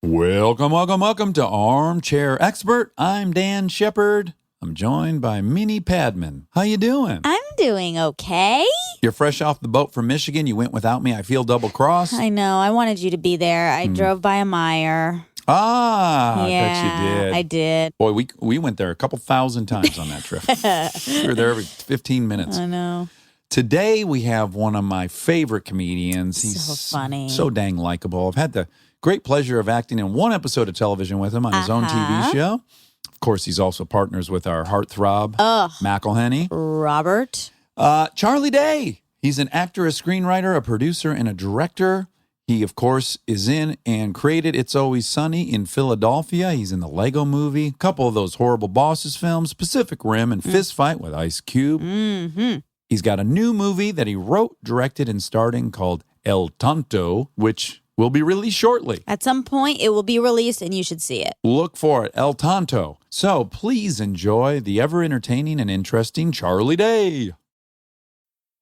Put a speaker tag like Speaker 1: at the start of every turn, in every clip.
Speaker 1: Welcome to Armchair Expert. I'm Dan Shepard. I'm joined by Minnie Padman. How you doing?
Speaker 2: I'm doing okay.
Speaker 1: You're fresh off the boat from Michigan. You went without me. I feel double-crossed.
Speaker 2: I know. I wanted you to be there. I drove by a Meijer.
Speaker 1: I
Speaker 2: Yeah,
Speaker 1: bet you did.
Speaker 2: I did.
Speaker 1: Boy, we went there a couple thousand times on that trip. We were there every 15 minutes.
Speaker 2: I know.
Speaker 1: Today, we have one of my favorite comedians. He's
Speaker 2: so funny.
Speaker 1: So dang likable. I've had the great pleasure of acting in one episode of television with him on his own TV show. Of course, he's also partners with our heartthrob, McElhenney.
Speaker 2: Robert.
Speaker 1: Charlie Day. He's an actor, a screenwriter, a producer, and a director. He, of course, is in and created It's Always Sunny in Philadelphia. He's in the Lego Movie, a couple of those Horrible Bosses films, Pacific Rim, and Fist Fight with Ice Cube.
Speaker 2: Mm-hmm.
Speaker 1: He's got a new movie that he wrote, directed, and starred in called El Tonto, which will be released shortly.
Speaker 2: At some point, it will be released, and you should see it.
Speaker 1: Look for it, El Tonto. So please enjoy the ever-entertaining and interesting Charlie Day.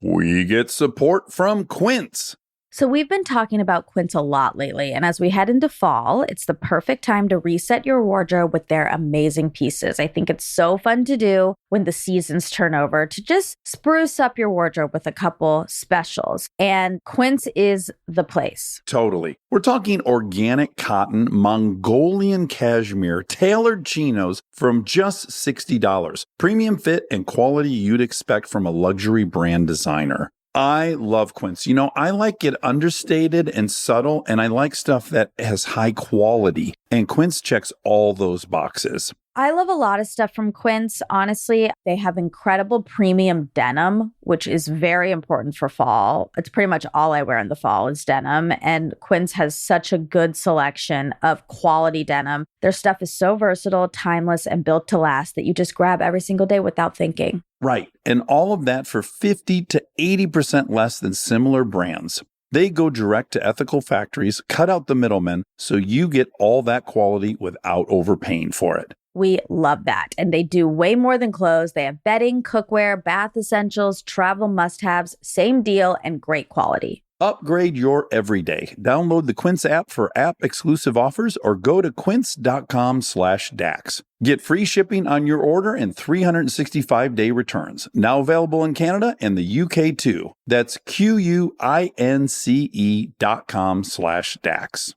Speaker 1: We get support from Quince.
Speaker 3: So we've been talking about Quince a lot lately, and as we head into fall, it's the perfect time to reset your wardrobe with their amazing pieces. I think it's so fun to do when the seasons turn over to just spruce up your wardrobe with a couple specials, and Quince is the place.
Speaker 1: Totally. We're talking organic cotton, Mongolian cashmere, tailored chinos from just $60. Premium fit and quality you'd expect from a luxury brand designer. I love Quince. You know, I like it understated and subtle, and I like stuff that has high quality. And Quince checks all those boxes.
Speaker 3: I love a lot of stuff from Quince. Honestly, they have incredible premium denim, which is very important for fall. It's pretty much all I wear in the fall is denim. And Quince has such a good selection of quality denim. Their stuff is so versatile, timeless, and built to last that you just grab every single day without thinking.
Speaker 1: Right. And all of that for 50 to 80% less than similar brands. They go direct to ethical factories, cut out the middlemen, so you get all that quality without overpaying for it.
Speaker 3: We love that. And they do way more than clothes. They have bedding, cookware, bath essentials, travel must-haves, same deal, and great quality.
Speaker 1: Upgrade your everyday. Download the Quince app for app-exclusive offers or go to quince.com/Dax. Get free shipping on your order and 365-day returns. Now available in Canada and the UK too. That's QUINCE.com/Dax.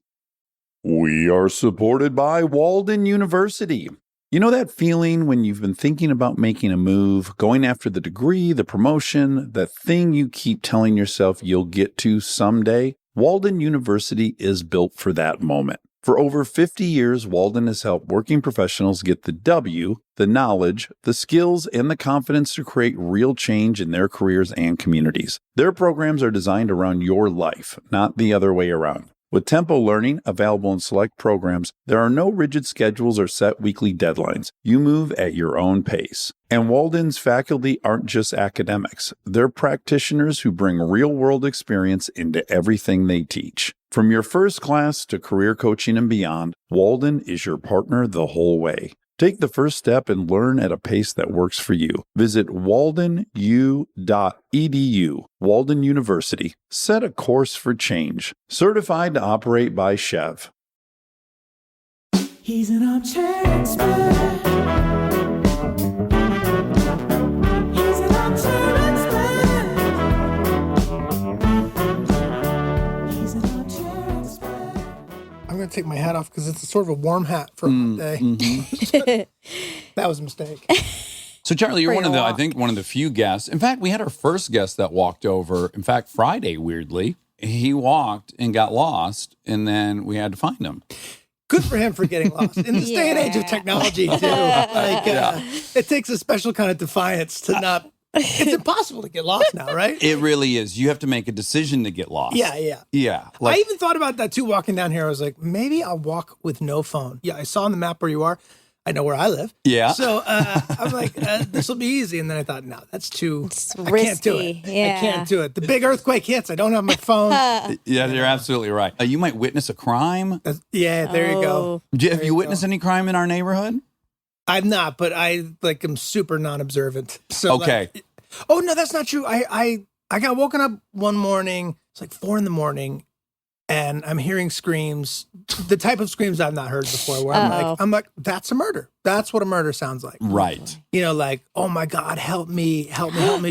Speaker 1: We are supported by Walden University. You know that feeling when you've been thinking about making a move, going after the degree, the promotion, the thing you keep telling yourself you'll get to someday? Walden University is built for that moment. For over 50 years, Walden has helped working professionals get the W, the knowledge, the skills, and the confidence to create real change in their careers and communities. Their programs are designed around your life, not the other way around. With Tempo Learning available in select programs, there are no rigid schedules or set weekly deadlines. You move at your own pace. And Walden's faculty aren't just academics. They're practitioners who bring real-world experience into everything they teach. From your first class to career coaching and beyond, Walden is your partner the whole way. Take the first step and learn at a pace that works for you. Visit waldenu.edu. Walden University. Set a course for change. Certified to operate by Chev.
Speaker 4: He's an armchair expert. He's an armchair expert. He's an armchair expert.
Speaker 5: I'm going to take my hat off because it's a sort of a warm hat for a hot day.
Speaker 1: Mm-hmm.
Speaker 5: That was a mistake.
Speaker 1: So, Charlie, you're
Speaker 5: Bring
Speaker 1: one of
Speaker 5: it
Speaker 1: the, I
Speaker 5: along.
Speaker 1: think, one of the few guests. In fact, we had our first guest that walked over. In fact, Friday, weirdly, he walked and got lost, and then we had to find him.
Speaker 5: Good for him for getting lost. In this day and age of technology, too. It takes a special kind of defiance to not... It's impossible to get lost now, right?
Speaker 1: It really is. You have to make a decision to get lost.
Speaker 5: Yeah.
Speaker 1: Yeah.
Speaker 5: I even thought about that, too, walking down here. I was like, maybe I'll walk with no phone. Yeah, I saw on the map where you are. I know where I live.
Speaker 1: Yeah.
Speaker 5: So I'm like, this will be easy. And then I thought, no, that's too...
Speaker 2: It's
Speaker 5: I
Speaker 2: risky.
Speaker 5: can't do it.
Speaker 2: Yeah.
Speaker 5: I can't do it. The big earthquake hits. I don't have my phone.
Speaker 1: Yeah, you're absolutely right. You might witness a crime.
Speaker 5: Yeah, there you go.
Speaker 1: Have you witnessed any crime in our neighborhood?
Speaker 5: I'm not, but I am super non-observant. So
Speaker 1: Okay.
Speaker 5: Oh no, that's not true. I got woken up one morning. It's like 4 a.m. and I'm hearing screams, the type of screams I've not heard before, where
Speaker 2: Uh-oh.
Speaker 5: I'm like, that's a murder. That's what a murder sounds like.
Speaker 1: Right.
Speaker 5: You know, like, oh my God, help me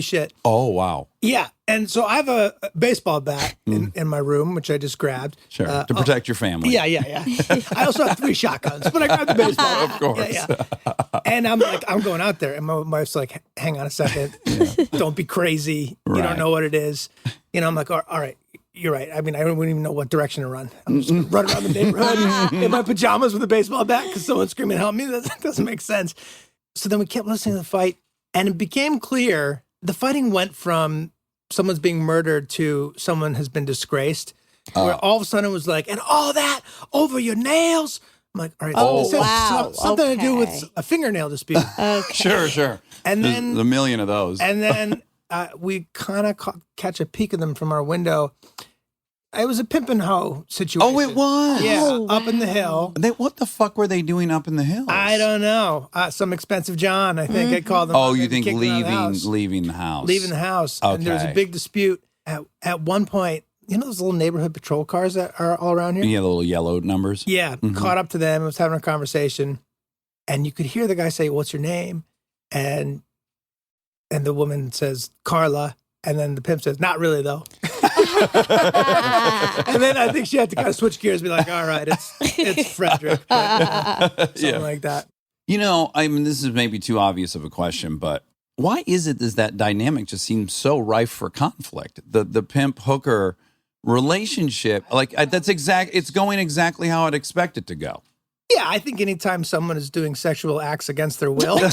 Speaker 5: shit.
Speaker 1: Oh, wow.
Speaker 5: Yeah. And so I have a baseball bat in my room, which I just grabbed.
Speaker 1: Sure. To protect your family.
Speaker 5: Yeah. I also have 3 shotguns, but I grabbed the baseball.
Speaker 1: Of course.
Speaker 5: Yeah. And I'm like, I'm going out there. And my wife's like, hang on a second. Don't be crazy. You
Speaker 1: Right.
Speaker 5: don't know what it is. You know, I'm like, all right. You're right. I mean, I wouldn't even know what direction to run. I'm just going to run around the neighborhood in my pajamas with a baseball bat because someone's screaming, help me. That doesn't make sense. So then we kept listening to the fight, and it became clear the fighting went from someone's being murdered to someone has been disgraced, where all of a sudden it was like, and all that over your nails. I'm like, all right,
Speaker 2: Oh,
Speaker 5: this has
Speaker 2: wow.
Speaker 5: something to do
Speaker 2: Okay.
Speaker 5: with a fingernail dispute.
Speaker 1: Sure.
Speaker 5: And
Speaker 1: There's
Speaker 5: then
Speaker 1: a million of those.
Speaker 5: and then we kind of catch a peek of them from our window. It was a pimp and hoe situation.
Speaker 1: Oh, it was.
Speaker 5: Yeah,
Speaker 2: Oh,
Speaker 5: up in the hill.
Speaker 1: What the fuck were they doing up in the hills?
Speaker 5: I don't know. Some expensive John, I think I called them.
Speaker 1: Oh,
Speaker 5: up.
Speaker 1: you
Speaker 5: They
Speaker 1: think
Speaker 5: kicked them out of the house.
Speaker 1: leaving the house?
Speaker 5: Leaving the house. And there was a
Speaker 1: Okay.
Speaker 5: big dispute. At one point, you know those little neighborhood patrol cars that are all around here?
Speaker 1: Yeah, the little yellow numbers.
Speaker 5: Yeah, caught up to them. I was having a conversation, and you could hear the guy say, "What's your name?" And the woman says, "Carla." And then the pimp says, "Not really, though." And then I think she had to kind of switch gears and be like, "All right, it's Frederick." Something like that.
Speaker 1: You know, I mean, this is maybe too obvious of a question, but why is it that dynamic just seems so rife for conflict? The pimp hooker relationship, it's going exactly how I'd expect it to go.
Speaker 5: Yeah, I think anytime someone is doing sexual acts against their will,
Speaker 2: Yeah.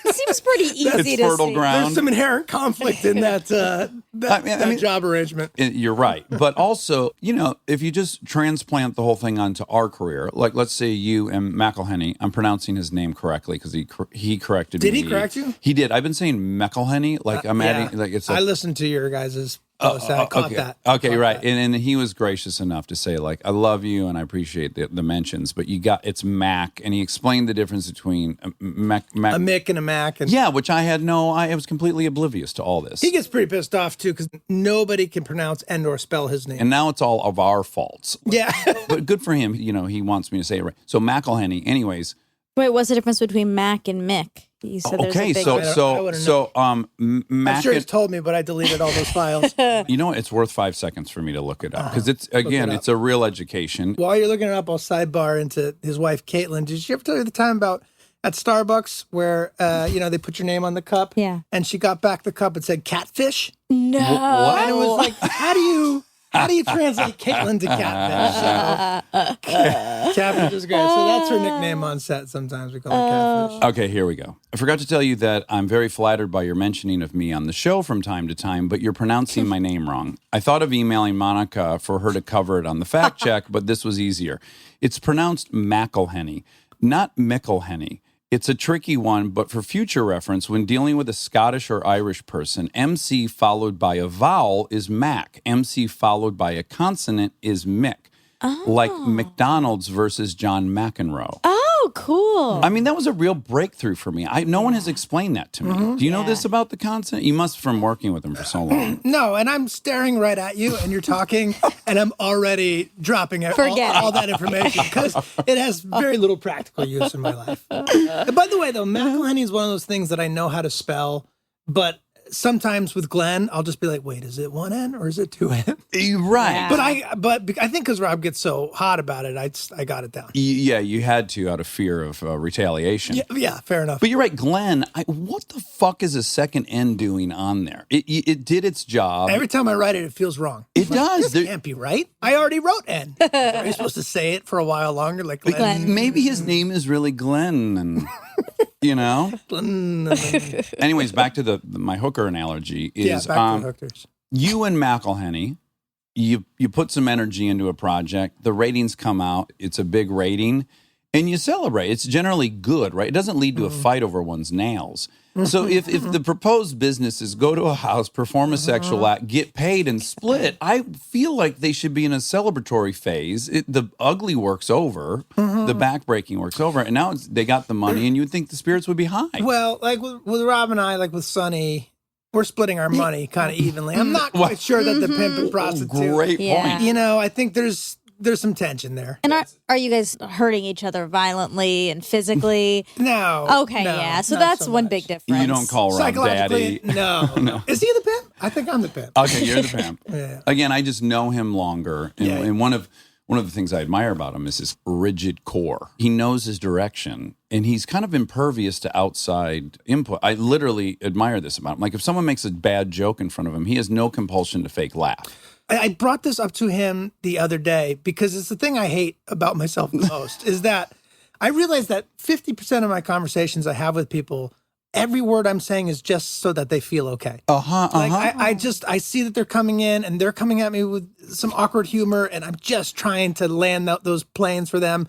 Speaker 2: It seems pretty easy
Speaker 1: It's
Speaker 2: to
Speaker 1: fertile
Speaker 2: see.
Speaker 1: ground.
Speaker 5: there's some inherent conflict in that
Speaker 1: I mean-
Speaker 5: job arrangement.
Speaker 1: You're right. But also, you know, if you just transplant the whole thing onto our career, like let's say you and McElhenney, I'm pronouncing his name correctly because he corrected me.
Speaker 5: Did he correct you?
Speaker 1: He did. I've been saying McElhenney, like I'm adding, like it's
Speaker 5: I
Speaker 1: a,
Speaker 5: listened to your guys' post. I caught
Speaker 1: okay.
Speaker 5: that.
Speaker 1: Okay,
Speaker 5: Caught
Speaker 1: right.
Speaker 5: that.
Speaker 1: And he was gracious enough to say, like, I love you and I appreciate the mentions, but it's Mac. And he explained the difference between Mac.
Speaker 5: A Mick and a Mac. And
Speaker 1: Yeah, which I was completely oblivious to all this.
Speaker 5: he gets pretty pissed off, too, because nobody can pronounce and or spell his name.
Speaker 1: And now it's all of our faults.
Speaker 5: Yeah.
Speaker 1: But good for him. You know, he wants me to say it right. So McElhenney, anyways.
Speaker 2: Wait, what's the difference between Mac and Mick? You said there's
Speaker 1: Okay,
Speaker 2: a big
Speaker 5: I wouldn't
Speaker 1: Mac.
Speaker 5: I'm sure he's told me, but I deleted all those files.
Speaker 1: You know what? It's worth 5 seconds for me to look it up because it's
Speaker 5: it up.
Speaker 1: it's a real education.
Speaker 5: While you're looking it up, I'll sidebar into his wife, Caitlin. Did she ever tell you the time about at Starbucks where, they put your name on the cup?
Speaker 2: Yeah.
Speaker 5: And she got back the cup and said catfish?
Speaker 2: No.
Speaker 5: And it was like, how do you translate Caitlin to catfish? Catfish is great. So that's her nickname on set. Sometimes we call her catfish.
Speaker 1: Okay, here we go. I forgot to tell you that I'm very flattered by your mentioning of me on the show from time to time, but you're pronouncing my name wrong. I thought of emailing Monica for her to cover it on the fact check, but this was easier. It's pronounced McElhenney, not McElhenney. It's a tricky one, but for future reference, when dealing with a Scottish or Irish person, MC followed by a vowel is Mac. MC followed by a consonant is Mick. Like McDonald's versus John McEnroe.
Speaker 2: Oh, cool.
Speaker 1: I mean, that was a real breakthrough for me. No one has explained that to me. Do you know this about the consonant? You must from working with them for so long.
Speaker 5: No, and I'm staring right at you and you're talking and I'm already dropping
Speaker 2: Forget
Speaker 5: all that information because it has very little practical use in my life. And by the way, though, McElhenney is one of those things that I know how to spell, but sometimes with Glenn, I'll just be like, wait, is it one N or is it two N?
Speaker 1: Right.
Speaker 2: Yeah.
Speaker 5: But I think because Rob gets so hot about it, I got it down.
Speaker 1: Yeah, you had to out of fear of retaliation.
Speaker 5: Yeah, fair enough.
Speaker 1: But you're right, Glenn. What the fuck is a second N doing on there? It did its job.
Speaker 5: Every time I write it, it feels wrong.
Speaker 1: It does.
Speaker 5: This can't be right. I already wrote N. Are you supposed to say it for a while longer? Like Glenn.
Speaker 1: Maybe his name is really Glenn, and you know.
Speaker 5: Glenn.
Speaker 1: Anyways, back to my hooker analogy
Speaker 5: Yeah,
Speaker 1: is
Speaker 5: back to the hookers.
Speaker 1: you and McElhenney. You put some energy into a project. The ratings come out. It's a big rating, and you celebrate. It's generally good, right? It doesn't lead to a fight over one's nails. So if the proposed business is go to a house, perform a sexual act, get paid, and split, I feel like they should be in a celebratory phase. The ugly work's over, the backbreaking work's over, and now they got the money, and you would think the spirits would be high.
Speaker 5: Well, like with Rob and I, like with Sonny, we're splitting our money kind of evenly. I'm not quite sure that the pimp and prostitute.
Speaker 1: Great
Speaker 2: Yeah.
Speaker 1: point.
Speaker 5: You know, I think there's some tension there.
Speaker 2: And are you guys hurting each other violently and physically?
Speaker 5: No.
Speaker 2: Okay,
Speaker 5: no,
Speaker 2: yeah. So
Speaker 5: not
Speaker 2: that's
Speaker 5: so
Speaker 2: one
Speaker 5: much.
Speaker 2: big difference.
Speaker 1: You don't call Rob
Speaker 5: Psychologically,
Speaker 1: daddy.
Speaker 5: no. Is he the pimp? I think I'm the pimp.
Speaker 1: Okay, you're the pimp.
Speaker 5: Yeah.
Speaker 1: Again, I just know him longer, and,
Speaker 5: Yeah.
Speaker 1: and one of the things I admire about him is his rigid core. He knows his direction, and he's kind of impervious to outside input. I literally admire this about him. Like if someone makes a bad joke in front of him, he has no compulsion to fake laugh.
Speaker 5: I brought this up to him the other day because it's the thing I hate about myself the most is that I realize that 50% of my conversations I have with people, every word I'm saying is just so that they feel okay. Like I see that they're coming in and they're coming at me with some awkward humor, and I'm just trying to land those planes for them,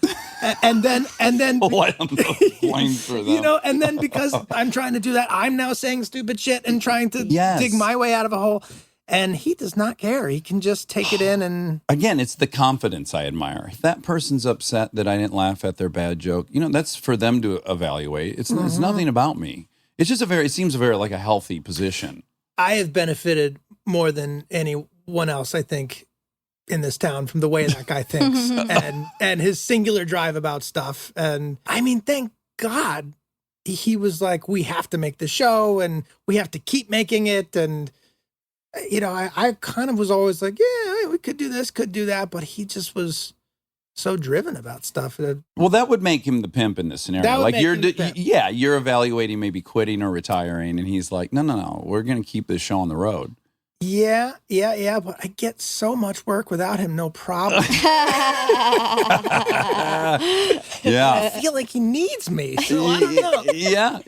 Speaker 5: and then
Speaker 1: Land those planes for them.
Speaker 5: you know, and then because I'm trying to do that, I'm now saying stupid shit and trying to
Speaker 1: Yes.
Speaker 5: dig my way out of a hole. And he does not care. He can just take it in and
Speaker 1: Again, it's the confidence I admire. If that person's upset that I didn't laugh at their bad joke, that's for them to evaluate. It's nothing about me. It's just it seems a very like a healthy position.
Speaker 5: I have benefited more than anyone else, I think, in this town from the way that guy thinks and his singular drive about stuff. And I mean, thank God he was like, we have to make the show and we have to keep making it. And, you know, I kind of was always like, yeah, we could do this, could do that. But he just was so driven about stuff.
Speaker 1: Well, that would make him the pimp in this scenario.
Speaker 5: That would
Speaker 1: Like
Speaker 5: make
Speaker 1: you're,
Speaker 5: him the pimp.
Speaker 1: yeah, you're evaluating maybe quitting or retiring, and he's like, no, we're going to keep this show on the road.
Speaker 5: Yeah. But I get so much work without him, no problem.
Speaker 1: Yeah.
Speaker 5: I feel like he needs me. So I don't know.
Speaker 1: Yeah.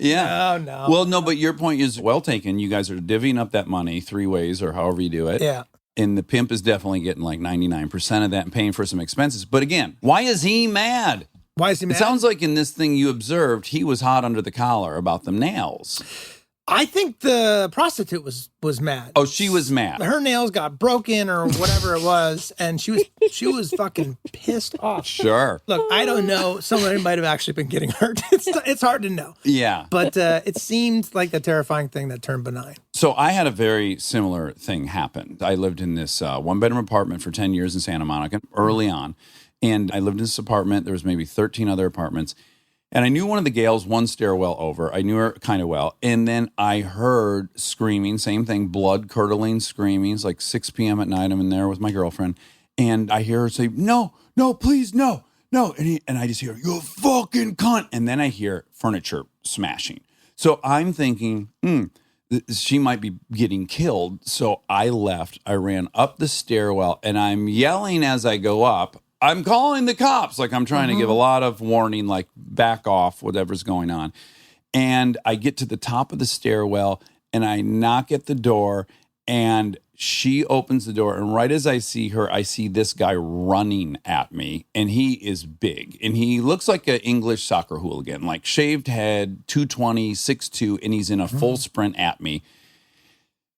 Speaker 5: Oh, no.
Speaker 1: Well, no, but your point is well taken. You guys are divvying up that money 3 ways or however you do it.
Speaker 5: Yeah.
Speaker 1: And the pimp is definitely getting like 99% of that and paying for some expenses. But again, why is he mad?
Speaker 5: Why is he mad?
Speaker 1: It sounds like in this thing you observed, he was hot under the collar about the nails.
Speaker 5: I think the prostitute was mad.
Speaker 1: Oh, she was mad.
Speaker 5: Her nails got broken or whatever it was, and she was fucking pissed off.
Speaker 1: Sure.
Speaker 5: Look, I don't know. Somebody might have actually been getting hurt. It's hard to know.
Speaker 1: Yeah.
Speaker 5: But it seemed like a terrifying thing that turned benign.
Speaker 1: So I had a very similar thing happen. I lived in this 1-bedroom apartment for 10 years in Santa Monica early on. And I lived in this apartment. There was maybe 13 other apartments. And I knew one of the gals one stairwell over. I knew her kind of well. And then I heard screaming, same thing, blood-curdling screaming. It's like 6 p.m. at night. I'm in there with my girlfriend. And I hear her say, no, please, no. And I just hear, you fucking cunt. And then I hear furniture smashing. So I'm thinking, she might be getting killed. So I left. I ran up the stairwell, and I'm yelling as I go up, I'm calling the cops. Like I'm trying to give a lot of warning, like back off, whatever's going on. And I get to the top of the stairwell and I knock at the door and she opens the door. And right as I see her, I see this guy running at me, and he is big and he looks like an English soccer hooligan, like shaved head, 220, 6'2", and he's in a full sprint at me.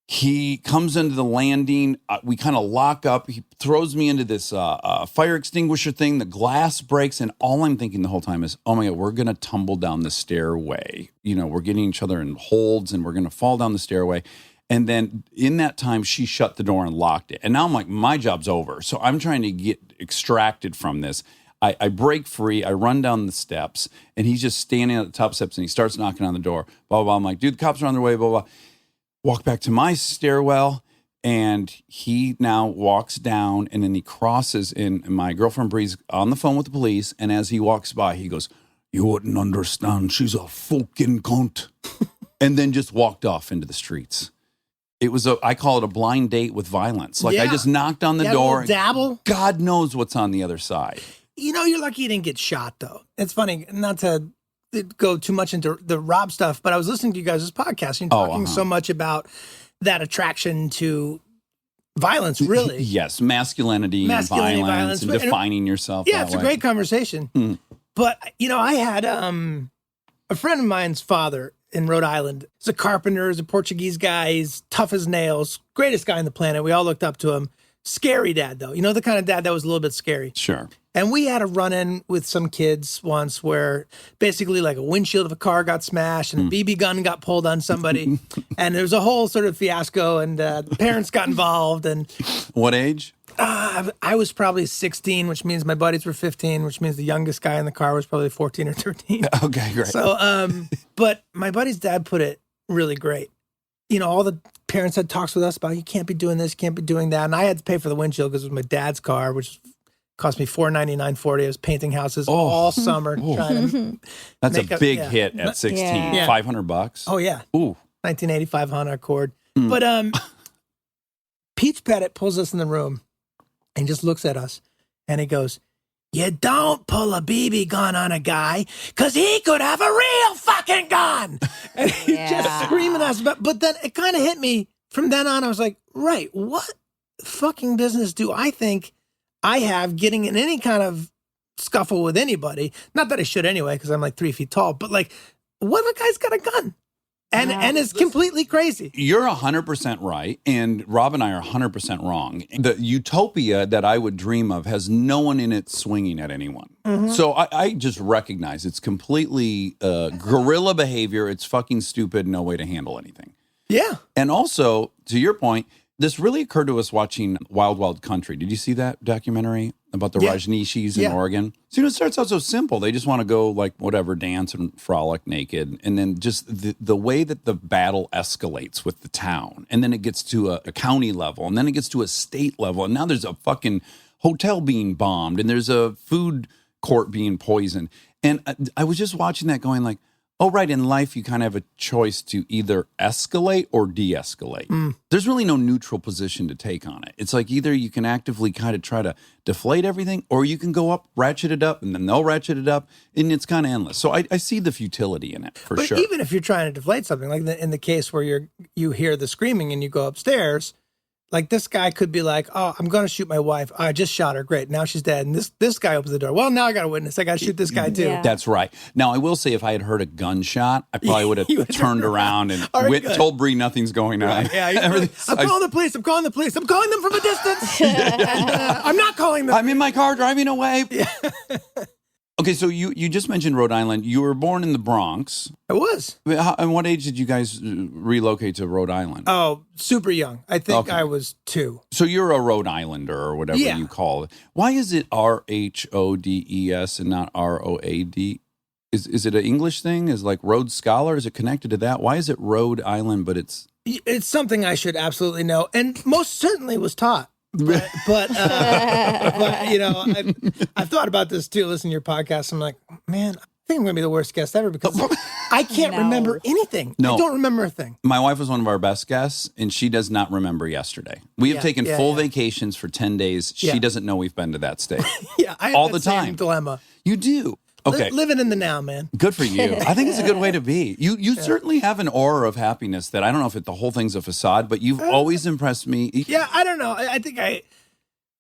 Speaker 1: He comes into the landing. We kind of lock up. He throws me into this fire extinguisher thing. The glass breaks. And all I'm thinking the whole time is, oh, my God, we're going to tumble down the stairway. You know, we're getting each other in holds and we're going to fall down the stairway. And then in that time, she shut the door and locked it. And now I'm like, my job's over. So I'm trying to get extracted from this. I break free. I run down the steps. And he's just standing at the top steps and he starts knocking on the door. Blah, blah, blah. I'm like, dude, the cops are on their way, blah, blah. Walk back to my stairwell, and he now walks down, and then he crosses, and my girlfriend Bree's on the phone with the police, and as he walks by, he goes, you wouldn't understand, she's a fucking cunt, and then just walked off into the streets. It was I call it a blind date with violence. Like I just knocked on the
Speaker 5: Yeah,
Speaker 1: door.
Speaker 5: dabble.
Speaker 1: God knows what's on the other side.
Speaker 5: You know, you're lucky you didn't get shot, though. It's funny, not to go too much into the Rob stuff, but I was listening to you guys' podcast and you're talking so much about that attraction to violence, really.
Speaker 1: Yes, masculinity and violence and defining yourself.
Speaker 5: Yeah,
Speaker 1: that
Speaker 5: it's a
Speaker 1: way.
Speaker 5: great conversation. But, you know, I had a friend of mine's father in Rhode Island. He's a carpenter, he's a Portuguese guy, he's tough as nails, greatest guy on the planet. We all looked up to him. Scary dad, though. You know, the kind of dad that was a little bit scary.
Speaker 1: Sure.
Speaker 5: And we had a run-in with some kids once where basically like a windshield of a car got smashed and a BB gun got pulled on somebody. And there was a whole sort of fiasco and the parents got involved. And
Speaker 1: What age?
Speaker 5: I was probably 16, which means my buddies were 15, which means the youngest guy in the car was probably 14 or 13.
Speaker 1: Okay, great.
Speaker 5: So, but my buddy's dad put it really great. You know, all the parents had talks with us about, you can't be doing this, you can't be doing that. And I had to pay for the windshield because it was my dad's car, which cost me $499.40. I was painting houses all summer. Trying to
Speaker 1: That's a
Speaker 5: make
Speaker 1: big hit at 16.
Speaker 2: Yeah.
Speaker 1: $500.
Speaker 5: Oh, yeah.
Speaker 1: Ooh.
Speaker 5: 1985 Honda Accord. But Peach Pettit pulls us in the room and just looks at us and he goes, you don't pull a BB gun on a guy because he could have a real fucking gun. And he's just screaming at us. But then it kind of hit me from then on. I was like, right, what fucking business do I think I have getting in any kind of scuffle with anybody? Not that I should anyway, because I'm like 3 feet tall, but like, what if a guy's got a gun? And it's completely crazy.
Speaker 1: You're 100% right, and Rob and I are 100% wrong. The utopia that I would dream of has no one in it swinging at anyone. So I just recognize it's completely guerrilla behavior. It's fucking stupid, no way to handle anything.
Speaker 5: Yeah.
Speaker 1: And also, to your point, this really occurred to us watching Wild Wild Country. Did you see that documentary about the Rajneeshis in Oregon? So, it starts out so simple. They just want to go, like, whatever, dance and frolic naked. And then just the way that the battle escalates with the town. And then it gets to a county level. And then it gets to a state level. And now there's a fucking hotel being bombed. And there's a food court being poisoned. And I was just watching that going like, oh, right, in life, you kind of have a choice to either escalate or de-escalate. There's really no neutral position to take on it. It's like either you can actively kind of try to deflate everything, or you can go up, ratchet it up, and then they'll ratchet it up, and it's kind of endless. So I see the futility in it, for
Speaker 5: But
Speaker 1: sure.
Speaker 5: even if you're trying to deflate something, like in the case where you hear the screaming and you go upstairs, like this guy could be like, oh, I'm going to shoot my wife. Oh, I just shot her. Great. Now she's dead. And this guy opens the door. Well, now I got a witness. I got to shoot this guy too.
Speaker 2: Yeah.
Speaker 1: That's right. Now, I will say if I had heard a gunshot, I probably would
Speaker 5: You
Speaker 1: have
Speaker 5: would've
Speaker 1: turned around and
Speaker 5: All right, good.
Speaker 1: told Bree nothing's going on.
Speaker 5: Yeah, you're like, I'm calling the police. I'm calling the police. I'm calling them from a distance. I'm not calling them.
Speaker 1: I'm in my car driving away. Okay, so you just mentioned Rhode Island. You were born in the Bronx.
Speaker 5: I was.
Speaker 1: And what age did you guys relocate to Rhode Island?
Speaker 5: Oh, super young. I think
Speaker 1: Okay.
Speaker 5: I was 2.
Speaker 1: So you're a Rhode Islander or whatever
Speaker 5: Yeah.
Speaker 1: you call it. Why is it RHODES and not ROAD? Is it an English thing? Is like Rhodes Scholar? Is it connected to that? Why is it Rhode Island, but it's...
Speaker 5: It's something I should absolutely know, and most certainly was taught. But you know, I've thought about this too. Listening to your podcast, I'm like, man, I think I'm going to be the worst guest ever because I can't
Speaker 2: No.
Speaker 5: remember anything.
Speaker 1: No.
Speaker 5: I don't remember a thing.
Speaker 1: My wife was one of our best guests, and she does not remember yesterday. We have taken full vacations for 10 days. She
Speaker 5: Yeah.
Speaker 1: doesn't know we've been to that state.
Speaker 5: Yeah, I have
Speaker 1: All
Speaker 5: that
Speaker 1: the
Speaker 5: same
Speaker 1: time.
Speaker 5: dilemma.
Speaker 1: You do. Okay.
Speaker 5: Living in the now, man.
Speaker 1: Good for you. I think it's a good way to be. You certainly have an aura of happiness that I don't know if the whole thing's a facade, but you've always impressed me.
Speaker 5: Yeah, I don't know. I think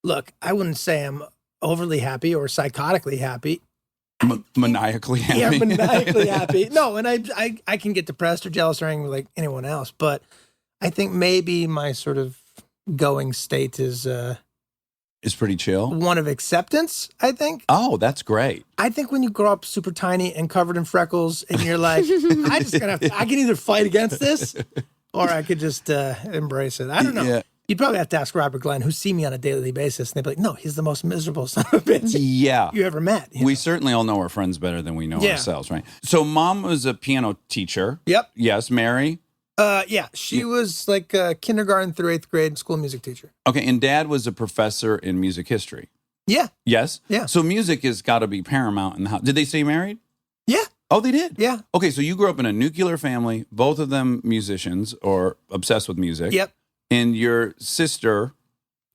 Speaker 5: look, I wouldn't say I'm overly happy or psychotically happy.
Speaker 1: Maniacally happy.
Speaker 5: Yeah, maniacally happy. No, and I can get depressed or jealous or angry like anyone else, but I think maybe my sort of going state is
Speaker 1: It's pretty chill.
Speaker 5: one of acceptance, I think.
Speaker 1: Oh, that's great.
Speaker 5: I think when you grow up super tiny and covered in freckles and you're like, I can either fight against this or I could just embrace it. I don't know.
Speaker 1: Yeah.
Speaker 5: You'd probably have to ask Robert Glenn, who see me on a daily basis, and they'd be like, no, he's the most miserable son of a bitch
Speaker 1: Yeah.
Speaker 5: you ever met. you
Speaker 1: We
Speaker 5: know?
Speaker 1: certainly all know our friends better than we know
Speaker 5: Yeah.
Speaker 1: ourselves, right? So mom was a piano teacher.
Speaker 5: Yep.
Speaker 1: Yes, Mary.
Speaker 5: Yeah, she was like a kindergarten through 8th grade school music teacher.
Speaker 1: Okay, and dad was a professor in music history.
Speaker 5: Yeah,
Speaker 1: Yes?
Speaker 5: Yeah.
Speaker 1: So music has got to be paramount in the house. Did they stay married?
Speaker 5: yeah,
Speaker 1: Oh, they did?
Speaker 5: yeah,
Speaker 1: Okay, so you grew up in a nuclear family, both of them musicians or obsessed with music.
Speaker 5: yep,
Speaker 1: And your sister,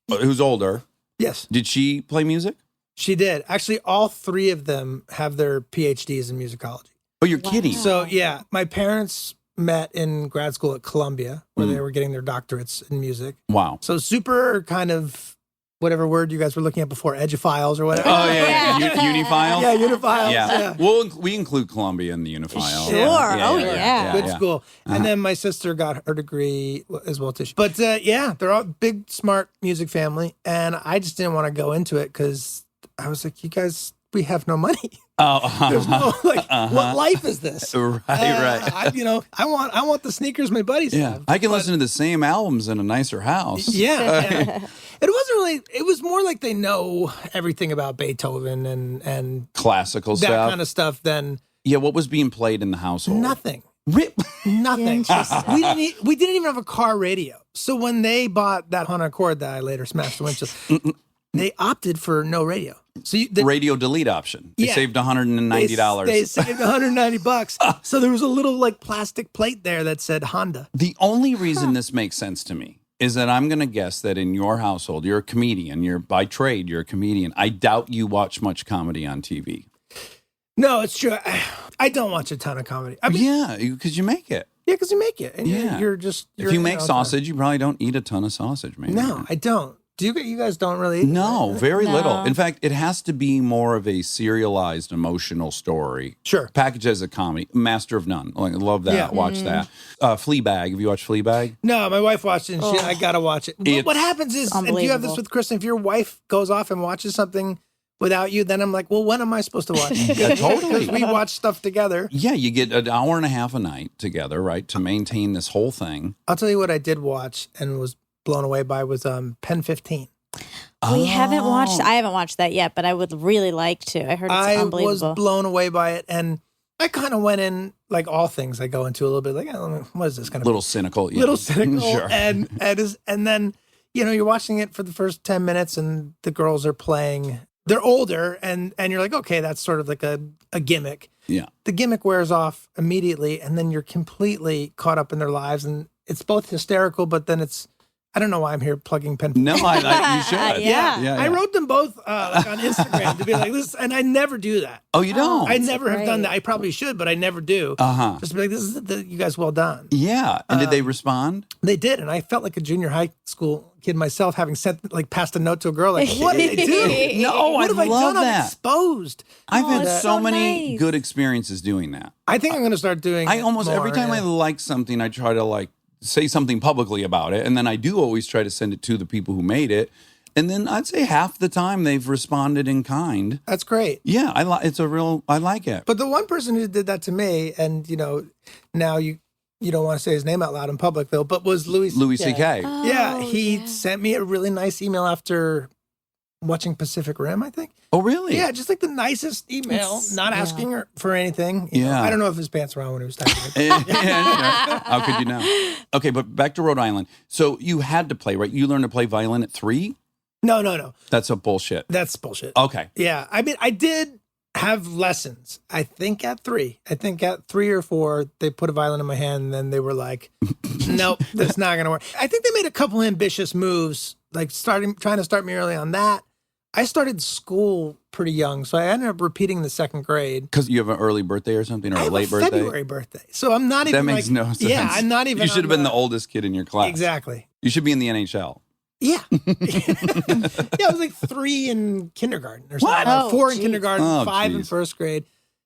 Speaker 1: who's older,
Speaker 5: yes,
Speaker 1: did she play music?
Speaker 5: she did. Actually, all 3 of them have their PhDs in musicology.
Speaker 1: Oh, you're kidding.
Speaker 5: So, yeah, my parents met in grad school at Columbia where they were getting their doctorates in music.
Speaker 1: Wow.
Speaker 5: So super kind of whatever word you guys were looking at before, eduphiles or whatever.
Speaker 1: Oh, yeah. Uniphiles?
Speaker 5: Yeah, uniphiles.
Speaker 1: Yeah. We include Columbia in the Unifile.
Speaker 2: Sure. Oh, yeah.
Speaker 5: Good school. And then my sister got her degree as well too. But yeah, they're all big, smart music family. And I just didn't want to go into it because I was like, you guys, we have no money.
Speaker 1: Oh,
Speaker 5: There's no what life is this?
Speaker 1: right.
Speaker 5: I want the sneakers my buddies
Speaker 1: Yeah,
Speaker 5: have.
Speaker 1: I can listen to the same albums in a nicer house.
Speaker 5: Yeah. It wasn't really. It was more like they know everything about Beethoven and
Speaker 1: Classical
Speaker 5: that
Speaker 1: stuff.
Speaker 5: kind of stuff. Than
Speaker 1: Yeah, what was being played in the household?
Speaker 5: nothing.
Speaker 1: Rip.
Speaker 5: Nothing. We didn't even have a car radio. So when they bought that Honda Accord that I later smashed the windshield, they opted for no radio. So the
Speaker 1: Radio delete option. They
Speaker 5: Yeah.
Speaker 1: saved $190.
Speaker 5: They saved $190. So there was a little like plastic plate there that said Honda.
Speaker 1: The only reason this makes sense to me is that I'm going to guess that in your household, you're a comedian. You're by trade, you're a comedian. I doubt you watch much comedy on TV.
Speaker 5: No, it's true. I don't watch a ton of comedy. I mean,
Speaker 1: Yeah, because you make it.
Speaker 5: yeah, because you make it, and
Speaker 1: Yeah.
Speaker 5: you're just.
Speaker 1: If you make sausage, you probably don't eat a ton of sausage, maybe.
Speaker 5: No, I don't. Do you guys don't really? Eat
Speaker 1: No,
Speaker 5: it?
Speaker 1: very
Speaker 2: No.
Speaker 1: little. In fact, it has to be more of a serialized emotional story.
Speaker 5: Sure.
Speaker 1: Packaged as a comedy. Master of None. Like, I love that.
Speaker 5: Yeah.
Speaker 1: Watch that. Fleabag. Have you watched Fleabag?
Speaker 5: No, my wife watched it, and I gotta watch it. But
Speaker 1: It's
Speaker 5: what happens is, and you have this
Speaker 2: unbelievable.
Speaker 5: with Kristen, if your wife goes off and watches something without you, then I'm like, well, when am I supposed to watch it?
Speaker 1: Yeah, totally.
Speaker 5: Because we watch stuff together.
Speaker 1: Yeah, you get an hour and a half a night together, right, to maintain this whole thing.
Speaker 5: I'll tell you what I did watch and was blown away by was Pen 15.
Speaker 2: We haven't watched.
Speaker 1: Oh.
Speaker 2: I haven't watched that yet, but I would really like to. I heard it's
Speaker 5: I was
Speaker 2: unbelievable.
Speaker 5: blown away by it, and I kind of went in like all things I go into a little bit like, what is this going to be?
Speaker 1: Little cynical. Yeah.
Speaker 5: Little cynical,
Speaker 1: Sure.
Speaker 5: and then you're watching it for the first 10 minutes, and the girls are playing. They're older, and you're like, okay, that's sort of like a gimmick.
Speaker 1: Yeah.
Speaker 5: The gimmick wears off immediately, and then you're completely caught up in their lives, and it's both hysterical, but then it's. I don't know why I'm here plugging Pen.
Speaker 1: No, you should.
Speaker 2: Yeah.
Speaker 5: I wrote them both like on Instagram to be like this, and I never do that.
Speaker 1: Oh, you don't?
Speaker 5: I never have done
Speaker 2: great.
Speaker 5: that. I probably should, but I never do.
Speaker 1: Uh-huh.
Speaker 5: Just be like, this is you guys well done.
Speaker 1: Yeah. And did they respond?
Speaker 5: They did, and I felt like a junior high school kid myself, having passed a note to a girl like, what did I do?
Speaker 1: No,
Speaker 5: What
Speaker 1: I
Speaker 5: have I
Speaker 1: love
Speaker 5: done? I'm
Speaker 1: that.
Speaker 5: exposed.
Speaker 1: I've had
Speaker 2: that's
Speaker 1: so
Speaker 2: so
Speaker 1: many
Speaker 2: nice.
Speaker 1: good experiences doing that.
Speaker 5: I think I'm going to start doing.
Speaker 1: I
Speaker 5: it
Speaker 1: almost every
Speaker 5: more,
Speaker 1: time I
Speaker 5: yeah.
Speaker 1: like something, I try to like say something publicly about it, and then I do always try to send it to the people who made it, and then I'd say half the time they've responded in kind.
Speaker 5: That's great.
Speaker 1: Yeah, I like it.
Speaker 5: But the one person who did that to me, and now you don't want to say his name out loud in public though, but was Louis
Speaker 1: C.K.
Speaker 5: Yeah, he sent me a really nice email after watching Pacific Rim, I think.
Speaker 1: Oh, really?
Speaker 5: Yeah, just like the nicest email, not asking her for anything.
Speaker 1: Yeah.
Speaker 5: I don't know if his pants were on when he was typing it.
Speaker 1: Yeah. How could you know? Okay, but back to Rhode Island. So you had to play, right? You learned to play violin at 3?
Speaker 5: No.
Speaker 1: That's a bullshit.
Speaker 5: That's bullshit.
Speaker 1: Okay.
Speaker 5: Yeah, I mean, I did have lessons. I think at 3. I think at 3 or 4, they put a violin in my hand, and then they were like, "Nope, that's not gonna work." I think they made a couple ambitious moves, like trying to start me early on that. I started school pretty young, so I ended up repeating the 2nd grade.
Speaker 1: Because you have an early birthday or something, or
Speaker 5: I
Speaker 1: a
Speaker 5: have
Speaker 1: late
Speaker 5: a
Speaker 1: birthday?
Speaker 5: February birthday, so I'm not even.
Speaker 1: That makes
Speaker 5: like,
Speaker 1: no sense.
Speaker 5: Yeah, I'm not even.
Speaker 1: You should have
Speaker 5: on
Speaker 1: been the oldest kid in your class.
Speaker 5: Exactly.
Speaker 1: You should be in the NHL.
Speaker 5: Yeah. Yeah, I was like 3 in kindergarten or something.
Speaker 2: What?
Speaker 5: 4 in
Speaker 2: geez.
Speaker 5: kindergarten,
Speaker 1: Oh,
Speaker 5: 5 in
Speaker 1: geez.
Speaker 5: 1st grade.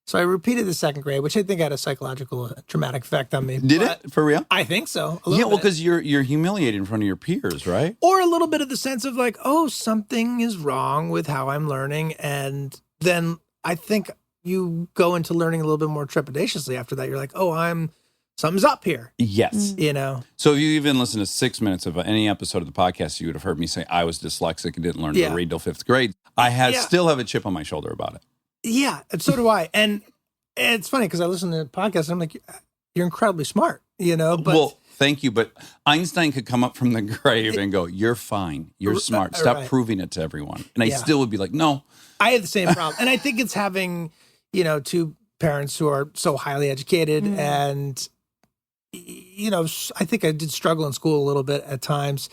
Speaker 5: So I repeated the 2nd grade, which I think had a psychological traumatic effect on me.
Speaker 1: Did
Speaker 5: But
Speaker 1: it? For real?
Speaker 5: I think so.
Speaker 1: Yeah, well, because you're humiliated in front of your peers, right?
Speaker 5: Or a little bit of the sense of like, oh, something is wrong with how I'm learning. And then I think you go into learning a little bit more trepidatiously after that. You're like, oh, something's up here,
Speaker 1: Yes.
Speaker 5: So
Speaker 1: if you even listen to 6 minutes of any episode of the podcast, you would have heard me say I was dyslexic and didn't learn
Speaker 5: Yeah.
Speaker 1: to read till 5th grade. I still have a chip on my shoulder about it.
Speaker 5: Yeah, and so do I. And it's funny because I listen to the podcast and I'm like, you're incredibly smart, but
Speaker 1: Well, thank you, but Einstein could come up from the grave and go, "You're fine. You're smart. Stop
Speaker 5: right.
Speaker 1: proving it to everyone." And I
Speaker 5: Yeah.
Speaker 1: still would be like, "No."
Speaker 5: I have the same problem. And I think it's having, 2 parents who are so highly educated and, I think I did struggle in school a little bit at times.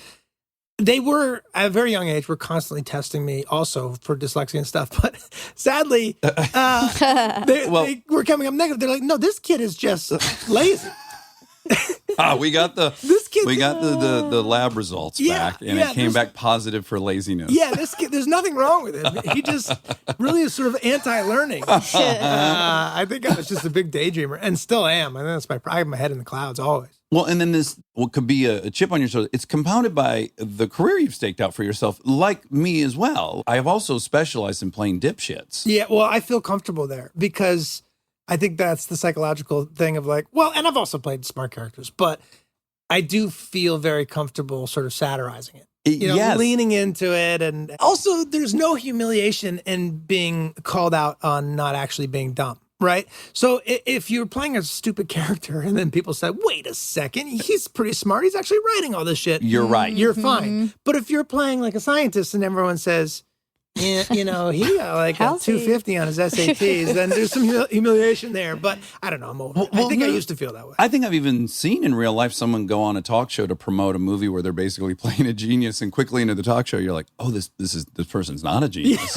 Speaker 5: They were, at a very young age, were constantly testing me also for dyslexia and stuff. But sadly, they were coming up negative. They're like, no, this kid is just lazy.
Speaker 1: we got the
Speaker 5: This kid,
Speaker 1: the lab results
Speaker 5: Yeah,
Speaker 1: back, and
Speaker 5: yeah,
Speaker 1: it came back positive for laziness.
Speaker 5: yeah, this kid, there's nothing wrong with him. He just really is sort of anti-learning. I think I was just a big daydreamer, and still am. I think that's I have my head in the clouds always.
Speaker 1: Well, and then this what could be a chip on your shoulder. It's compounded by the career you've staked out for yourself, like me as well. I have also specialized in playing dipshits.
Speaker 5: Yeah, well, I feel comfortable there because I think that's the psychological thing of like, well, and I've also played smart characters, but I do feel very comfortable sort of satirizing it. You know,
Speaker 1: Yes.
Speaker 5: leaning into it. And also, there's no humiliation in being called out on not actually being dumb, right? So if you're playing a stupid character and then people say, wait a second, he's pretty smart. He's actually writing all this shit.
Speaker 1: You're right.
Speaker 5: You're fine. But if you're playing like a scientist and everyone says, yeah, you know, he got like a
Speaker 2: How's he?
Speaker 5: 250 on his SATs, then there's some humiliation there. But I don't know. I'm over it. I think I used to feel that way.
Speaker 1: I think I've even seen in real life someone go on a talk show to promote a movie where they're basically playing a genius, and quickly into the talk show, you're like, oh, this person's not a genius,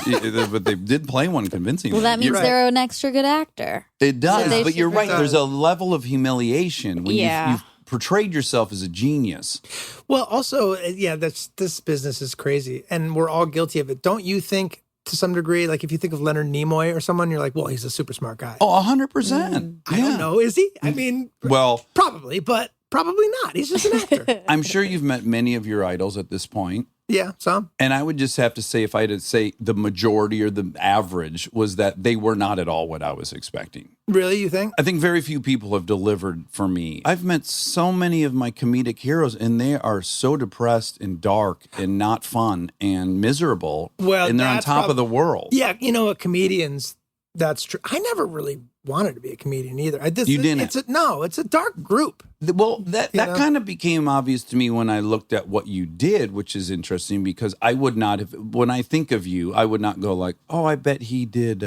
Speaker 1: but they did play one convincingly.
Speaker 2: Well, that means
Speaker 5: right.
Speaker 2: they're an extra good actor.
Speaker 1: It does,
Speaker 2: So they
Speaker 1: but you're
Speaker 2: should-
Speaker 1: right. There's a level of humiliation when
Speaker 2: Yeah.
Speaker 1: you've portrayed yourself as a genius.
Speaker 5: Well, also, yeah, this business is crazy, and we're all guilty of it. Don't you think, to some degree, like if you think of Leonard Nimoy or someone, you're like, well, he's a super smart guy.
Speaker 1: Oh, 100%.
Speaker 5: I don't know. Is he? I mean,
Speaker 1: Well,
Speaker 5: probably, but probably not. He's just an actor.
Speaker 1: I'm sure you've met many of your idols at this point.
Speaker 5: Yeah, some.
Speaker 1: And I would just have to say, if I had to say the majority or the average, was that they were not at all what I was expecting.
Speaker 5: Really, you think?
Speaker 1: I think very few people have delivered for me. I've met so many of my comedic heroes, and they are so depressed and dark and not fun and miserable.
Speaker 5: Well,
Speaker 1: and they're on
Speaker 5: that's
Speaker 1: top of the world.
Speaker 5: Yeah, you know what, comedians, that's true. I never really wanted to be a comedian either.
Speaker 1: You didn't?
Speaker 5: It's a dark group.
Speaker 1: Well, that
Speaker 5: You know?
Speaker 1: kind of became obvious to me when I looked at what you did, which is interesting because I would not have, when I think of you, I would not go like, oh, I bet he did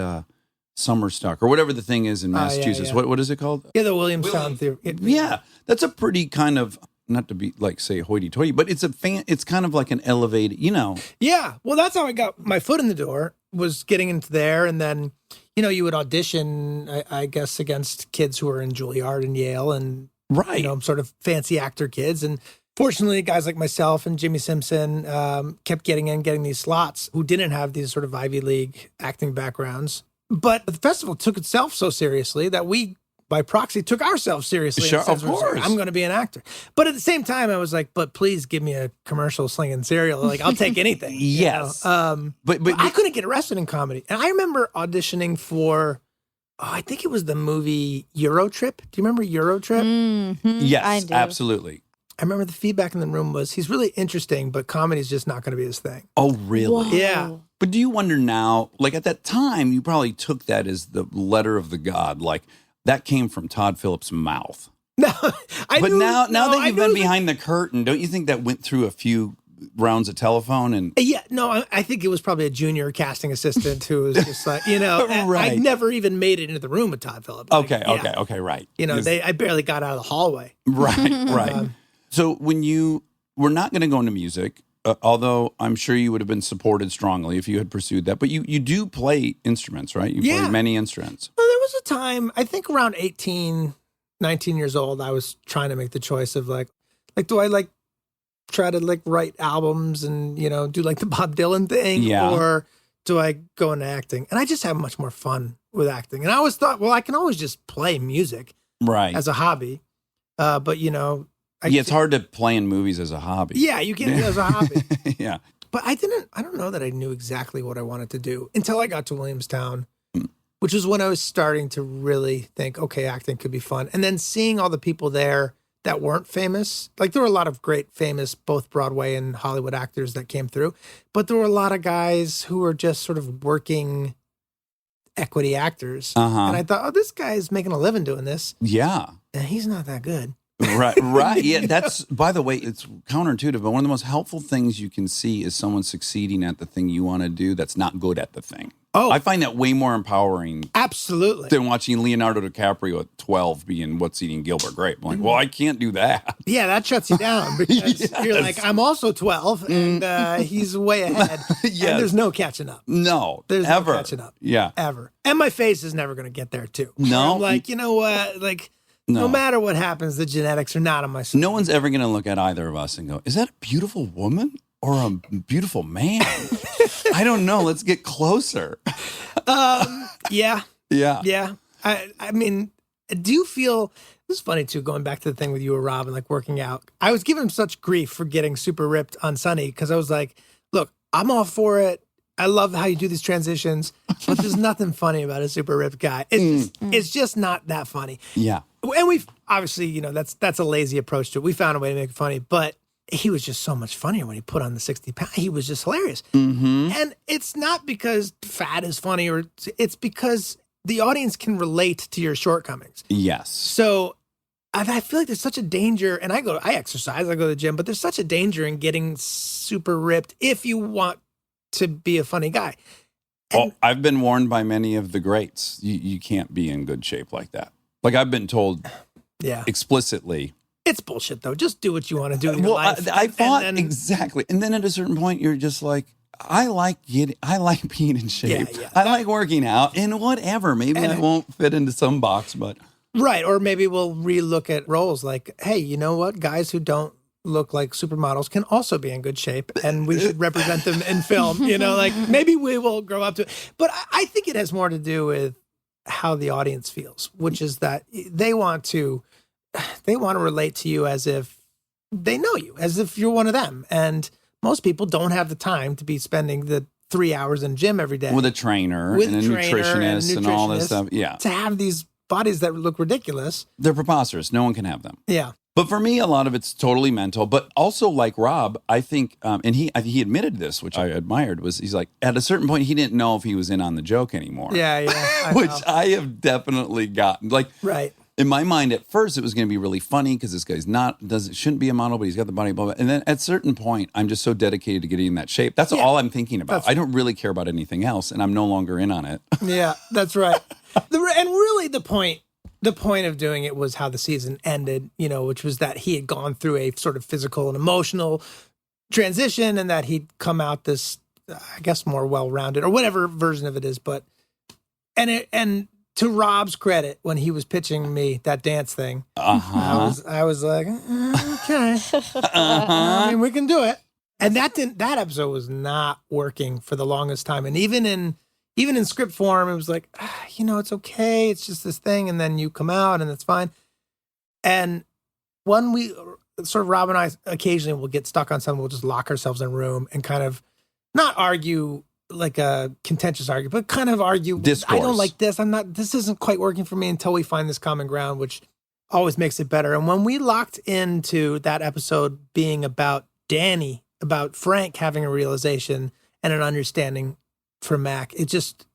Speaker 1: Summer Stock or whatever the thing is in
Speaker 5: yeah,
Speaker 1: Massachusetts.
Speaker 5: yeah.
Speaker 1: What is it called?
Speaker 5: Yeah, the Williamstown theory.
Speaker 1: Yeah, that's a pretty kind of, not to be like say hoity-toity, but it's kind of like an elevated, you know.
Speaker 5: Yeah, well, that's how I got my foot in the door, was getting into there. And then, you know, you would audition, I guess, against kids who were in Juilliard and Yale and,
Speaker 1: Right.
Speaker 5: you know, sort of fancy actor kids. And fortunately, guys like myself and Jimmy Simpson kept getting these slots who didn't have these sort of Ivy League acting backgrounds. But the festival took itself so seriously that we, by proxy, took ourselves seriously.
Speaker 1: Sure,
Speaker 5: in the sense
Speaker 1: of
Speaker 5: where it's like,
Speaker 1: course.
Speaker 5: I'm going to be an actor. But at the same time, I was like, but please give me a commercial slinging cereal. Like, I'll take anything. you
Speaker 1: Yes.
Speaker 5: know?
Speaker 1: But
Speaker 5: I couldn't get arrested in comedy. And I remember auditioning for, I think it was the movie Eurotrip. Do you remember Eurotrip?
Speaker 2: Mhm,
Speaker 1: yes,
Speaker 2: I do.
Speaker 1: absolutely.
Speaker 5: I remember the feedback in the room was, he's really interesting, but comedy's just not going to be his thing.
Speaker 1: Oh, really?
Speaker 2: Whoa.
Speaker 5: Yeah.
Speaker 1: But do you wonder now, like at that time, you probably took that as the letter of the God, like that came from Todd Phillips' mouth.
Speaker 5: No,
Speaker 1: But now that you've been behind the curtain, don't you think that went through a few rounds of telephone and
Speaker 5: Yeah, no, I think it was probably a junior casting assistant who was just like, you know, I
Speaker 1: Right.
Speaker 5: never even made it into the room with Todd Phillips. Like,
Speaker 1: okay,
Speaker 5: yeah.
Speaker 1: okay, right.
Speaker 5: You know,
Speaker 1: Yes.
Speaker 5: I barely got out of the hallway.
Speaker 1: Right, right. So when we're not going to go into music, although I'm sure you would have been supported strongly if you had pursued that. But you do play instruments, right? You
Speaker 5: Yeah.
Speaker 1: play many instruments.
Speaker 5: Well, there was a time, I think around 18, 19 years old, I was trying to make the choice of like, do I like try to like write albums and, you know, do like the Bob Dylan thing?
Speaker 1: Yeah.
Speaker 5: Or do I go into acting? And I just have much more fun with acting. And I always thought, well, I can always just play music
Speaker 1: Right.
Speaker 5: as a hobby. But, you know,
Speaker 1: Yeah, it's hard to play in movies as a hobby.
Speaker 5: Yeah, you can do it as a hobby.
Speaker 1: Yeah.
Speaker 5: But I don't know that I knew exactly what I wanted to do until I got to Williamstown, which was when I was starting to really think, okay, acting could be fun. And then seeing all the people there that weren't famous, like there were a lot of great famous, both Broadway and Hollywood actors that came through, but there were a lot of guys who were just sort of working equity actors.
Speaker 1: Uh-huh.
Speaker 5: And I thought, oh, this guy's making a living doing this,
Speaker 1: Yeah.
Speaker 5: and he's not that good.
Speaker 1: Right. Yeah. That's, by the way, it's counterintuitive, but one of the most helpful things you can see is someone succeeding at the thing you want to do that's not good at the thing.
Speaker 5: Oh,
Speaker 1: I find that way more empowering
Speaker 5: absolutely.
Speaker 1: than watching Leonardo DiCaprio at 12 being What's Eating Gilbert Grape. I'm like, well, I can't do that.
Speaker 5: Yeah, that shuts you down because you're like, I'm also 12 and he's way ahead.
Speaker 1: Yes.
Speaker 5: And there's no catching up.
Speaker 1: No.
Speaker 5: There's
Speaker 1: ever.
Speaker 5: no catching up.
Speaker 1: Yeah.
Speaker 5: Ever. And my face is never going to get there too.
Speaker 1: No?
Speaker 5: I'm like, you know what? Like, No matter what happens, the genetics are not on my side.
Speaker 1: No one's ever going to look at either of us and go, is that a beautiful woman or a beautiful man? I don't know. Let's get closer.
Speaker 5: Yeah.
Speaker 1: Yeah.
Speaker 5: Yeah. I mean, do you feel, this is funny too, going back to the thing with you or Rob and like working out. I was giving him such grief for getting super ripped on Sunny because I was like, look, I'm all for it. I love how you do these transitions, but there's nothing funny about a super ripped guy. It's just not that funny.
Speaker 1: Yeah.
Speaker 5: And we've obviously, you know, that's a lazy approach to it. We found a way to make it funny, but he was just so much funnier when he put on the 60 pounds. He was just hilarious.
Speaker 1: Mm-hmm.
Speaker 5: And it's not because fat is funny, or it's because the audience can relate to your shortcomings.
Speaker 1: Yes.
Speaker 5: So I feel like there's such a danger, and I exercise, I go to the gym, but there's such a danger in getting super ripped if you want to be a funny guy. And
Speaker 1: I've been warned by many of the greats, you can't be in good shape like that. Like I've been told explicitly.
Speaker 5: It's bullshit, though. Just do what you want to do in your
Speaker 1: Well,
Speaker 5: life.
Speaker 1: I thought
Speaker 5: and
Speaker 1: exactly. And then at a certain point, you're just like, I like being in shape.
Speaker 5: Yeah.
Speaker 1: I like working out and whatever. Maybe I won't fit into some box, but.
Speaker 5: Right. Or maybe we'll relook at roles like, hey, you know what? Guys who don't look like supermodels can also be in good shape, and we should represent them in film. You know, like maybe we will grow up to it. But I think it has more to do with how the audience feels, which is that they want to relate to you as if they know you, as if you're one of them. And most people don't have the time to be spending the 3 hours in gym every day
Speaker 1: With a trainer and a nutritionist and all this stuff. Yeah.
Speaker 5: to have these bodies that look ridiculous.
Speaker 1: They're preposterous. No one can have them.
Speaker 5: Yeah.
Speaker 1: But for me, a lot of it's totally mental. But also, like Rob, I think, and he admitted this, which I admired, was he's like, at a certain point, he didn't know if he was in on the joke anymore.
Speaker 5: Yeah.
Speaker 1: Which I have definitely gotten. Like,
Speaker 5: Right.
Speaker 1: in my mind, at first, it was going to be really funny because this guy's shouldn't be a model, but he's got the body, blah, blah. And then at a certain point, I'm just so dedicated to getting in that shape. That's all I'm thinking about. I don't really care about anything else, and I'm no longer in on it.
Speaker 5: Yeah, that's right. And really the point of doing it was how the season ended, you know, which was that he had gone through a sort of physical and emotional transition, and that he'd come out this, I guess, more well-rounded or whatever version of it is. But, and to Rob's credit, when he was pitching me that dance thing, I was like, okay, I mean, we can do it. And that episode was not working for the longest time. And even in script form, it was like, you know, it's okay. It's just this thing. And then you come out and it's fine. And when we sort of, Rob and I occasionally will get stuck on something, we'll just lock ourselves in a room and kind of not argue like a contentious argument, but kind of argue,
Speaker 1: Discourse.
Speaker 5: I don't like this. This isn't quite working for me, until we find this common ground, which always makes it better. And when we locked into that episode being about Danny, about Frank having a realization and an understanding for Mac, it just,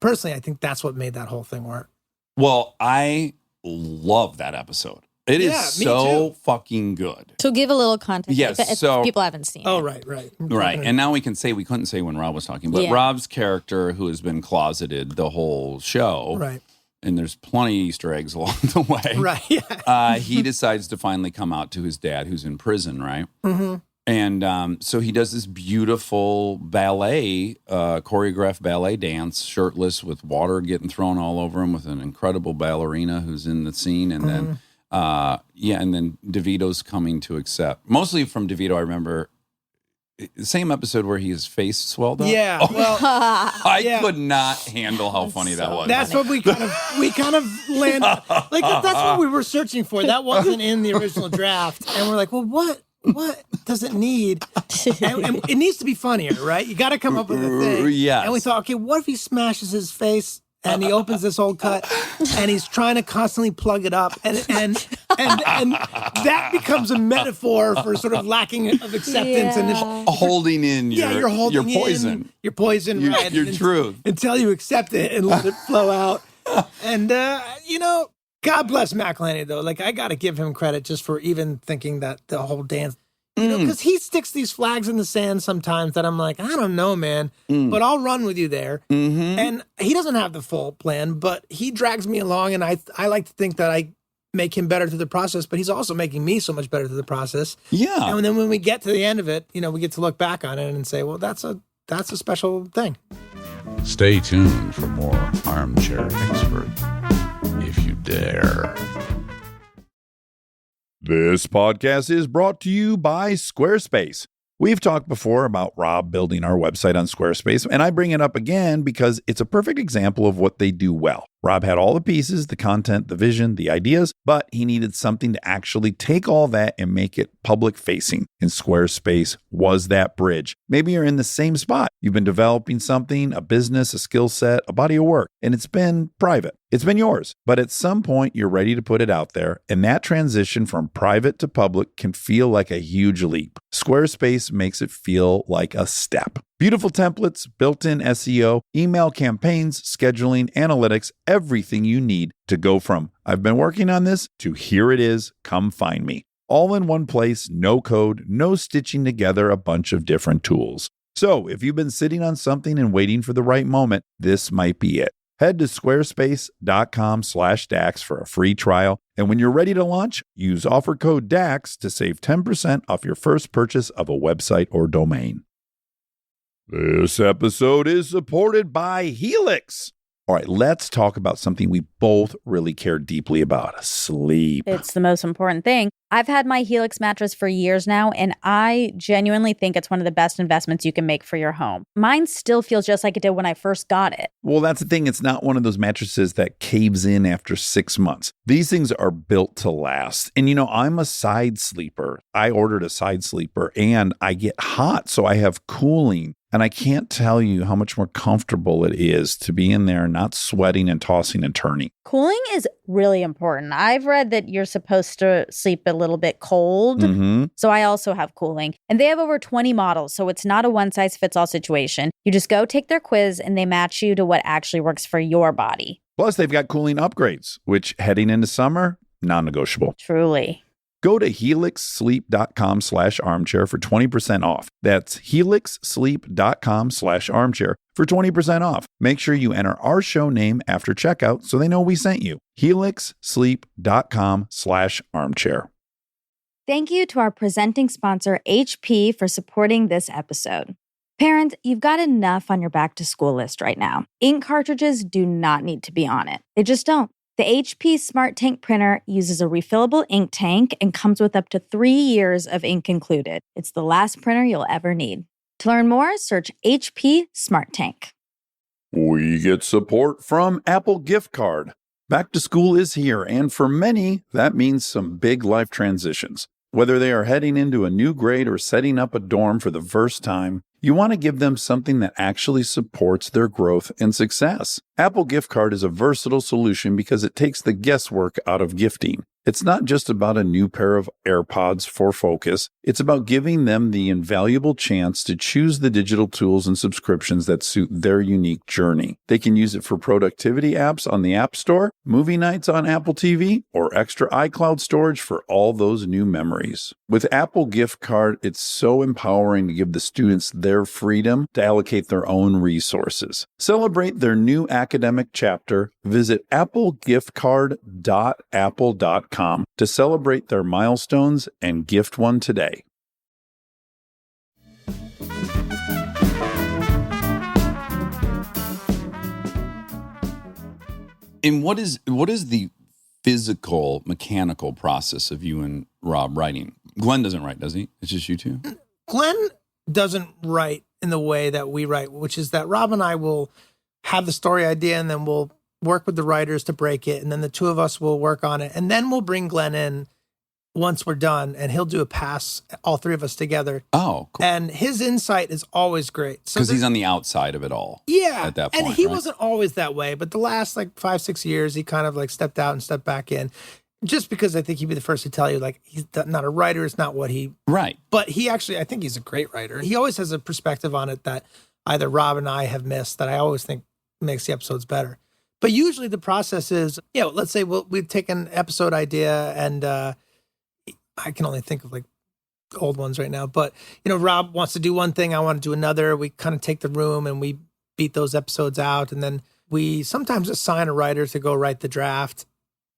Speaker 5: personally, I think that's what made that whole thing work.
Speaker 1: Well, I love that episode. It is so fucking good.
Speaker 2: So give a little context.
Speaker 1: Yes,
Speaker 2: if
Speaker 1: so-
Speaker 2: people haven't seen
Speaker 5: Oh,
Speaker 2: it.
Speaker 5: right.
Speaker 1: Right. And now we couldn't say when Rob was talking, but
Speaker 2: Yeah.
Speaker 1: Rob's character, who has been closeted the whole show,
Speaker 5: Right.
Speaker 1: and there's plenty of Easter eggs along the way.
Speaker 5: Right. Yeah.
Speaker 1: He decides to finally come out to his dad, who's in prison, right?
Speaker 5: Mm-hmm.
Speaker 1: And so he does this beautiful ballet, choreographed ballet dance, shirtless, with water getting thrown all over him, with an incredible ballerina who's in the scene. And then, and then DeVito's coming to accept. Mostly from DeVito, I remember the same episode where his face swelled up.
Speaker 5: Yeah.
Speaker 1: Oh,
Speaker 5: Well,
Speaker 1: I could not handle how funny that was.
Speaker 5: that's what we kind of landed. Like, that's what we were searching for. That wasn't in the original draft. And we're like, well, what does it need? And it needs to be funnier, right? You got to come up with a thing.
Speaker 1: Yes.
Speaker 5: And we thought, okay, what if he smashes his face and he opens this old cut and he's trying to constantly plug it up, and that becomes a metaphor for sort of lacking of acceptance and
Speaker 1: holding in
Speaker 5: you're holding
Speaker 1: your poison.
Speaker 5: in your poison, right?
Speaker 1: Your truth.
Speaker 5: Until you accept it and let it flow out. And you know, God bless Mac Laney, though. Like, I got to give him credit just for even thinking that the whole dance, you know, because he sticks these flags in the sand sometimes that I'm like, I don't know, man, but I'll run with you there.
Speaker 1: Mm-hmm.
Speaker 5: And he doesn't have the full plan, but he drags me along, and I like to think that I make him better through the process, but he's also making me so much better through the process.
Speaker 1: Yeah.
Speaker 5: And then when we get to the end of it, you know, we get to look back on it and say, well, that's a special thing.
Speaker 6: Stay tuned for more Armchair Expert, if you dare.
Speaker 1: This podcast is brought to you by Squarespace. We've talked before about Rob building our website on Squarespace, and I bring it up again because it's a perfect example of what they do well. Rob had all the pieces, the content, the vision, the ideas, but he needed something to actually take all that and make it public facing. And Squarespace was that bridge. Maybe you're in the same spot. You've been developing something, a business, a skill set, a body of work, and it's been private. It's been yours, but at some point you're ready to put it out there, and that transition from private to public can feel like a huge leap. Squarespace makes it feel like a step. Beautiful templates, built-in SEO, email campaigns, scheduling, analytics, everything you need to go from "I've been working on this" to "here it is, come find me." All in one place, no code, no stitching together a bunch of different tools. So if you've been sitting on something and waiting for the right moment, this might be it. Head to squarespace.com/DAX for a free trial. And when you're ready to launch, use offer code DAX to save 10% off your first purchase of a website or domain. This episode is supported by Helix. All right, let's talk about something we both really care deeply about: sleep.
Speaker 2: It's the most important thing. I've had my Helix mattress for years now, and I genuinely think it's one of the best investments you can make for your home. Mine still feels just like it did when I first got it.
Speaker 1: Well, that's the thing. It's not one of those mattresses that caves in after 6 months. These things are built to last. And I'm a side sleeper. I ordered a side sleeper and I get hot, so I have cooling. And I can't tell you how much more comfortable it is to be in there not sweating and tossing and turning.
Speaker 2: Cooling is really important. I've read that you're supposed to sleep a little bit cold. So I also have cooling. And they have over 20 models, so it's not a one-size-fits-all situation. You just go take their quiz and they match you to what actually works for your body.
Speaker 1: Plus, they've got cooling upgrades, which heading into summer, non-negotiable.
Speaker 2: Truly.
Speaker 1: Go to helixsleep.com/armchair for 20% off. That's helixsleep.com/armchair for 20% off. Make sure you enter our show name after checkout so they know we sent you. helixsleep.com/armchair.
Speaker 2: Thank you to our presenting sponsor, HP, for supporting this episode. Parent, you've got enough on your back-to-school list right now. Ink cartridges do not need to be on it. They just don't. The HP Smart Tank printer uses a refillable ink tank and comes with up to 3 years of ink included. It's the last printer you'll ever need. To learn more, search HP Smart Tank.
Speaker 1: We get support from Apple Gift Card. Back to school is here, and for many, that means some big life transitions. Whether they are heading into a new grade or setting up a dorm for the first time, you want to give them something that actually supports their growth and success. Apple Gift Card is a versatile solution because it takes the guesswork out of gifting. It's not just about a new pair of AirPods for focus. It's about giving them the invaluable chance to choose the digital tools and subscriptions that suit their unique journey. They can use it for productivity apps on the App Store, movie nights on Apple TV, or extra iCloud storage for all those new memories. With Apple Gift Card, it's so empowering to give the students their freedom to allocate their own resources. Celebrate their new academic chapter. Visit applegiftcard.apple.com to celebrate their milestones and gift one today.
Speaker 6: And what is the physical, mechanical process of you and Rob writing? Glenn doesn't write, does he? It's just you two?
Speaker 5: Glenn doesn't write in the way that we write, which is that Rob and I will have the story idea and then we'll work with the writers to break it. And then the two of us will work on it. And then we'll bring Glenn in once we're done and he'll do a pass, all three of us together.
Speaker 6: Oh, cool.
Speaker 5: And his insight is always great.
Speaker 6: Because he's on the outside of it all.
Speaker 5: Yeah.
Speaker 6: At that point,
Speaker 5: and he
Speaker 6: right?
Speaker 5: wasn't always that way, but the last 5-6 years, he kind of stepped out and stepped back in. Just because I think he'd be the first to tell you, he's not a writer. It's not what he...
Speaker 6: Right.
Speaker 5: But he actually, I think he's a great writer. He always has a perspective on it that either Rob and I have missed that I always think makes the episodes better. But usually the process is, let's say we've taken an episode idea and I can only think of old ones right now. But, Rob wants to do one thing. I want to do another. We kind of take the room and we beat those episodes out. And then we sometimes assign a writer to go write the draft.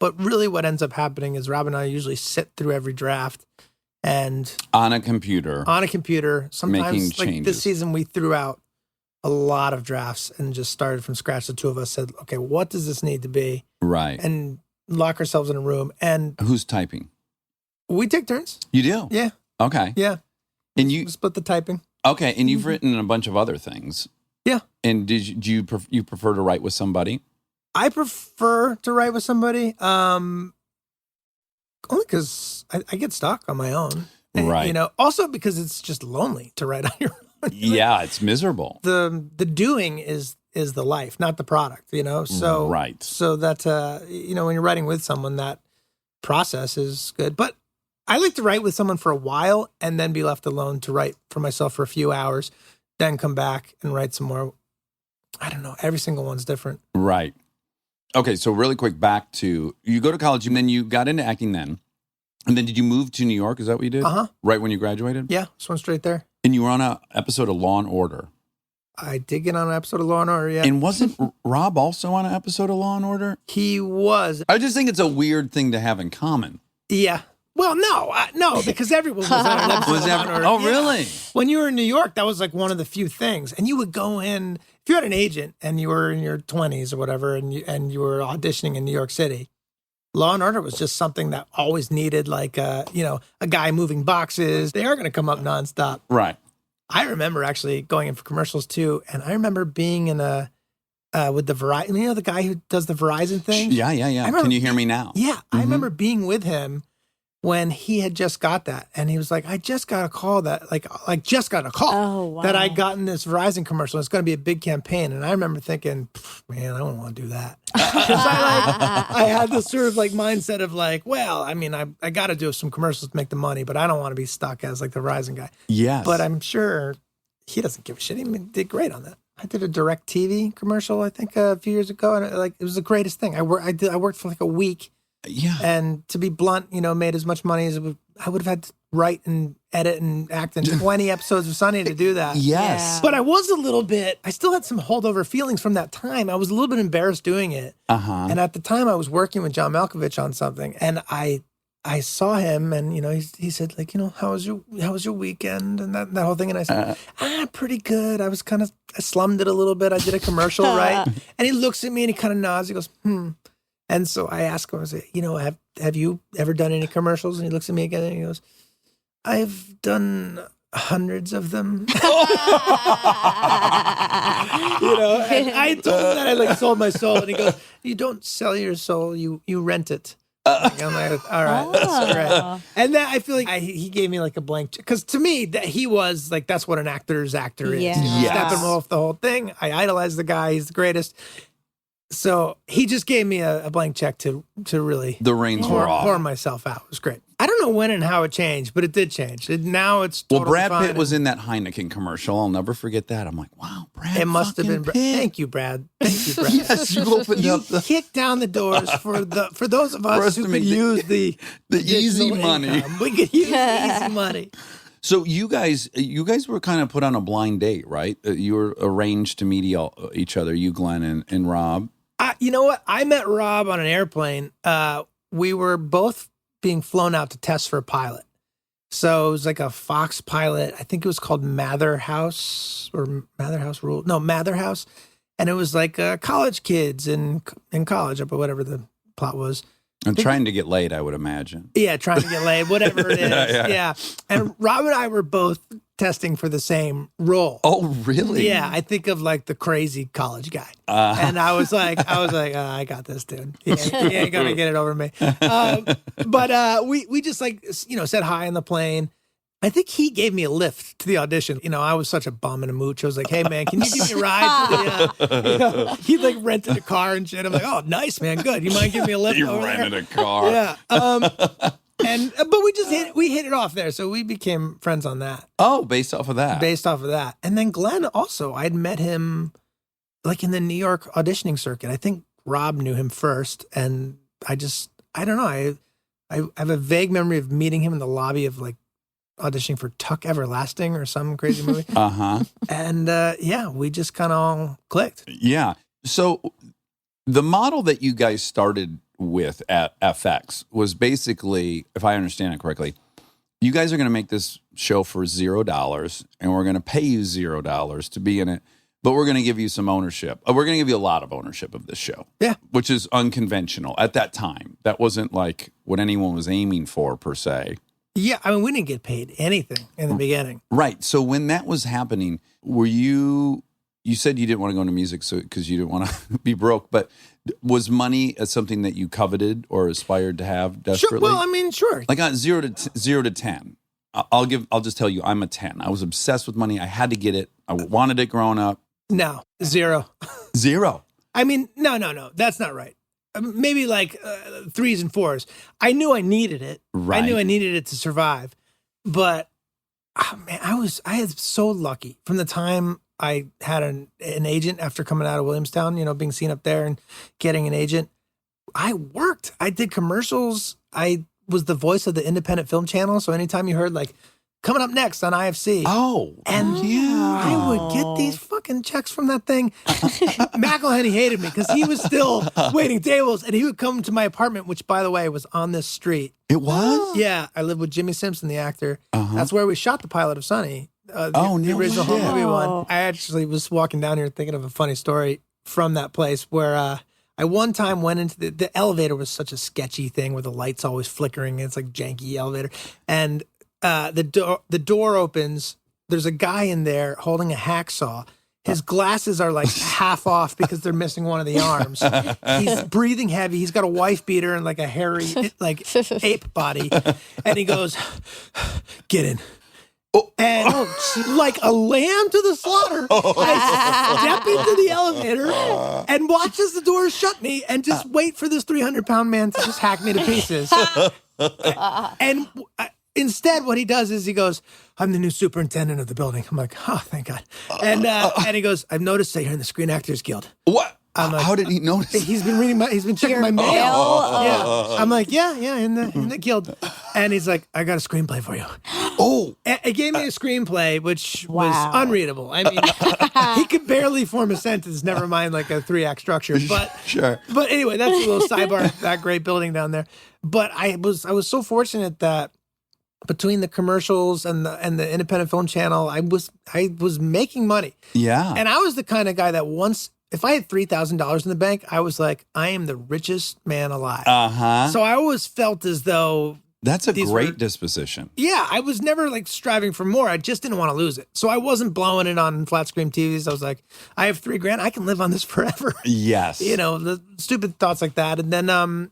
Speaker 5: But really what ends up happening is Rob and I usually sit through every draft and
Speaker 6: On a computer.
Speaker 5: Sometimes
Speaker 6: making changes.
Speaker 5: This season we threw out a lot of drafts and just started from scratch. The two of us said, okay, what does this need to be?
Speaker 6: Right.
Speaker 5: And lock ourselves in a room. And
Speaker 6: Who's typing?
Speaker 5: We take turns.
Speaker 6: You do?
Speaker 5: Yeah.
Speaker 6: Okay.
Speaker 5: Yeah.
Speaker 6: And you
Speaker 5: We split the typing.
Speaker 6: okay? And you've written a bunch of other things.
Speaker 5: Yeah.
Speaker 6: And do you prefer to write with somebody?
Speaker 5: I prefer to write with somebody, only because I get stuck on my own. And,
Speaker 6: Right.
Speaker 5: You know, also because it's just lonely to write on your own.
Speaker 6: Yeah, it's miserable.
Speaker 5: The doing is the life, not the product. You know, so
Speaker 6: Right.
Speaker 5: So that you know, when you're writing with someone, that process is good. But I like to write with someone for a while and then be left alone to write for myself for a few hours, then come back and write some more. I don't know. Every single one's different.
Speaker 6: Right. Okay, so really quick, back to you go to college and then you got into acting then. And then did you move to New York? Is that what you did?
Speaker 5: Uh-huh.
Speaker 6: Right when you graduated?
Speaker 5: Yeah, just went straight there.
Speaker 6: And you were on an episode of Law and Order.
Speaker 5: I did get on an episode of Law and Order. Yeah,
Speaker 6: And wasn't Rob also on an episode of Law and Order?
Speaker 5: he was.
Speaker 6: I just think it's a weird thing to have in common.
Speaker 5: Yeah. Well, no, because everyone was on an episode of Law and Order.
Speaker 6: Oh,
Speaker 5: Yeah.
Speaker 6: really?
Speaker 5: When you were in New York, that was like one of the few things, and you would go in if you had an agent and you were in your 20s or whatever, and you were auditioning in New York City. Law and Order was just something that always needed like a guy moving boxes. They are going to come up nonstop.
Speaker 6: Right.
Speaker 5: I remember actually going in for commercials too, and I remember being in a with the Verizon. You know the guy who does the Verizon thing?
Speaker 6: Yeah.
Speaker 5: remember-
Speaker 6: Can you hear me now?
Speaker 5: Yeah, I remember being with him when he had just got that, and he was like, "I just got a call that like just got a call
Speaker 2: Oh, wow.
Speaker 5: that I got in this Verizon commercial. It's going to be a big campaign." And I remember thinking, "Man, I don't want to do that," because I had this sort of like mindset of like, well, I mean, I got to do some commercials to make the money, but I don't want to be stuck as like the Verizon guy.
Speaker 6: Yes.
Speaker 5: But I'm sure he doesn't give a shit. He did great on that. I did a direct TV commercial, I think, a few years ago, and it was the greatest thing. I worked for like a week.
Speaker 6: Yeah.
Speaker 5: And to be blunt, made as much money as I would have had to write and edit and act in 20 episodes of Sunny to do that.
Speaker 6: Yes.
Speaker 5: But I still had some holdover feelings from that time. I was a little bit embarrassed doing it.
Speaker 6: Uh-huh.
Speaker 5: And at the time I was working with John Malkovich on something, and I saw him, and he said like, how was your weekend and that whole thing, and I said, pretty good. I slummed it a little bit. I did a commercial, right? And he looks at me and he kind of nods. He goes, And so I asked him, I said, have you ever done any commercials? And he looks at me again and he goes, I've done hundreds of them. And I told him that I like sold my soul, and he goes, you don't sell your soul, you rent it. I'm like, all right, that's great. And that I feel like he gave me like a blank check, because to me that he was like, that's what an actor's actor is.
Speaker 2: Yeah.
Speaker 5: You
Speaker 6: Yes.
Speaker 5: step him off the whole thing. I idolize the guy; he's the greatest. So he just gave me a blank check to really
Speaker 6: The reins were off.
Speaker 5: pour myself out. It was great. I don't know when and how it changed, but it did change. Now it's
Speaker 6: Well,
Speaker 5: totally
Speaker 6: Brad
Speaker 5: fine.
Speaker 6: Pitt was in that Heineken commercial. I'll never forget that. I'm like, wow, Brad.
Speaker 5: It must have been.
Speaker 6: fucking Pitt.
Speaker 5: Thank you, Brad. Thank you, Brad.
Speaker 6: Yes, you opened
Speaker 5: You
Speaker 6: up the
Speaker 5: kicked down the doors for those of
Speaker 6: For
Speaker 5: us
Speaker 6: us
Speaker 5: who
Speaker 6: to
Speaker 5: could
Speaker 6: make the-
Speaker 5: use the
Speaker 6: easy
Speaker 5: additional
Speaker 6: money.
Speaker 5: income. We could use the easy money.
Speaker 6: So you guys were kind of put on a blind date, right? You were arranged to meet each other, you, Glenn, and Rob.
Speaker 5: You know what? I met Rob on an airplane. We were both being flown out to test for a pilot. So it was like a Fox pilot. I think it was called Mather House or Mather House Rule. No, Mather House. And it was like college kids in college, or whatever the plot was.
Speaker 6: I'm trying to get laid, I would imagine.
Speaker 5: Yeah, trying to get laid, whatever it is. Yeah. And Rob and I were both testing for the same role.
Speaker 6: Oh, really?
Speaker 5: Yeah, I think of like the crazy college guy. And I was like, I got this, dude. He ain't gonna get it over me. But we just like, said hi on the plane. I think he gave me a lift to the audition. I was such a bum and a mooch. I was like, hey man, can you give me a ride to the, he like rented a car and shit. I'm like, oh, nice, man. Good. You mind giving me a lift
Speaker 6: You
Speaker 5: over there?
Speaker 6: rented a car.
Speaker 5: Yeah. But we just hit it off there. So we became friends on that.
Speaker 6: Oh, based off of that.
Speaker 5: And then Glenn also, I'd met him like in the New York auditioning circuit. I think Rob knew him first. And I don't know. I have a vague memory of meeting him in the lobby of like auditioning for Tuck Everlasting or some crazy movie.
Speaker 6: Uh-huh.
Speaker 5: And we just kind of all clicked.
Speaker 6: Yeah. So the model that you guys started with at FX was basically, if I understand it correctly, you guys are going to make this show for $0 and we're going to pay you $0 to be in it. but we're going to give you some ownership. We're going to give you a lot of ownership of this show.
Speaker 5: Yeah.
Speaker 6: Which is unconventional at that time. That wasn't like what anyone was aiming for per se.
Speaker 5: Yeah, I mean, we didn't get paid anything in the beginning.
Speaker 6: Right. So when that was happening, were you said you didn't want to go into music because you didn't want to be broke, but was money something that you coveted or aspired to have desperately?
Speaker 5: Sure. Well, I mean, sure.
Speaker 6: Like on 0 to 10. I'll just tell you, I'm a 10. I was obsessed with money. I had to get it. I wanted it growing up.
Speaker 5: No, 0.
Speaker 6: 0.
Speaker 5: I mean, no. That's not right. Maybe like 3s and 4s. I knew I needed it.
Speaker 6: Right.
Speaker 5: I knew I needed it to survive. But man, I had so lucky from the time I had an agent after coming out of Williamstown, being seen up there and getting an agent. I worked. I did commercials. I was the voice of the independent film channel. So anytime you heard like coming up next on IFC.
Speaker 6: Oh,
Speaker 5: and
Speaker 6: yeah.
Speaker 5: I would get these fucking checks from that thing. McElhenney hated me because he was still waiting tables, and he would come to my apartment, which, by the way, was on this street.
Speaker 6: It was?
Speaker 5: Yeah, I lived with Jimmy Simpson, the actor.
Speaker 6: Uh-huh.
Speaker 5: That's where we shot the pilot of Sonny. The
Speaker 6: no
Speaker 5: original home
Speaker 6: shit.
Speaker 5: movie one. I actually was walking down here thinking of a funny story from that place where I one time went into the elevator was such a sketchy thing where the light's always flickering. It's like janky elevator. And the door opens. There's a guy in there holding a hacksaw. His glasses are like half off because they're missing one of the arms. He's breathing heavy. He's got a wife beater and like a hairy like ape body. And he goes, "Get in." And like a lamb to the slaughter, I step into the elevator and watch as the doors shut me and just wait for this 300-pound man to just hack me to pieces. And instead, what he does is he goes, "I'm the new superintendent of the building." I'm like, "Oh, thank God." And he goes, "I've noticed that you're in the Screen Actors Guild."
Speaker 6: What?
Speaker 5: I'm like,
Speaker 6: how did he notice?
Speaker 5: He's been reading he's been checking my mail. Yeah. I'm like, yeah, in the guild. And he's like, "I got a screenplay for you."
Speaker 6: Oh.
Speaker 5: And he gave me a screenplay, which was unreadable. I mean, he could barely form a sentence, never mind like a 3-act structure. But
Speaker 6: Sure.
Speaker 5: But anyway, that's a little sidebar, that great building down there. But I was so fortunate that between the commercials and the independent film channel, I was making money.
Speaker 6: Yeah.
Speaker 5: And I was the kind of guy that once, if I had $3,000 in the bank, I was like, I am the richest man alive.
Speaker 6: Uh-huh.
Speaker 5: So I always felt as though
Speaker 6: That's a
Speaker 5: these
Speaker 6: great
Speaker 5: were-
Speaker 6: disposition.
Speaker 5: yeah, I was never like striving for more. I just didn't want to lose it. So I wasn't blowing it on flat screen TVs. I was like, I have $3,000. I can live on this forever.
Speaker 6: Yes.
Speaker 5: The stupid thoughts like that. And then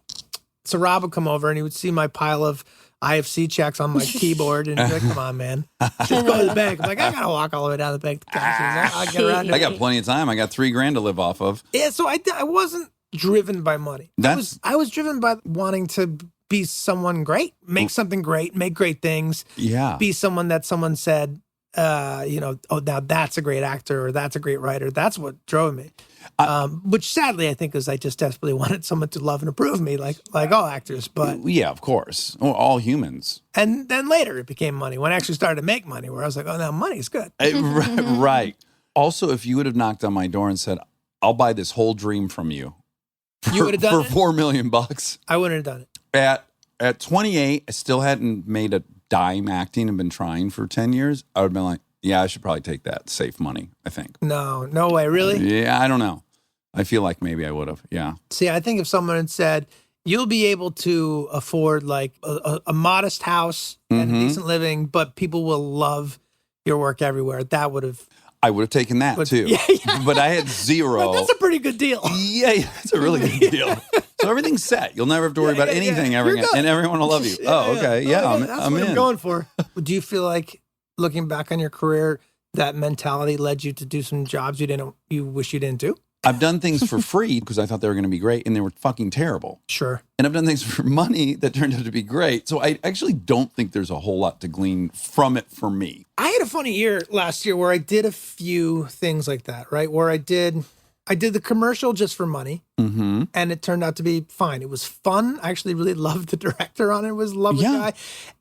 Speaker 5: so Rob would come over and he would see my pile of IFC checks on my keyboard and he'd be like, "Come on, man, just go to the bank." I'm like, "I gotta walk all the way down to the bank to cash. I'll get around to
Speaker 6: I
Speaker 5: it."
Speaker 6: got plenty of time. I got $3,000 to live off of.
Speaker 5: Yeah, so I wasn't driven by money. I was driven by wanting to be someone great, make something great, make great things,
Speaker 6: Yeah.
Speaker 5: be someone that someone said, "Oh, now that's a great actor or that's a great writer." That's what drove me. Which sadly, I think, is I just desperately wanted someone to love and approve me, like all actors. But
Speaker 6: Yeah, of course. Well, all humans.
Speaker 5: and then later it became money when I actually started to make money, where I was like, "Oh, now money's good."
Speaker 6: Right. Also, if you would have knocked on my door and said, "I'll buy this whole dream from you,"
Speaker 5: You would have done
Speaker 6: for
Speaker 5: it?
Speaker 6: $4 million.
Speaker 5: I wouldn't have done it.
Speaker 6: At 28, I still hadn't made a dime acting and been trying for 10 years. I would have been like, yeah, I should probably take that. Save money, I think.
Speaker 5: No way, really.
Speaker 6: Yeah, I don't know. I feel like maybe I would have. Yeah.
Speaker 5: See, I think if someone had said, "You'll be able to afford like a modest house and
Speaker 6: Mhm.
Speaker 5: decent living, but people will love your work everywhere," that would have.
Speaker 6: I would have taken that
Speaker 5: But-
Speaker 6: too.
Speaker 5: yeah.
Speaker 6: But I had zero.
Speaker 5: That's a pretty good deal.
Speaker 6: Yeah, it's a really good deal. So everything's set. You'll never have to worry about anything ever
Speaker 5: You're
Speaker 6: again.
Speaker 5: good.
Speaker 6: And everyone will love you. Oh, okay. Yeah,
Speaker 5: that's
Speaker 6: I'm
Speaker 5: what
Speaker 6: in.
Speaker 5: I'm going for. Do you feel like, looking back on your career, that mentality led you to do some jobs you wish you didn't do?
Speaker 6: I've done things for free because I thought they were going to be great, and they were fucking terrible.
Speaker 5: Sure.
Speaker 6: And I've done things for money that turned out to be great. So I actually don't think there's a whole lot to glean from it for me.
Speaker 5: I had a funny year last year where I did a few things like that, right? Where I did the commercial just for money,
Speaker 6: Mm-hmm.
Speaker 5: and it turned out to be fine. It was fun. I actually really loved the director on it. It was a lovely
Speaker 6: Yeah.
Speaker 5: guy.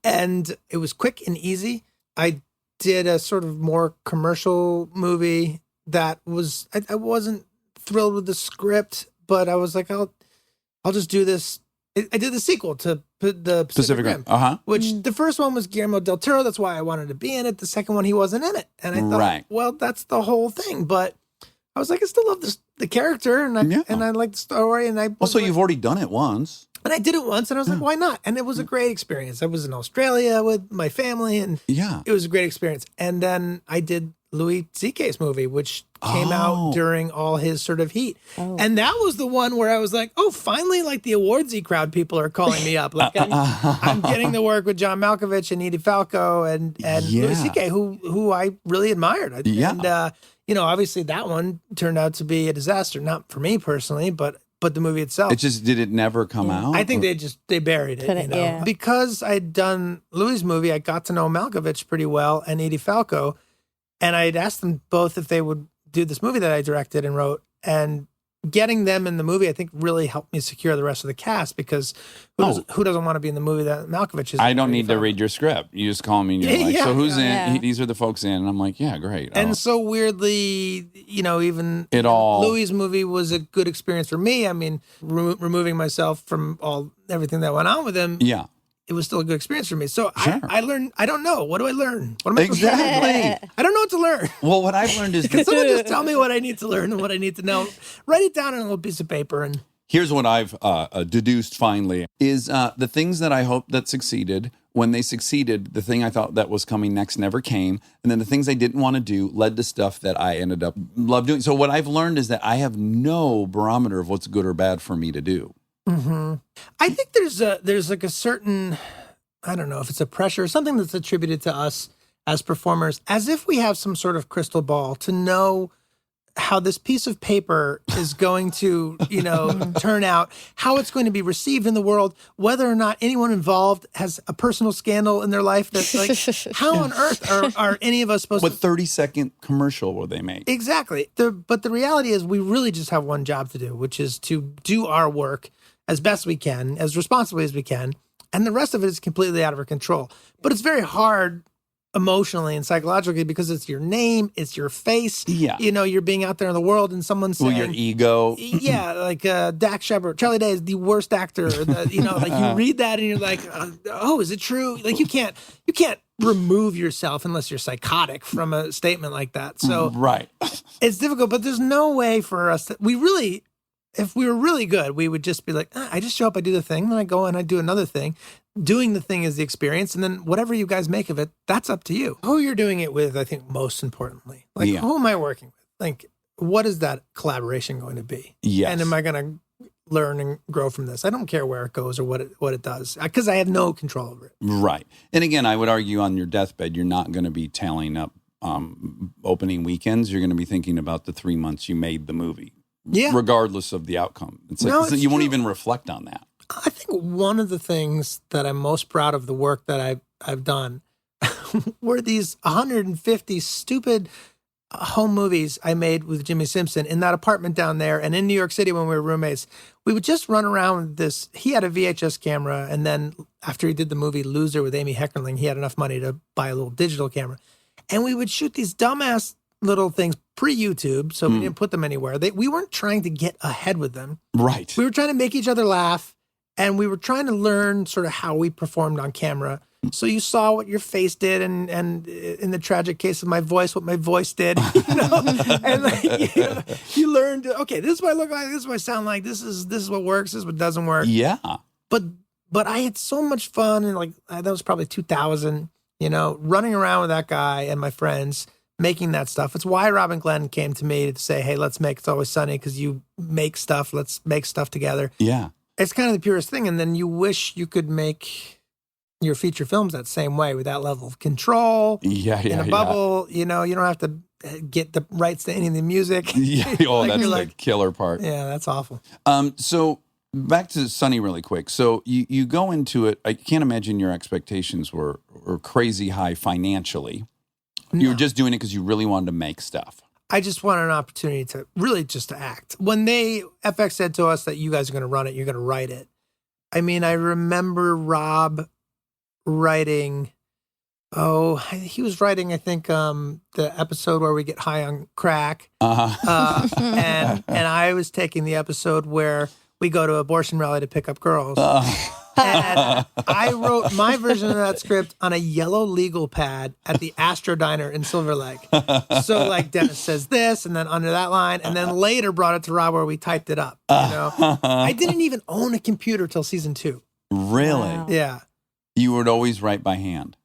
Speaker 5: And it was quick and easy. I did a sort of more commercial movie that was, I wasn't thrilled with the script, but I was like, I'll just do this. I did the sequel to the Pacific Rim.
Speaker 6: Uh-huh.
Speaker 5: Which the first one was Guillermo del Toro. That's why I wanted to be in it. The second one, he wasn't in it. And I thought,
Speaker 6: Right.
Speaker 5: well, that's the whole thing. But I was like, I still love the character, and I like the story, and I
Speaker 6: Also, you've already done it once.
Speaker 5: And I did it once, and I was like, why not? And it was a great experience. I was in Australia with my family, and it was a great experience. And then I did Louis C.K.'s movie, which came out during all his sort of heat. And that was the one where I was like, oh, finally, like the awardsy crowd people are calling me up. Like I'm getting to work with John Malkovich and Edie Falco and Louis C.K., who I really admired. And, obviously that one turned out to be a disaster, not for me personally, but the movie itself.
Speaker 6: Did it never come out?
Speaker 5: I think they buried it. Because I'd done Louis' movie, I got to know Malkovich pretty well and Edie Falco. And I had asked them both if they would do this movie that I directed and wrote. And getting them in the movie, I think, really helped me secure the rest of the cast, because who doesn't want to be in the movie that Malkovich is in?
Speaker 6: I don't need to read your script. You just call me and you're like, so who's in? These are the folks in. And I'm like, yeah, great.
Speaker 5: And so weirdly, even Louis' movie was a good experience for me. I mean, removing myself from everything that went on with him. Yeah. It was still a good experience for me. So I learned, I don't know. What do I learn? What am I
Speaker 6: exactly?
Speaker 5: I don't know what to learn.
Speaker 6: Well, what I've learned is...
Speaker 5: Can someone just tell me what I need to learn and what I need to know? Write it down on a little piece of paper. And
Speaker 6: here's what I've deduced finally is the things that I hoped that succeeded. When they succeeded, the thing I thought that was coming next never came. And then the things I didn't want to do led to stuff that I ended up love doing. So what I've learned is that I have no barometer of what's good or bad for me to do.
Speaker 5: Mm-hmm. I think there's like a certain, I don't know if it's a pressure or something that's attributed to us as performers, as if we have some sort of crystal ball to know how this piece of paper is going to, turn out, how it's going to be received in the world, whether or not anyone involved has a personal scandal in their life. That's like, how on earth are any of us supposed
Speaker 6: to... What 30-second commercial will they make?
Speaker 5: Exactly. But the reality is we really just have one job to do, which is to do our work as best we can, as responsibly as we can, and the rest of it is completely out of our control. But it's very hard emotionally and psychologically because it's your name, it's your face. Yeah. You're being out there in the world and someone's saying...
Speaker 6: your ego.
Speaker 5: Yeah, like Dax Shepard. Charlie Day is the worst actor. You read that and you're like, oh, is it true? Like you can't remove yourself unless you're psychotic from a statement like that. So
Speaker 6: right.
Speaker 5: It's difficult, but there's no way for us to... If we were really good, we would just be like, I just show up, I do the thing, then I go and I do another thing. Doing the thing is the experience, and then whatever you guys make of it, that's up to you. Who you're doing it with, I think, most importantly. Like, who am I working with? Like, what is that collaboration going to be? Yes. And am I going to learn and grow from this? I don't care where it goes or what it does, because I have no control over it.
Speaker 6: Right. And again, I would argue on your deathbed, you're not going to be tallying up opening weekends. You're going to be thinking about the 3 months you made the movie. Yeah. Regardless of the outcome. It's like you won't even reflect on that.
Speaker 5: I think one of the things that I'm most proud of the work that I've done were these 150 stupid home movies I made with Jimmy Simpson in that apartment down there and in New York City when we were roommates. We would just run around with this. He had a VHS camera, and then after he did the movie Loser with Amy Heckerling, he had enough money to buy a little digital camera. And we would shoot these dumbass little things pre-YouTube, so we didn't put them anywhere. We weren't trying to get ahead with them. Right. We were trying to make each other laugh, and we were trying to learn sort of how we performed on camera. So you saw what your face did, and in the tragic case of my voice, what my voice did. And you learned, okay, this is what I look like, this is what I sound like, this is what works, this is what doesn't work. Yeah. But I had so much fun, and that was probably 2000, running around with that guy and my friends, making that stuff. It's why Robin Glenn came to me to say, hey, let's make It's Always Sunny, because you make stuff. Let's make stuff together. Yeah. It's kind of the purest thing. And then you wish you could make your feature films that same way, with that level of control. Yeah, in a bubble. You don't have to get the rights to any of the music. Yeah.
Speaker 6: Oh, that's the killer part.
Speaker 5: Yeah, that's awful.
Speaker 6: So back to Sunny really quick. So you go into it. I can't imagine your expectations were crazy high financially. You were just doing it because you really wanted to make stuff.
Speaker 5: I just wanted an opportunity to really just to act. When FX said to us that you guys are going to run it, you're going to write it. I mean, I remember Rob writing, he was writing, I think, the episode where we get high on crack. And I was taking the episode where we go to abortion rally to pick up girls. And I wrote my version of that script on a yellow legal pad at the Astro Diner in Silver Lake. So like Dennis says this, and then under that line, and then later brought it to Rob where we typed it up. You know, I didn't even own a computer till season 2.
Speaker 6: Really?
Speaker 2: Wow.
Speaker 5: Yeah.
Speaker 6: You would always write by hand.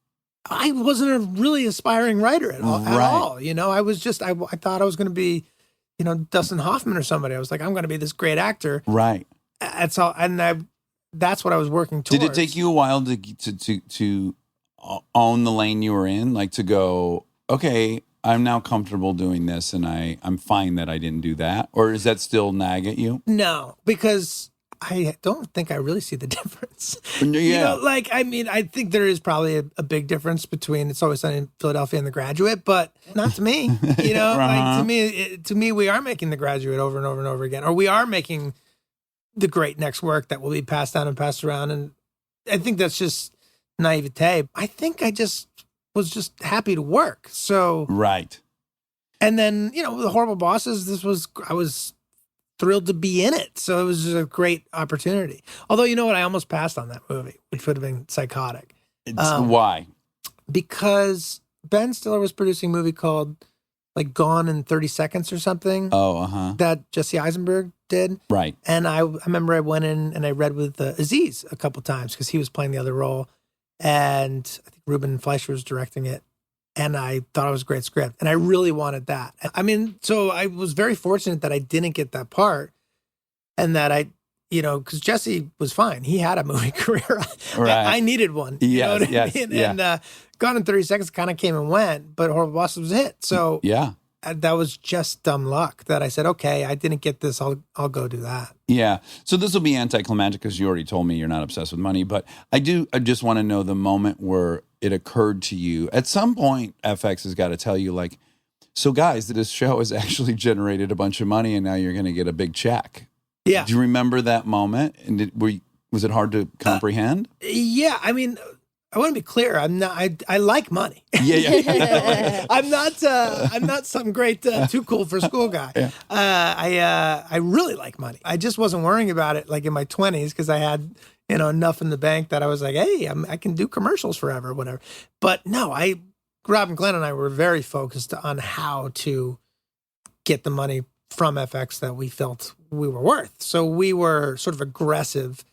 Speaker 5: I wasn't a really aspiring writer at all.
Speaker 6: Right.
Speaker 5: You know, I was just, I thought I was going to be, you know, Dustin Hoffman or somebody. I was like, I'm going to be this great actor.
Speaker 6: Right.
Speaker 5: That's all. And that's what I was working towards.
Speaker 6: Did it take you a while to own the lane you were in? Like to go, okay, I'm now comfortable doing this and I'm fine that I didn't do that? Or does that still nag at you?
Speaker 5: No, because I don't think I really see the difference.
Speaker 6: Yeah.
Speaker 5: You know, like, I mean, I think there is probably a big difference between It's Always Sunny in Philadelphia and The Graduate, but not to me. You know, like to me, we are making The Graduate over and over and over again, or we are making the great next work that will be passed down and passed around. And I think that's just naivete. I think I just was just happy to work. So,
Speaker 6: Right.
Speaker 5: and then, you know, The Horrible Bosses, I was thrilled to be in it. So it was just a great opportunity. Although, you know what? I almost passed on that movie, which would have been psychotic.
Speaker 6: Why?
Speaker 5: Because Ben Stiller was producing a movie called like Gone in 30 Seconds or something
Speaker 6: Oh,
Speaker 5: that Jesse Eisenberg did.
Speaker 6: right.
Speaker 5: And I remember I went in and I read with Aziz a couple times because he was playing the other role. And I think Ruben Fleischer was directing it. And I thought it was a great script. And I really wanted that. I mean, so I was very fortunate that I didn't get that part. And that you know, because Jesse was fine. He had a movie career.
Speaker 6: Right.
Speaker 5: I needed one. You know what
Speaker 6: Yes,
Speaker 5: I mean?
Speaker 6: yeah.
Speaker 5: And Gone in 30 Seconds kind of came and went, but Horrible Bosses was a hit. So
Speaker 6: Yeah.
Speaker 5: that was just dumb luck that I said, okay, I didn't get this. I'll go do that.
Speaker 6: Yeah. So this will be anticlimactic because you already told me you're not obsessed with money, but I just want to know the moment where it occurred to you. At some point, FX has got to tell you, like, so guys, this show has actually generated a bunch of money and now you're going to get a big check.
Speaker 5: Yeah.
Speaker 6: Do you remember that moment? And was it hard to comprehend?
Speaker 5: Yeah. I mean, I want to be clear. I'm not. I like money.
Speaker 6: Yeah.
Speaker 5: I'm not some great too cool for school guy.
Speaker 6: Yeah.
Speaker 5: I really like money. I just wasn't worrying about it like in my 20s because I had enough in the bank that I was like, hey, I can do commercials forever, whatever. But no, Rob and Glenn and I were very focused on how to get the money from FX that we felt we were worth. So we were sort of aggressive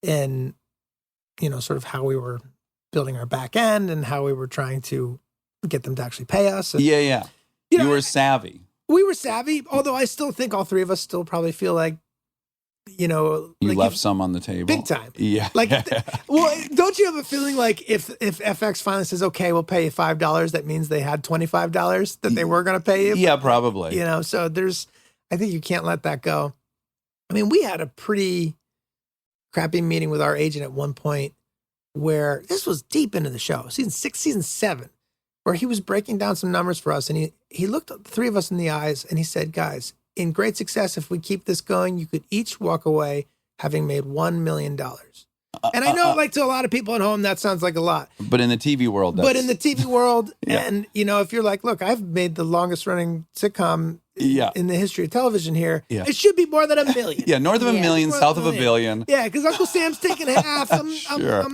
Speaker 5: in sort of how we were building our back end and how we were trying to get them to actually pay us. And,
Speaker 6: Yeah. You were savvy.
Speaker 5: We were savvy, although I still think all three of us still probably feel like,
Speaker 6: You
Speaker 5: like
Speaker 6: left some on the table.
Speaker 5: big time.
Speaker 6: Yeah.
Speaker 5: Like, well, don't you have a feeling like if FX finally says, okay, we'll pay you $5, that means they had $25 that they were going to pay you?
Speaker 6: Yeah, probably.
Speaker 5: So I think you can't let that go. I mean, we had a pretty crappy meeting with our agent at one point where this was deep into the show, season 6, season 7, where he was breaking down some numbers for us. And he looked at the three of us in the eyes and he said, guys, in great success, if we keep this going, you could each walk away having made $1 million. And I know, like, to a lot of people at home, that sounds like a lot.
Speaker 6: But in the TV world,
Speaker 5: But in the TV world,
Speaker 6: Yeah.
Speaker 5: and, if you're like, look, I've made the longest running sitcom in the history of television here.
Speaker 6: Yeah.
Speaker 5: It should be more than $1 million.
Speaker 6: Yeah, north of a million,
Speaker 5: More
Speaker 6: south
Speaker 5: than
Speaker 6: of a billion.
Speaker 5: Yeah, because Uncle Sam's taking half. I'm
Speaker 6: Sure.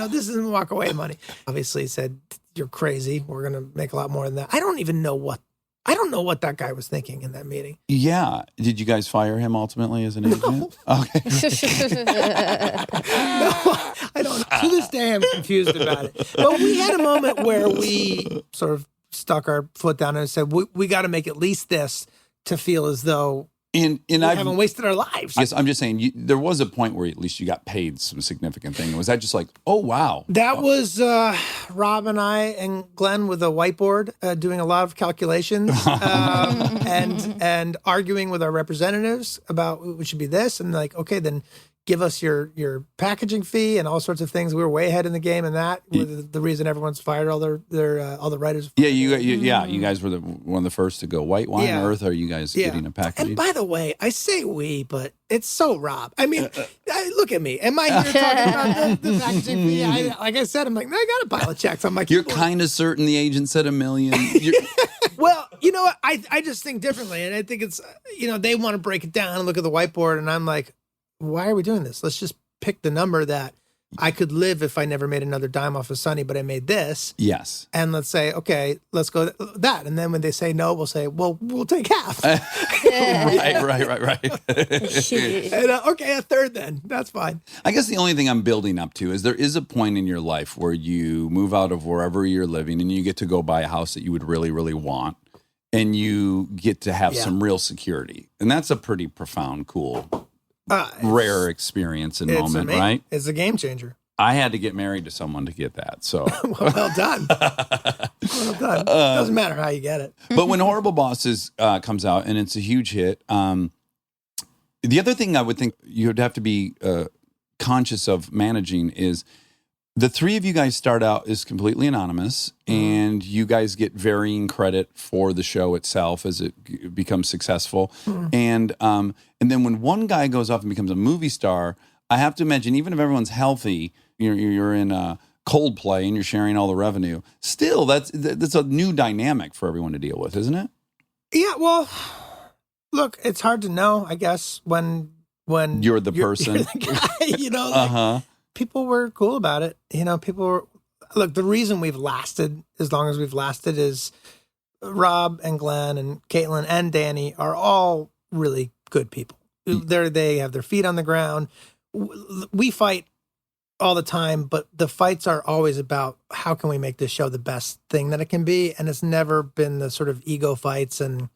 Speaker 5: this isn't walk away money. Obviously, he said, you're crazy. We're going to make a lot more than that. I don't know what that guy was thinking in that meeting.
Speaker 6: Yeah. Did you guys fire him ultimately as an agent? Okay.
Speaker 5: No, I don't. To this day, I'm confused about it. But we had a moment where we sort of stuck our foot down and said, we got to make at least this to feel as though
Speaker 6: And
Speaker 5: we
Speaker 6: I
Speaker 5: haven't wasted our lives.
Speaker 6: Yes, I'm just saying there was a point where at least you got paid some significant thing. Was that just like, oh wow?
Speaker 5: That was Rob and I and Glenn with a whiteboard doing a lot of calculations and arguing with our representatives about it should be this and like, okay, then give us your packaging fee and all sorts of things. We were way ahead in the game, and that was the reason everyone's fired all the writers.
Speaker 6: Yeah, you guys were one of the first to go white wine earth. Are you guys getting a packaging?
Speaker 5: And by the way, I say we, but it's so Rob. I mean, look at me. Am I here talking about the packaging fee? Like I said, I'm like, no, I got a pile of checks on my
Speaker 6: You're
Speaker 5: keyboard.
Speaker 6: kind of certain the agent said $1 million.
Speaker 5: Well, you know what? I just think differently, and I think it's they want to break it down and look at the whiteboard, and I'm like, why are we doing this? Let's just pick the number that I could live if I never made another dime off of Sunny, but I made this.
Speaker 6: Yes.
Speaker 5: And let's say, okay, let's go that. And then when they say no, we'll say, well, we'll take half.
Speaker 6: Right.
Speaker 5: And, okay, a third then. That's fine.
Speaker 6: I guess the only thing I'm building up to is there is a point in your life where you move out of wherever you're living and you get to go buy a house that you would really, really want. And you get to have some real security. And that's a pretty profound, cool, rare experience and moment, right?
Speaker 5: It's a game changer.
Speaker 6: I had to get married to someone to get that. So
Speaker 5: well done. Well done. Doesn't matter how you get it.
Speaker 6: But when Horrible Bosses comes out and it's a huge hit, the other thing I would think you'd have to be conscious of managing is the three of you guys start out as completely anonymous, and you guys get varying credit for the show itself as it becomes successful. And then when one guy goes off and becomes a movie star, I have to imagine, even if everyone's healthy, you're in Coldplay and you're sharing all the revenue. Still, that's a new dynamic for everyone to deal with, isn't it?
Speaker 5: Yeah. Well, look, it's hard to know, I guess, when
Speaker 6: You're the person.
Speaker 5: you're the guy, like, people were cool about it. People were, look, the reason we've lasted as long as we've lasted is Rob and Glenn and Caitlin and Danny are all really good people. They have their feet on the ground. We fight all the time, but the fights are always about how can we make this show the best thing that it can be. And it's never been the sort of ego fights. And,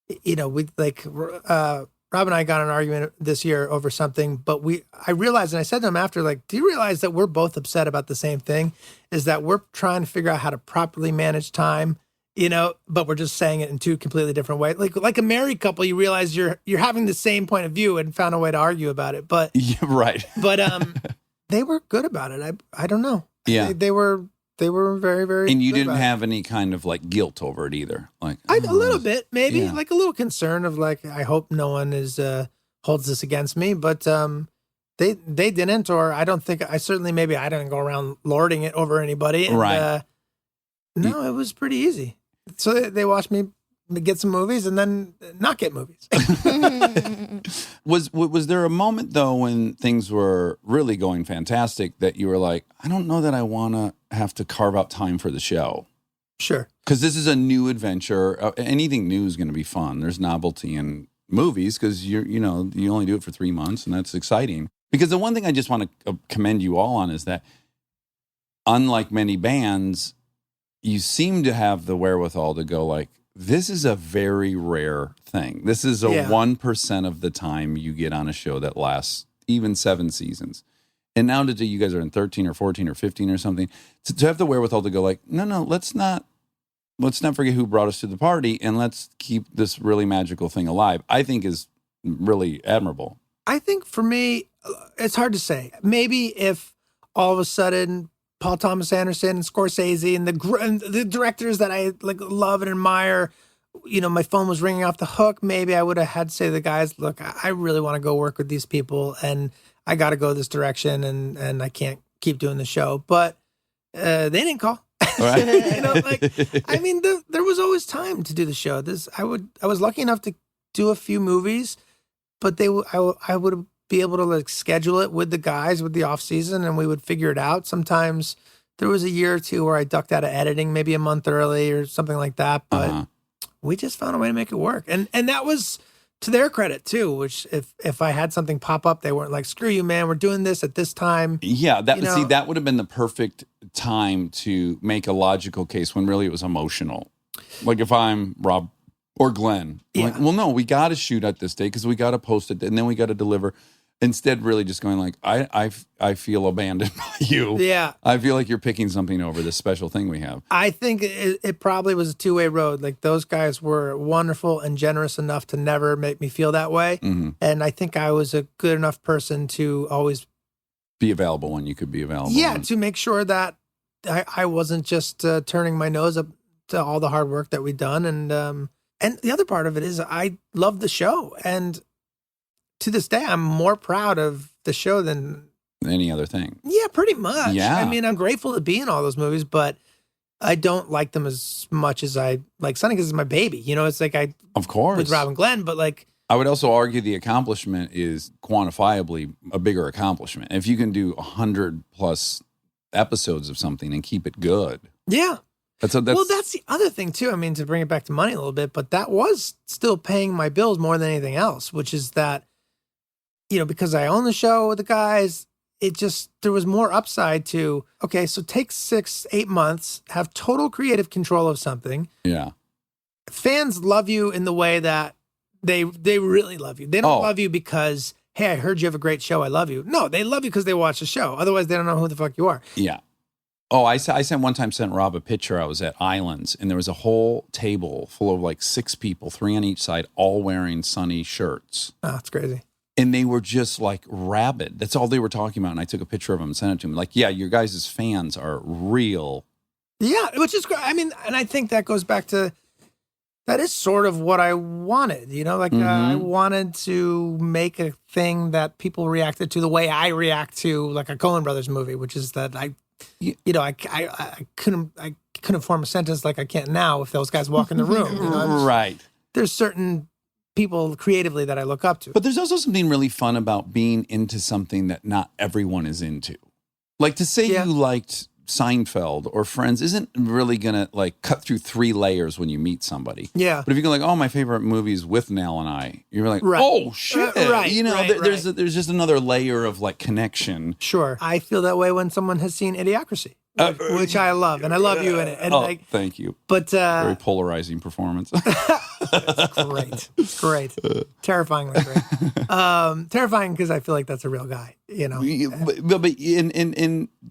Speaker 5: we like, Rob and I got in an argument this year over something, but I realized, and I said to him after, like, do you realize that we're both upset about the same thing? Is that we're trying to figure out how to properly manage time, but we're just saying it in two completely different ways. Like a married couple, you realize you're having the same point of view and found a way to argue about it. But
Speaker 6: Yeah, right.
Speaker 5: but they were good about it. I don't know.
Speaker 6: Yeah.
Speaker 5: They were very, very.
Speaker 6: And you
Speaker 5: good
Speaker 6: didn't
Speaker 5: about it.
Speaker 6: have any kind of like guilt over it either. Like
Speaker 5: A little bit, maybe,
Speaker 6: Yeah.
Speaker 5: like a little concern of like, I hope no one holds this against me, but they didn't, or I certainly maybe I didn't go around lording it over anybody. And,
Speaker 6: Right.
Speaker 5: No, it was pretty easy. So they watched me get some movies and then not get movies.
Speaker 6: Was there a moment though when things were really going fantastic that you were like, I don't know that I want to have to carve out time for the show?
Speaker 5: Sure.
Speaker 6: Because this is a new adventure. Anything new is going to be fun. There's novelty in movies because you only do it for 3 months, and that's exciting. Because the one thing I just want to commend you all on is that, unlike many bands, you seem to have the wherewithal to go like, this is a very rare thing. This is a 1% of the time you get on a show that lasts even 7 seasons. And now that you guys are in 13 or 14 or 15 or something, to have the wherewithal to go like, no, let's not forget who brought us to the party, and let's keep this really magical thing alive, I think is really admirable.
Speaker 5: I think for me, it's hard to say. Maybe if all of a sudden Paul Thomas Anderson and Scorsese and the directors that I like love and admire, my phone was ringing off the hook, maybe I would have had to say to the guys, look, I really want to go work with these people and I got to go this direction and I can't keep doing the show. But they didn't call.
Speaker 6: Right.
Speaker 5: There was always time to do the show. I was lucky enough to do a few movies, but I would be able to like schedule it with the guys with the off season, and we would figure it out. Sometimes there was a year or two where I ducked out of editing, maybe a month early or something like that. But we just found a way to make it work, and that was to their credit too. Which if I had something pop up, they weren't like, "Screw you, man, we're doing this at this time."
Speaker 6: Yeah, that would have been the perfect time to make a logical case when really it was emotional. Like if I'm Rob or Glenn, like, well, no, we got to shoot at this day because we got to post it and then we got to deliver. Instead, really just going like, I feel abandoned by you.
Speaker 5: Yeah.
Speaker 6: I feel like you're picking something over this special thing we have.
Speaker 5: I think it probably was a two-way road. Like those guys were wonderful and generous enough to never make me feel that way.
Speaker 6: Mm-hmm.
Speaker 5: And I think I was a good enough person to always
Speaker 6: be available when you could be available.
Speaker 5: Yeah, to make sure that I wasn't just turning my nose up to all the hard work that we'd done. And the other part of it is I love the show. And to this day, I'm more proud of the show than
Speaker 6: any other thing.
Speaker 5: Yeah, pretty much.
Speaker 6: Yeah.
Speaker 5: I mean, I'm grateful to be in all those movies, but I don't like them as much as I like Sunny because it's my baby. It's like
Speaker 6: of course,
Speaker 5: with Rob and Glenn, but like
Speaker 6: I would also argue the accomplishment is quantifiably a bigger accomplishment. If you can do 100 plus episodes of something and keep it good.
Speaker 5: Yeah.
Speaker 6: That's
Speaker 5: Well, that's the other thing too. I mean, to bring it back to money a little bit, but that was still paying my bills more than anything else, which is that, because I own the show with the guys, there was more upside to, okay, so take 6-8 months, have total creative control of something.
Speaker 6: Yeah.
Speaker 5: Fans love you in the way that they really love you. They don't love you because, hey, I heard you have a great show, I love you. No, they love you because they watch the show. Otherwise, they don't know who the fuck you are.
Speaker 6: Yeah. Oh, I sent Rob a picture. I was at Islands, and there was a whole table full of like 6 people, 3 on each side, all wearing Sunny shirts.
Speaker 5: Oh, that's crazy.
Speaker 6: And they were just like rabid. That's all they were talking about. And I took a picture of them and sent it to him. Like, yeah, your guys' fans are real.
Speaker 5: Yeah, which is great. I mean, and I think that goes back to, that is sort of what I wanted. I wanted to make a thing that people reacted to the way I react to like a Coen Brothers movie, which is that I couldn't form a sentence like I can't now if those guys walk in the room.
Speaker 6: Right.
Speaker 5: There's certain people creatively that I look up to.
Speaker 6: But there's also something really fun about being into something that not everyone is into. Like to say you liked Seinfeld or Friends isn't really going to like cut through 3 layers when you meet somebody.
Speaker 5: Yeah.
Speaker 6: But if you go like, oh, my favorite movie is with Nell and I, you're like,
Speaker 5: Right.
Speaker 6: oh, shit.
Speaker 5: Right,
Speaker 6: There's just another layer of like connection.
Speaker 5: Sure. I feel that way when someone has seen Idiocracy, which I love. And I love you in it. And
Speaker 6: thank you.
Speaker 5: But
Speaker 6: very polarizing performance.
Speaker 5: It's great. Terrifyingly great. Terrifying because I feel like that's a real guy,
Speaker 6: But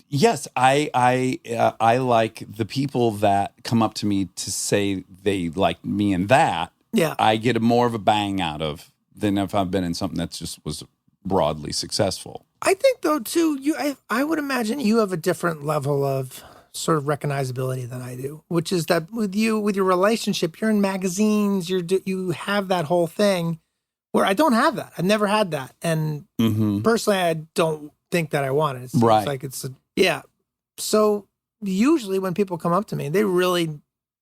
Speaker 6: yes, I like the people that come up to me to say they like me in that.
Speaker 5: Yeah.
Speaker 6: I get more of a bang out of than if I've been in something that just was broadly successful.
Speaker 5: I think though too, I would imagine you have a different level of sort of recognizability than I do, which is that with your relationship, you're in magazines, you have that whole thing where I don't have that. I've never had that. And personally, I don't think that I want it. It seems like So usually when people come up to me, they really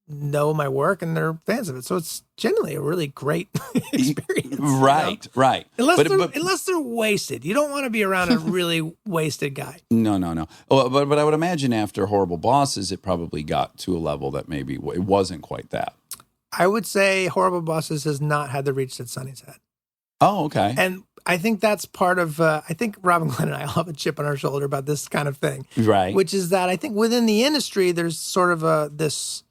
Speaker 5: know my work and they're fans of it. So it's generally a really great experience.
Speaker 6: Right.
Speaker 5: Unless they're wasted. You don't want to be around a really wasted guy.
Speaker 6: No. Oh, but I would imagine after Horrible Bosses, it probably got to a level that maybe it wasn't quite that.
Speaker 5: I would say Horrible Bosses has not had the reach that Sonny's had.
Speaker 6: Oh, okay.
Speaker 5: And I think that's part of, I think Robin Glenn and I all have a chip on our shoulder about this kind of thing.
Speaker 6: Right.
Speaker 5: Which is that I think within the industry, there's sort of this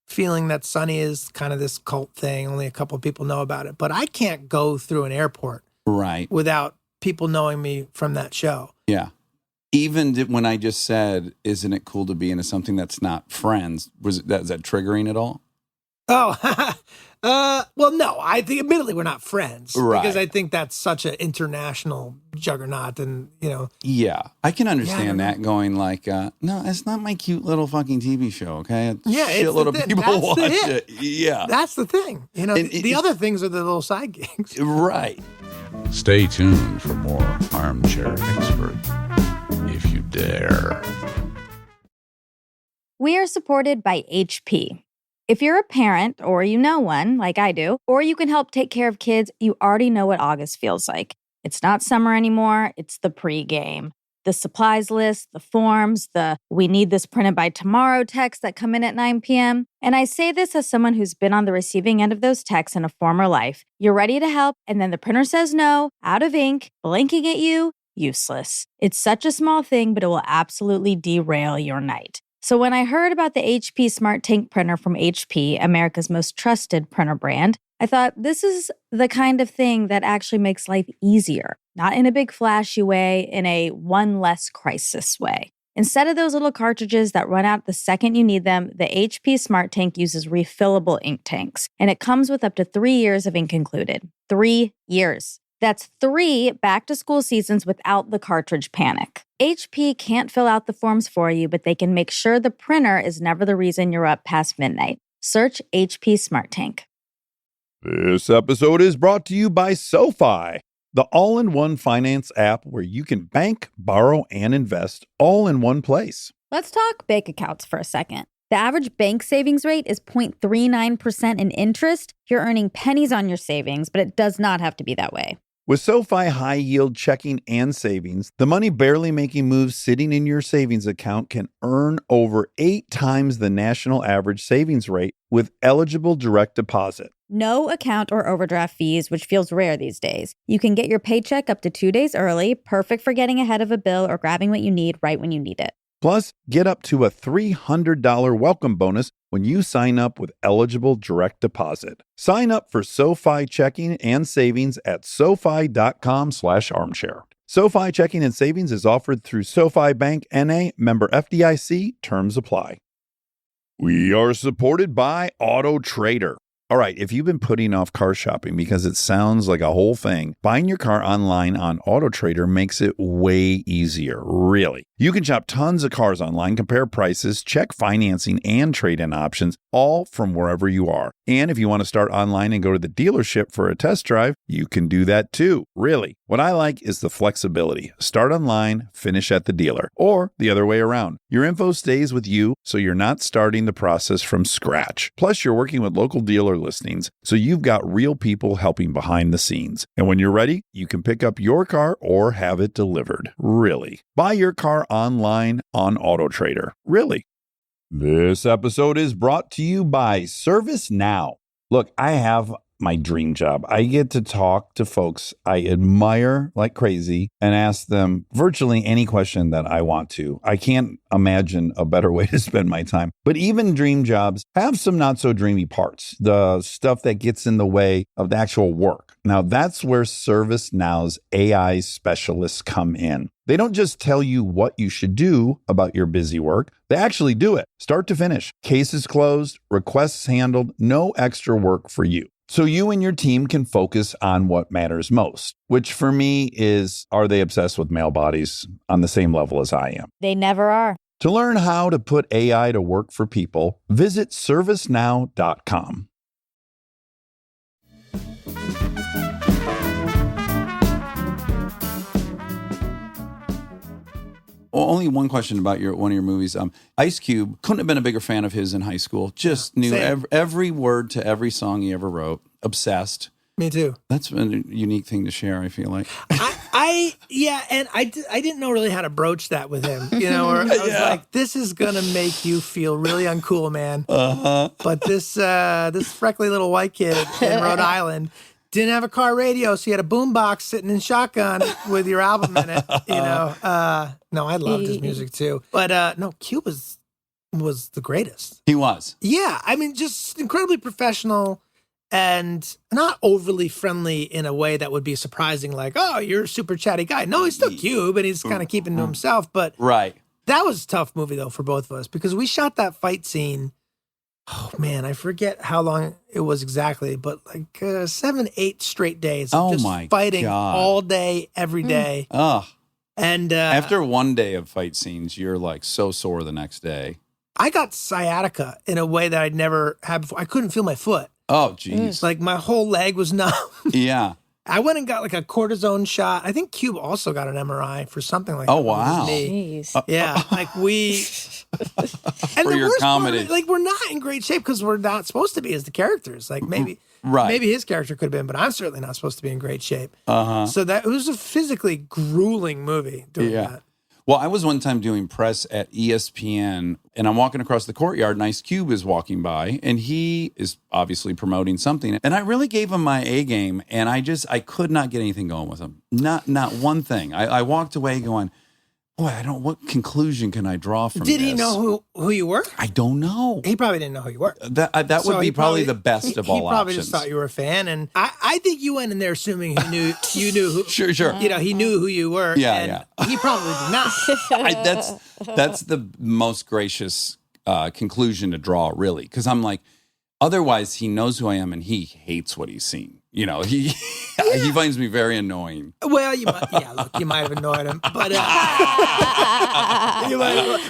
Speaker 5: feeling that Sonny is kind of this cult thing. Only a couple of people know about it. But I can't go through an airport without people knowing me from that show.
Speaker 6: Yeah. Even when I just said, isn't it cool to be into something that's not Friends? Is that triggering at all?
Speaker 5: Oh, well, no. I think, admittedly, we're not friends.
Speaker 6: Right.
Speaker 5: Because I think that's such an international juggernaut and,
Speaker 6: Yeah, I can understand that going like, no, it's not my cute little fucking TV show, okay?
Speaker 5: Yeah,
Speaker 6: shitload of people watch it. Yeah.
Speaker 5: That's the thing. The other things are the little side gigs.
Speaker 6: Right.
Speaker 7: Stay tuned for more Armchair Expert, if you dare.
Speaker 2: We are supported by HP. If you're a parent or you know one, like I do, or you can help take care of kids, you already know what August feels like. It's not summer anymore, it's the pregame. The supplies list, the forms, the "we need this printed by tomorrow" texts that come in at 9 p.m. And I say this as someone who's been on the receiving end of those texts in a former life. You're ready to help, and then the printer says no, out of ink, blinking at you, useless. It's such a small thing, but it will absolutely derail your night. So when I heard about the HP Smart Tank printer from HP, America's most trusted printer brand, I thought this is the kind of thing that actually makes life easier, not in a big flashy way, in a one less crisis way. Instead of those little cartridges that run out the second you need them, the HP Smart Tank uses refillable ink tanks, and it comes with up to 3 years of ink included. 3 years. That's 3 back-to-school seasons without the cartridge panic. HP can't fill out the forms for you, but they can make sure the printer is never the reason you're up past midnight. Search HP Smart Tank.
Speaker 1: This episode is brought to you by SoFi, the all-in-one finance app where you can bank, borrow, and invest all in one place.
Speaker 2: Let's talk bank accounts for a second. The average bank savings rate is 0.39% in interest. You're earning pennies on your savings, but it does not have to be that way.
Speaker 1: With SoFi high yield checking and savings, the money barely making moves sitting in your savings account can earn over 8 times the national average savings rate with eligible direct deposit.
Speaker 2: No account or overdraft fees, which feels rare these days. You can get your paycheck up to 2 days early, perfect for getting ahead of a bill or grabbing what you need right when you need it.
Speaker 1: Plus, get up to a $300 welcome bonus when you sign up with eligible direct deposit. Sign up for SoFi checking and savings at SoFi.com/armchair. SoFi checking and savings is offered through SoFi Bank N.A., member FDIC. Terms apply. We are supported by Auto Trader. All right, if you've been putting off car shopping because it sounds like a whole thing, buying your car online on Auto Trader makes it way easier, really. You can shop tons of cars online, compare prices, check financing and trade-in options, all from wherever you are. And if you want to start online and go to the dealership for a test drive, you can do that too, really. What I like is the flexibility. Start online, finish at the dealer, or the other way around. Your info stays with you, so you're not starting the process from scratch. Plus, you're working with local dealer listings, so you've got real people helping behind the scenes. And when you're ready, you can pick up your car or have it delivered. Really. Buy your car online on Auto Trader. Really. This episode is brought to you by ServiceNow. Look, I have my dream job. I get to talk to folks I admire like crazy and ask them virtually any question that I want to. I can't imagine a better way to spend my time. But even dream jobs have some not so dreamy parts, the stuff that gets in the way of the actual work. Now, that's where ServiceNow's AI specialists come in. They don't just tell you what you should do about your busy work. They actually do it, start to finish. Cases closed, requests handled, no extra work for you. So you and your team can focus on what matters most, which for me is, are they obsessed with male bodies on the same level as I am?
Speaker 2: They never are.
Speaker 1: To learn how to put AI to work for people, visit servicenow.com.
Speaker 6: Well, only one question about one of your movies. Ice Cube, couldn't have been a bigger fan of his in high school. Just knew every word to every song he ever wrote. Obsessed.
Speaker 5: Me too.
Speaker 6: That's a unique thing to share, I feel like.
Speaker 5: I didn't know really how to broach that with him. You know, or I was like, this is gonna make you feel really uncool, man. But this freckly little white kid in Rhode Island didn't have a car radio, so you had a boombox sitting in shotgun with your album in it. You know, no, I loved his music too. But no, Cube was the greatest.
Speaker 6: He was.
Speaker 5: Yeah, I mean, just incredibly professional and not overly friendly in a way that would be surprising. Like, oh, you're a super chatty guy. No, he's still Cube, and he's kind of keeping to himself. But
Speaker 6: right,
Speaker 5: that was a tough movie though for both of us because we shot that fight scene. Oh man, I forget how long it was exactly, but like 7-8 straight days.
Speaker 6: Oh
Speaker 5: just
Speaker 6: my
Speaker 5: fighting
Speaker 6: God.
Speaker 5: all day, every day. And
Speaker 6: after one day of fight scenes, you're like so sore the next day.
Speaker 5: I got sciatica in a way that I'd never had before. I couldn't feel my foot.
Speaker 6: Oh, geez.
Speaker 5: Like my whole leg was numb.
Speaker 6: Yeah.
Speaker 5: I went and got like a cortisone shot. I think Cube also got an MRI for something like that.
Speaker 6: Oh, wow.
Speaker 2: Jeez.
Speaker 5: Yeah, like we. And
Speaker 6: For
Speaker 5: the
Speaker 6: your
Speaker 5: worst
Speaker 6: comedy.
Speaker 5: part, like we're not in great shape because we're not supposed to be as the characters. Like maybe his character could have been, but I'm certainly not supposed to be in great shape. So that it was a physically grueling movie doing that.
Speaker 6: Well, I was one time doing press at ESPN, and I'm walking across the courtyard, and Ice Cube is walking by, and he is obviously promoting something. And I really gave him my A game, and I could not get anything going with him. Not one thing. I walked away going, boy, what conclusion can I draw from this?
Speaker 5: Did he know who you were?
Speaker 6: I don't know.
Speaker 5: He probably didn't know who you were.
Speaker 6: That would be probably the best of all options.
Speaker 5: He probably just thought you were a fan, and I think you went in there assuming you knew who.
Speaker 6: Sure.
Speaker 5: You know, he knew who you were.
Speaker 6: Yeah.
Speaker 5: He probably did not.
Speaker 6: That's the most gracious conclusion to draw, really, because I'm like, otherwise he knows who I am and he hates what he's seen. You know, he finds me very annoying.
Speaker 5: Well, you might have annoyed him, but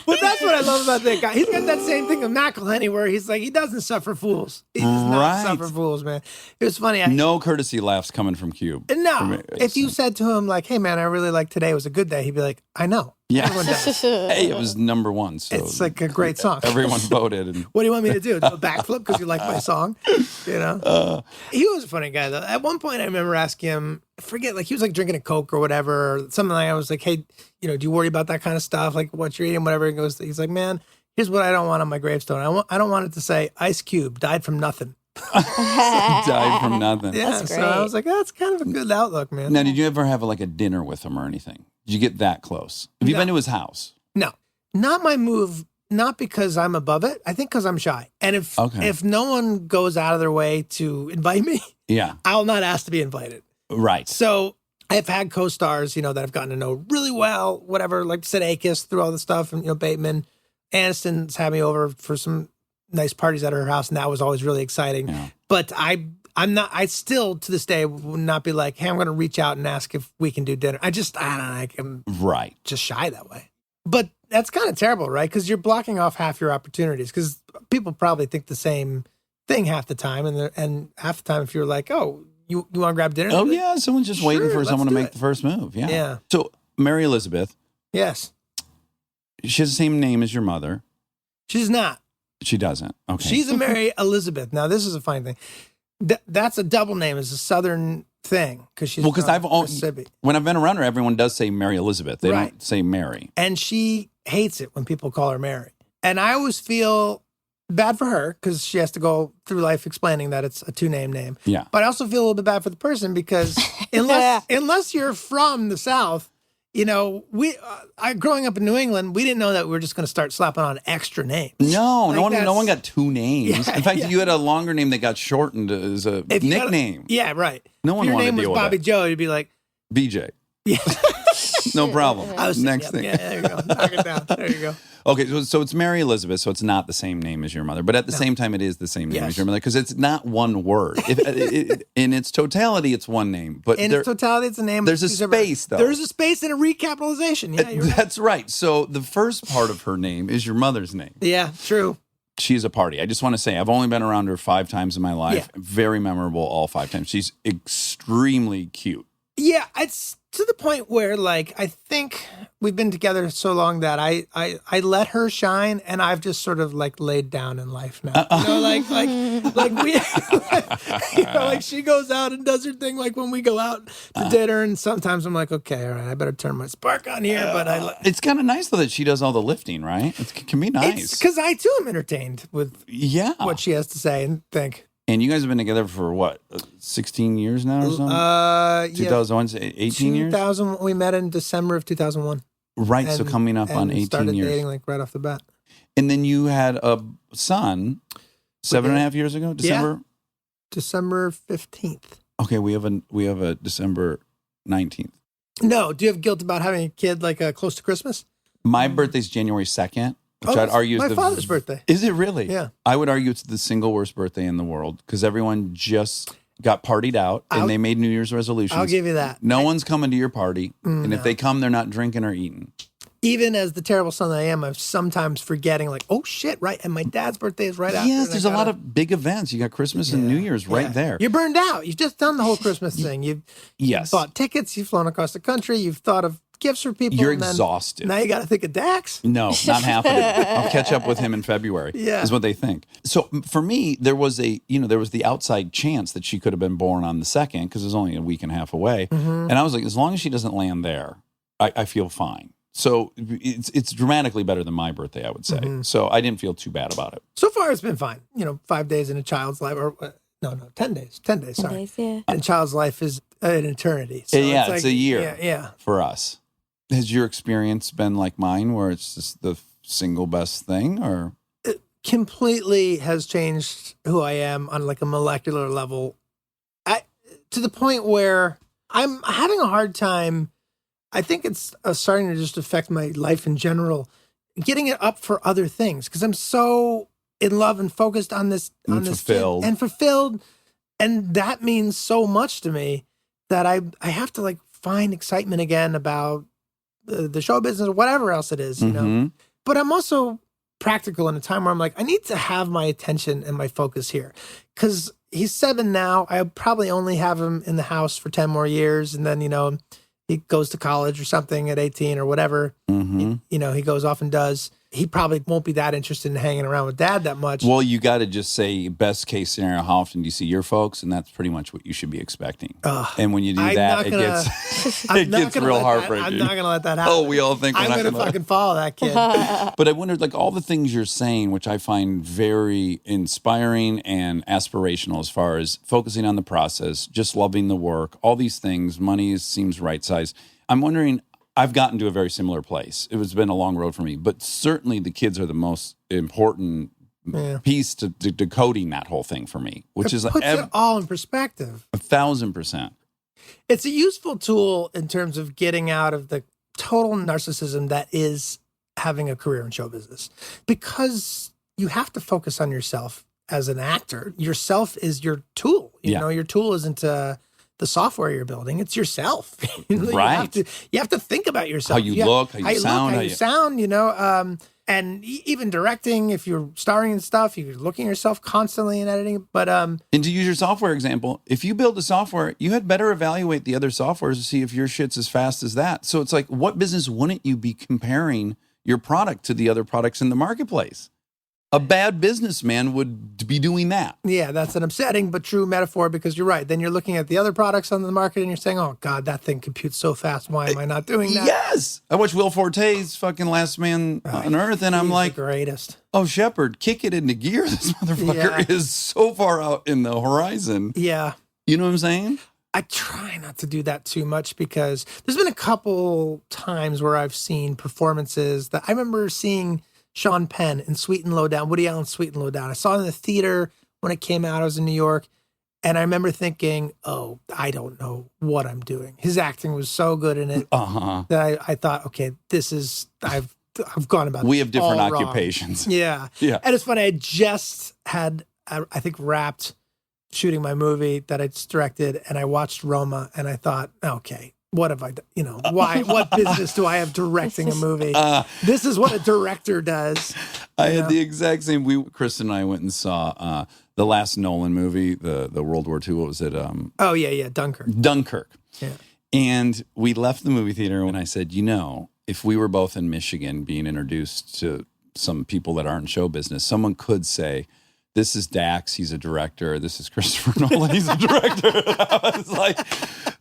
Speaker 5: but that's what I love about that guy. He's got that same thing with McElhenney, where he's like, he doesn't suffer fools. He does not suffer fools, man. It was funny.
Speaker 6: No courtesy laughs coming from Cube.
Speaker 5: No, if you said to him like, "Hey, man, I really like today was a good day," he'd be like, "I know."
Speaker 6: Yeah.
Speaker 5: Everyone does.
Speaker 6: Hey, it was number one. So
Speaker 5: It's like a great song.
Speaker 6: everyone voted. And
Speaker 5: What do you want me to do? Do a backflip because you like my song? You know? He was a funny guy, though. At one point, I remember asking him, I forget, like he was like drinking a Coke or whatever, or something like I was like, hey, you know, do you worry about that kind of stuff? Like what you're eating, whatever. He's like, man, here's what I don't want on my gravestone. I don't want it to say Ice Cube died from nothing.
Speaker 6: died from nothing.
Speaker 5: Yeah.
Speaker 2: That's
Speaker 5: So I
Speaker 2: great.
Speaker 5: was like, that's kind of a good outlook, man.
Speaker 6: Now, did you ever have like a dinner with him or anything? Did you get that close? Have you
Speaker 5: No.
Speaker 6: been to his house?
Speaker 5: No, not my move. Not because I'm above it. I think because I'm shy. And if no one goes out of their way to invite me,
Speaker 6: Yeah.
Speaker 5: I'll not ask to be invited.
Speaker 6: Right.
Speaker 5: So I've had co-stars, you know, that I've gotten to know really well, whatever, like Sudeikis through all the stuff, and, you know, Bateman. Aniston's had me over for some nice parties at her house, and that was always really exciting.
Speaker 6: Yeah.
Speaker 5: But I still, to this day, would not be like, hey, I'm going to reach out and ask if we can do dinner. I don't know, I'm
Speaker 6: Right.
Speaker 5: just shy that way. But that's kind of terrible, right? Because you're blocking off half your opportunities, because people probably think the same thing half the time. And half the time, if you're like, oh, you want to grab dinner?
Speaker 6: Oh, yeah. Someone's just waiting
Speaker 5: Sure,
Speaker 6: for
Speaker 5: let's
Speaker 6: someone to
Speaker 5: do
Speaker 6: make
Speaker 5: it.
Speaker 6: the first move. Yeah.
Speaker 5: Yeah.
Speaker 6: So, Mary Elizabeth,
Speaker 5: Yes.
Speaker 6: she has the same name as your mother.
Speaker 5: She's not.
Speaker 6: She doesn't. Okay.
Speaker 5: She's a Mary Elizabeth. Now, this is a funny thing. That's a double name. It's a Southern thing because she's
Speaker 6: Well, 'cause
Speaker 5: from
Speaker 6: I've al-
Speaker 5: Mississippi.
Speaker 6: when I've been around her, everyone does say Mary Elizabeth. They
Speaker 5: Right.
Speaker 6: don't say Mary.
Speaker 5: And she hates it when people call her Mary. And I always feel bad for her because she has to go through life explaining that it's a two-name name.
Speaker 6: Yeah.
Speaker 5: But I also feel a little bit bad for the person because unless you're from the South, you know, growing up in New England, we didn't know that we were just going to start slapping on extra names.
Speaker 6: No,
Speaker 5: Like
Speaker 6: no one
Speaker 5: that's-
Speaker 6: got two names.
Speaker 5: Yeah,
Speaker 6: In fact,
Speaker 5: yeah.
Speaker 6: you had a longer name that got shortened as a
Speaker 5: If you got a-
Speaker 6: nickname.
Speaker 5: Yeah, right.
Speaker 6: No one
Speaker 5: if your
Speaker 6: wanted
Speaker 5: name
Speaker 6: to
Speaker 5: was
Speaker 6: deal with
Speaker 5: Bobby
Speaker 6: that.
Speaker 5: Joe, you'd be like,
Speaker 6: BJ.
Speaker 5: yeah.
Speaker 6: No problem.
Speaker 5: I was
Speaker 6: Next
Speaker 5: yep,
Speaker 6: thing.
Speaker 5: Yeah, there you go. Knock it down. There you go.
Speaker 6: Okay, so it's Mary Elizabeth, so it's not the same name as your mother, but at the same time, it is the same name
Speaker 5: Yes.
Speaker 6: as your mother because it's not one word. In its totality, it's one name, but
Speaker 5: In its totality, it's a name.
Speaker 6: there's a
Speaker 5: Two separate-
Speaker 6: space, though.
Speaker 5: There's a space and a recapitalization. Yeah, you're right.
Speaker 6: that's right. So the first part of her name is your mother's name.
Speaker 5: Yeah, true.
Speaker 6: She's a party. I just want to say, I've only been around her 5 times in my life.
Speaker 5: Yeah.
Speaker 6: Very memorable all 5 times. She's extremely cute.
Speaker 5: Yeah, it's to the point where, like, I think we've been together so long that I let her shine, and I've just sort of like laid down in life now. You know, like we, you know, like she goes out and does her thing. Like when we go out to dinner, and sometimes I'm like, okay, all right, I better turn my spark on here. But
Speaker 6: It's kind of nice, though, that she does all the lifting, right? It can be
Speaker 5: it's
Speaker 6: nice.
Speaker 5: because I too am entertained with
Speaker 6: Yeah.
Speaker 5: what she has to say and think.
Speaker 6: And you guys have been together for what, 16 years now or something?
Speaker 5: Yeah,
Speaker 6: 2001, 18 years?
Speaker 5: 2000. We met in December of 2001.
Speaker 6: Right, so
Speaker 5: And-
Speaker 6: coming up on
Speaker 5: and
Speaker 6: 18
Speaker 5: started
Speaker 6: years.
Speaker 5: dating like right off the bat.
Speaker 6: And then you had a son 7.5 years ago, December?
Speaker 5: December 15th.
Speaker 6: Okay, we have a December 19th.
Speaker 5: No, do you have guilt about having a kid like close to Christmas?
Speaker 6: My birthday's January 2nd, which I'd
Speaker 5: that's
Speaker 6: argue is
Speaker 5: my father's birthday.
Speaker 6: Is it really?
Speaker 5: Yeah.
Speaker 6: I would argue it's the single worst birthday in the world because everyone just got partied out and
Speaker 5: I'll-
Speaker 6: they made New Year's resolutions.
Speaker 5: I'll give you that.
Speaker 6: No one's coming to your party, and if
Speaker 5: no.
Speaker 6: they come, they're not drinking or eating.
Speaker 5: Even as the terrible son that I am, I'm sometimes forgetting, like, oh shit, right. And my dad's birthday is right after.
Speaker 6: Yes,
Speaker 5: and I
Speaker 6: there's a lot
Speaker 5: gotta-
Speaker 6: of big events. You got Christmas and New Year's right
Speaker 5: Yeah.
Speaker 6: there.
Speaker 5: You're burned out. You've just done the whole Christmas thing. You've
Speaker 6: Yes.
Speaker 5: bought tickets. You've flown across the country. You've thought of gifts for people.
Speaker 6: You're
Speaker 5: and then
Speaker 6: exhausted.
Speaker 5: Now you got to think of Dax.
Speaker 6: No, not happening. I'll catch up with him in February.
Speaker 5: Yeah.
Speaker 6: Is what they think. So for me, there was the outside chance that she could have been born on the 2nd because it was only a week and a half away.
Speaker 5: Mm-hmm.
Speaker 6: And I was like, as long as she doesn't land there, I feel fine. So it's dramatically better than my birthday, I would say.
Speaker 5: Mm-hmm.
Speaker 6: So I didn't feel too bad about it.
Speaker 5: So far, it's been fine. 5 days in a child's life, or no, 10 days. 10 days, sorry.
Speaker 2: Yeah.
Speaker 5: And a child's life is an eternity. So
Speaker 6: Yeah,
Speaker 5: it's
Speaker 6: it's
Speaker 5: like-
Speaker 6: a year.
Speaker 5: Yeah.
Speaker 6: For us. Has your experience been like mine where it's just the single best thing or?
Speaker 5: Completely has changed who I am on like a molecular level. To the point where I'm having a hard time. I think it's starting to just affect my life in general, getting it up for other things because I'm so in love and focused on this,
Speaker 6: And fulfilled.
Speaker 5: and fulfilled, and that means so much to me that I have to like find excitement again about the show business or whatever else it is, you know.
Speaker 6: Mhm.
Speaker 5: But I'm also practical in a time where I'm like, I need to have my attention and my focus here because he's 7 now. I probably only have him in the house for 10 more years, and then he goes to college or something at 18 or whatever.
Speaker 6: Mm-hmm.
Speaker 5: He goes off and does. He probably won't be that interested in hanging around with dad that much.
Speaker 6: Well, you got to just say best case scenario. How often do you see your folks? And that's pretty much what you should be expecting. And when you do that, it gets real heartbreaking.
Speaker 5: I'm not going to let that happen.
Speaker 6: Oh, we all think we're
Speaker 5: I'm
Speaker 6: not
Speaker 5: going to fucking follow that kid.
Speaker 6: But I wondered, like, all the things you're saying, which I find very inspiring and aspirational as far as focusing on the process, just loving the work, all these things, money seems right size. I'm wondering, I've gotten to a very similar place. It's been a long road for me, but certainly the kids are the most important piece to decoding that whole thing for me, which is
Speaker 5: puts it all in perspective.
Speaker 6: 1,000%.
Speaker 5: It's a useful tool in terms of getting out of the total narcissism that is having a career in show business, because you have to focus on yourself as an actor. Yourself is your tool. You know, your tool isn't the software you're building, it's yourself.
Speaker 6: Right.
Speaker 5: You have to think about yourself.
Speaker 6: How you look, how you sound.
Speaker 5: How you sound, and even directing, if you're starring in stuff, you're looking at yourself constantly and editing. But
Speaker 6: and to use your software example, if you build a software, you had better evaluate the other softwares to see if your shit's as fast as that. So it's like, what business wouldn't you be comparing your product to the other products in the marketplace? A bad businessman would be doing that.
Speaker 5: Yeah, that's an upsetting but true metaphor, because you're right. Then you're looking at the other products on the market and you're saying, oh, God, that thing computes so fast. Why am I not doing that?
Speaker 6: Yes. I watched Will Forte's fucking Last Man on Earth, and I'm like,
Speaker 5: the greatest.
Speaker 6: Oh, Shepard, kick it into gear. This motherfucker is so far out in the horizon.
Speaker 5: Yeah.
Speaker 6: You know what I'm saying?
Speaker 5: I try not to do that too much, because there's been a couple times where I've seen performances that I remember seeing Sean Penn in Sweet and Low Down, Woody Allen's Sweet and Low Down. I saw it in the theater when it came out. I was in New York. And I remember thinking, oh, I don't know what I'm doing. His acting was so good in it that I thought, okay, I've gone about
Speaker 6: We have different
Speaker 5: all
Speaker 6: occupations.
Speaker 5: Wrong. Yeah.
Speaker 6: Yeah.
Speaker 5: And it's funny, I just had, I think, wrapped shooting my movie that I just directed, and I watched Roma, and I thought, okay, what have I done? What business do I have directing a movie? This is what a director does.
Speaker 6: I had the exact same. Chris and I went and saw the last Nolan movie, the World War II. What was it?
Speaker 5: Dunkirk.
Speaker 6: Dunkirk.
Speaker 5: Yeah.
Speaker 6: And we left the movie theater, and I said, if we were both in Michigan being introduced to some people that aren't in show business, someone could say, this is Dax, he's a director. This is Christopher Nolan, he's a director. I was like,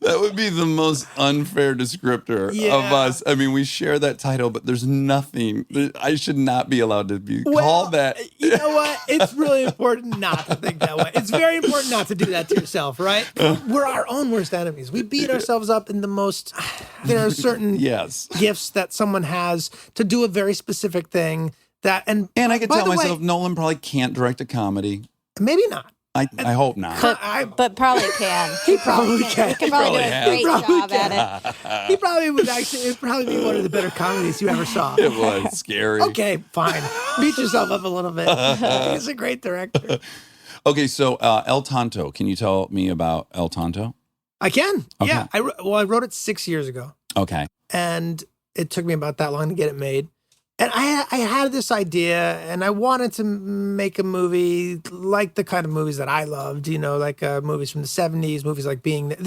Speaker 6: that would be the most unfair descriptor of us. I mean, we share that title, but there's nothing. I should not be allowed to be called that.
Speaker 5: You know what? It's really important not to think that way. It's very important not to do that to yourself, right? We're our own worst enemies. We beat ourselves up in the most. There are certain gifts that someone has to do a very specific thing. And
Speaker 6: I could tell myself Nolan probably can't direct a comedy.
Speaker 5: Maybe not.
Speaker 6: I hope not.
Speaker 8: But probably can.
Speaker 5: He probably can.
Speaker 8: He can probably do a great job at it.
Speaker 5: He probably would actually. It'd probably be one of the better comedies you ever saw.
Speaker 6: It was scary.
Speaker 5: Okay, fine. Beat yourself up a little bit. He's a great director.
Speaker 6: Okay, so El Tonto. Can you tell me about El Tonto?
Speaker 5: I can.
Speaker 6: Okay.
Speaker 5: Yeah. I wrote it 6 years ago.
Speaker 6: Okay.
Speaker 5: And it took me about that long to get it made. And I had this idea, and I wanted to make a movie like the kind of movies that I loved, like movies from the 70s, movies like Being There.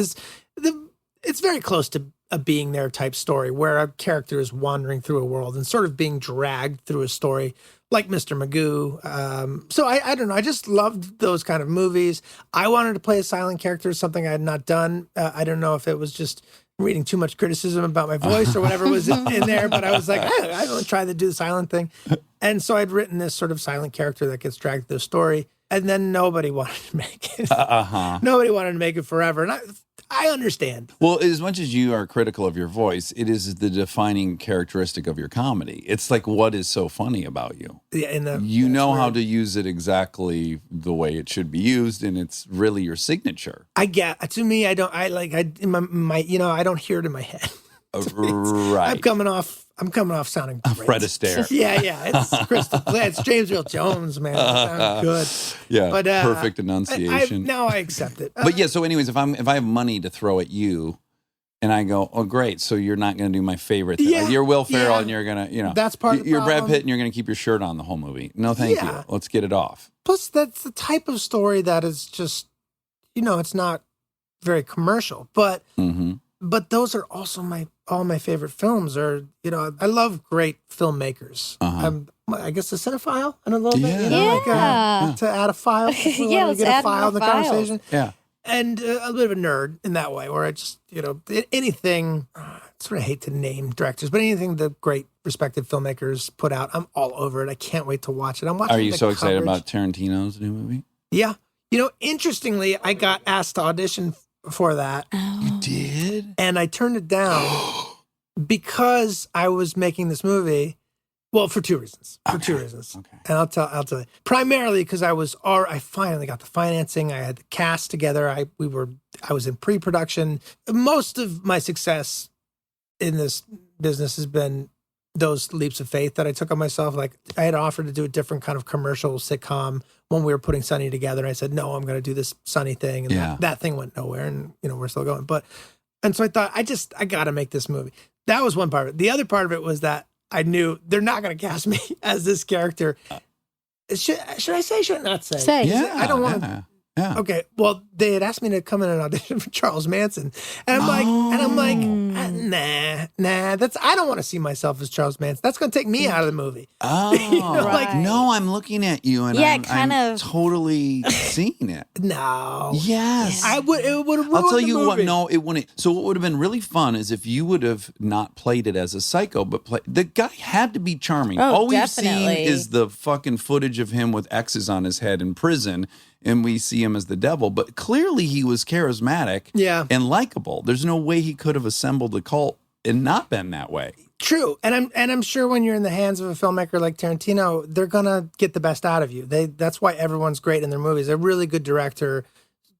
Speaker 5: It's very close to a Being There type story, where a character is wandering through a world and sort of being dragged through a story, like Mr. Magoo. So I don't know. I just loved those kind of movies. I wanted to play a silent character, something I had not done. I don't know if it was just reading too much criticism about my voice or whatever was in there, but I was like, I don't try to do the silent thing. And so I'd written this sort of silent character that gets dragged through the story, and then nobody wanted to make it. Nobody wanted to make it forever. And I understand.
Speaker 6: Well, as much as you are critical of your voice, it is the defining characteristic of your comedy. It's like, what is so funny about you?
Speaker 5: Yeah,
Speaker 6: you know how to use it exactly the way it should be used, and it's really your signature.
Speaker 5: To me, I don't hear it in my head.
Speaker 6: Right.
Speaker 5: I'm coming off sounding great.
Speaker 6: Fred Astaire.
Speaker 5: Yeah. It's crystal clear. It's James Earl Jones, man. I'm good.
Speaker 6: Yeah.
Speaker 5: But,
Speaker 6: perfect enunciation.
Speaker 5: Now I accept it.
Speaker 6: But yeah, so anyways, if I have money to throw at you, and I go, oh great, so you're not going to do my favorite thing.
Speaker 5: Yeah,
Speaker 6: you're Will Ferrell, and you're going to,
Speaker 5: that's part of the
Speaker 6: you're Brad
Speaker 5: problem.
Speaker 6: Pitt, and you're going to keep your shirt on the whole movie. No, thank you. Let's get it off.
Speaker 5: Plus, that's the type of story that is just, it's not very commercial, but but those are also all my favorite films. Are I love great filmmakers. I guess a cinephile in a little bit.
Speaker 2: Yeah.
Speaker 5: To add a file.
Speaker 2: Yeah, let's
Speaker 5: get
Speaker 2: add
Speaker 5: a file
Speaker 2: more
Speaker 5: in the
Speaker 2: files.
Speaker 5: conversation.
Speaker 6: Yeah.
Speaker 5: And a bit of a nerd in that way, where I just anything. I sort of hate to name directors, but anything the great respected filmmakers put out, I'm all over it. I can't wait to watch it. I'm watching.
Speaker 6: Are you
Speaker 5: the
Speaker 6: so excited
Speaker 5: coverage.
Speaker 6: about Tarantino's new movie?
Speaker 5: Yeah. Interestingly, I got asked to audition for that.
Speaker 6: You did?
Speaker 5: And I turned it down because I was making this movie. Well, for two reasons.
Speaker 6: Okay.
Speaker 5: And I'll tell you. Primarily because I finally got the financing. I had the cast together. I was in pre-production. Most of my success in this business has been those leaps of faith that I took on myself. Like, I had offered to do a different kind of commercial sitcom when we were putting Sunny together. And I said, no, I'm going to do this Sunny thing. And that thing went nowhere. And, we're still going. And so I thought, I got to make this movie. That was one part of it. The other part of it was that I knew they're not going to cast me as this character. Should I say, should I not say?
Speaker 2: Say.
Speaker 6: Yeah.
Speaker 5: I don't want to.
Speaker 6: Yeah.
Speaker 5: Okay. Well, they had asked me to come in and audition for Charles Manson. And I'm like, nah, I don't want to see myself as Charles Manson. That's going to take me out of the movie.
Speaker 6: Oh,
Speaker 2: Right.
Speaker 6: no, I'm looking at you and
Speaker 2: Yeah,
Speaker 6: I'm
Speaker 2: kind of.
Speaker 6: totally seeing it.
Speaker 5: No.
Speaker 6: Yes.
Speaker 5: It would have ruined
Speaker 6: I'll tell you
Speaker 5: the
Speaker 6: what,
Speaker 5: movie.
Speaker 6: no, it wouldn't. So what would have been really fun is if you would have not played it as a psycho, but the guy had to be charming.
Speaker 8: Oh,
Speaker 6: All we've
Speaker 8: definitely.
Speaker 6: seen is the fucking footage of him with X's on his head in prison, and we see him as the devil. But clearly he was charismatic and likable. There's no way he could have assembled a cult and not been that way.
Speaker 5: True. And I'm sure when you're in the hands of a filmmaker like Tarantino, they're going to get the best out of you. That's why everyone's great in their movies. A really good director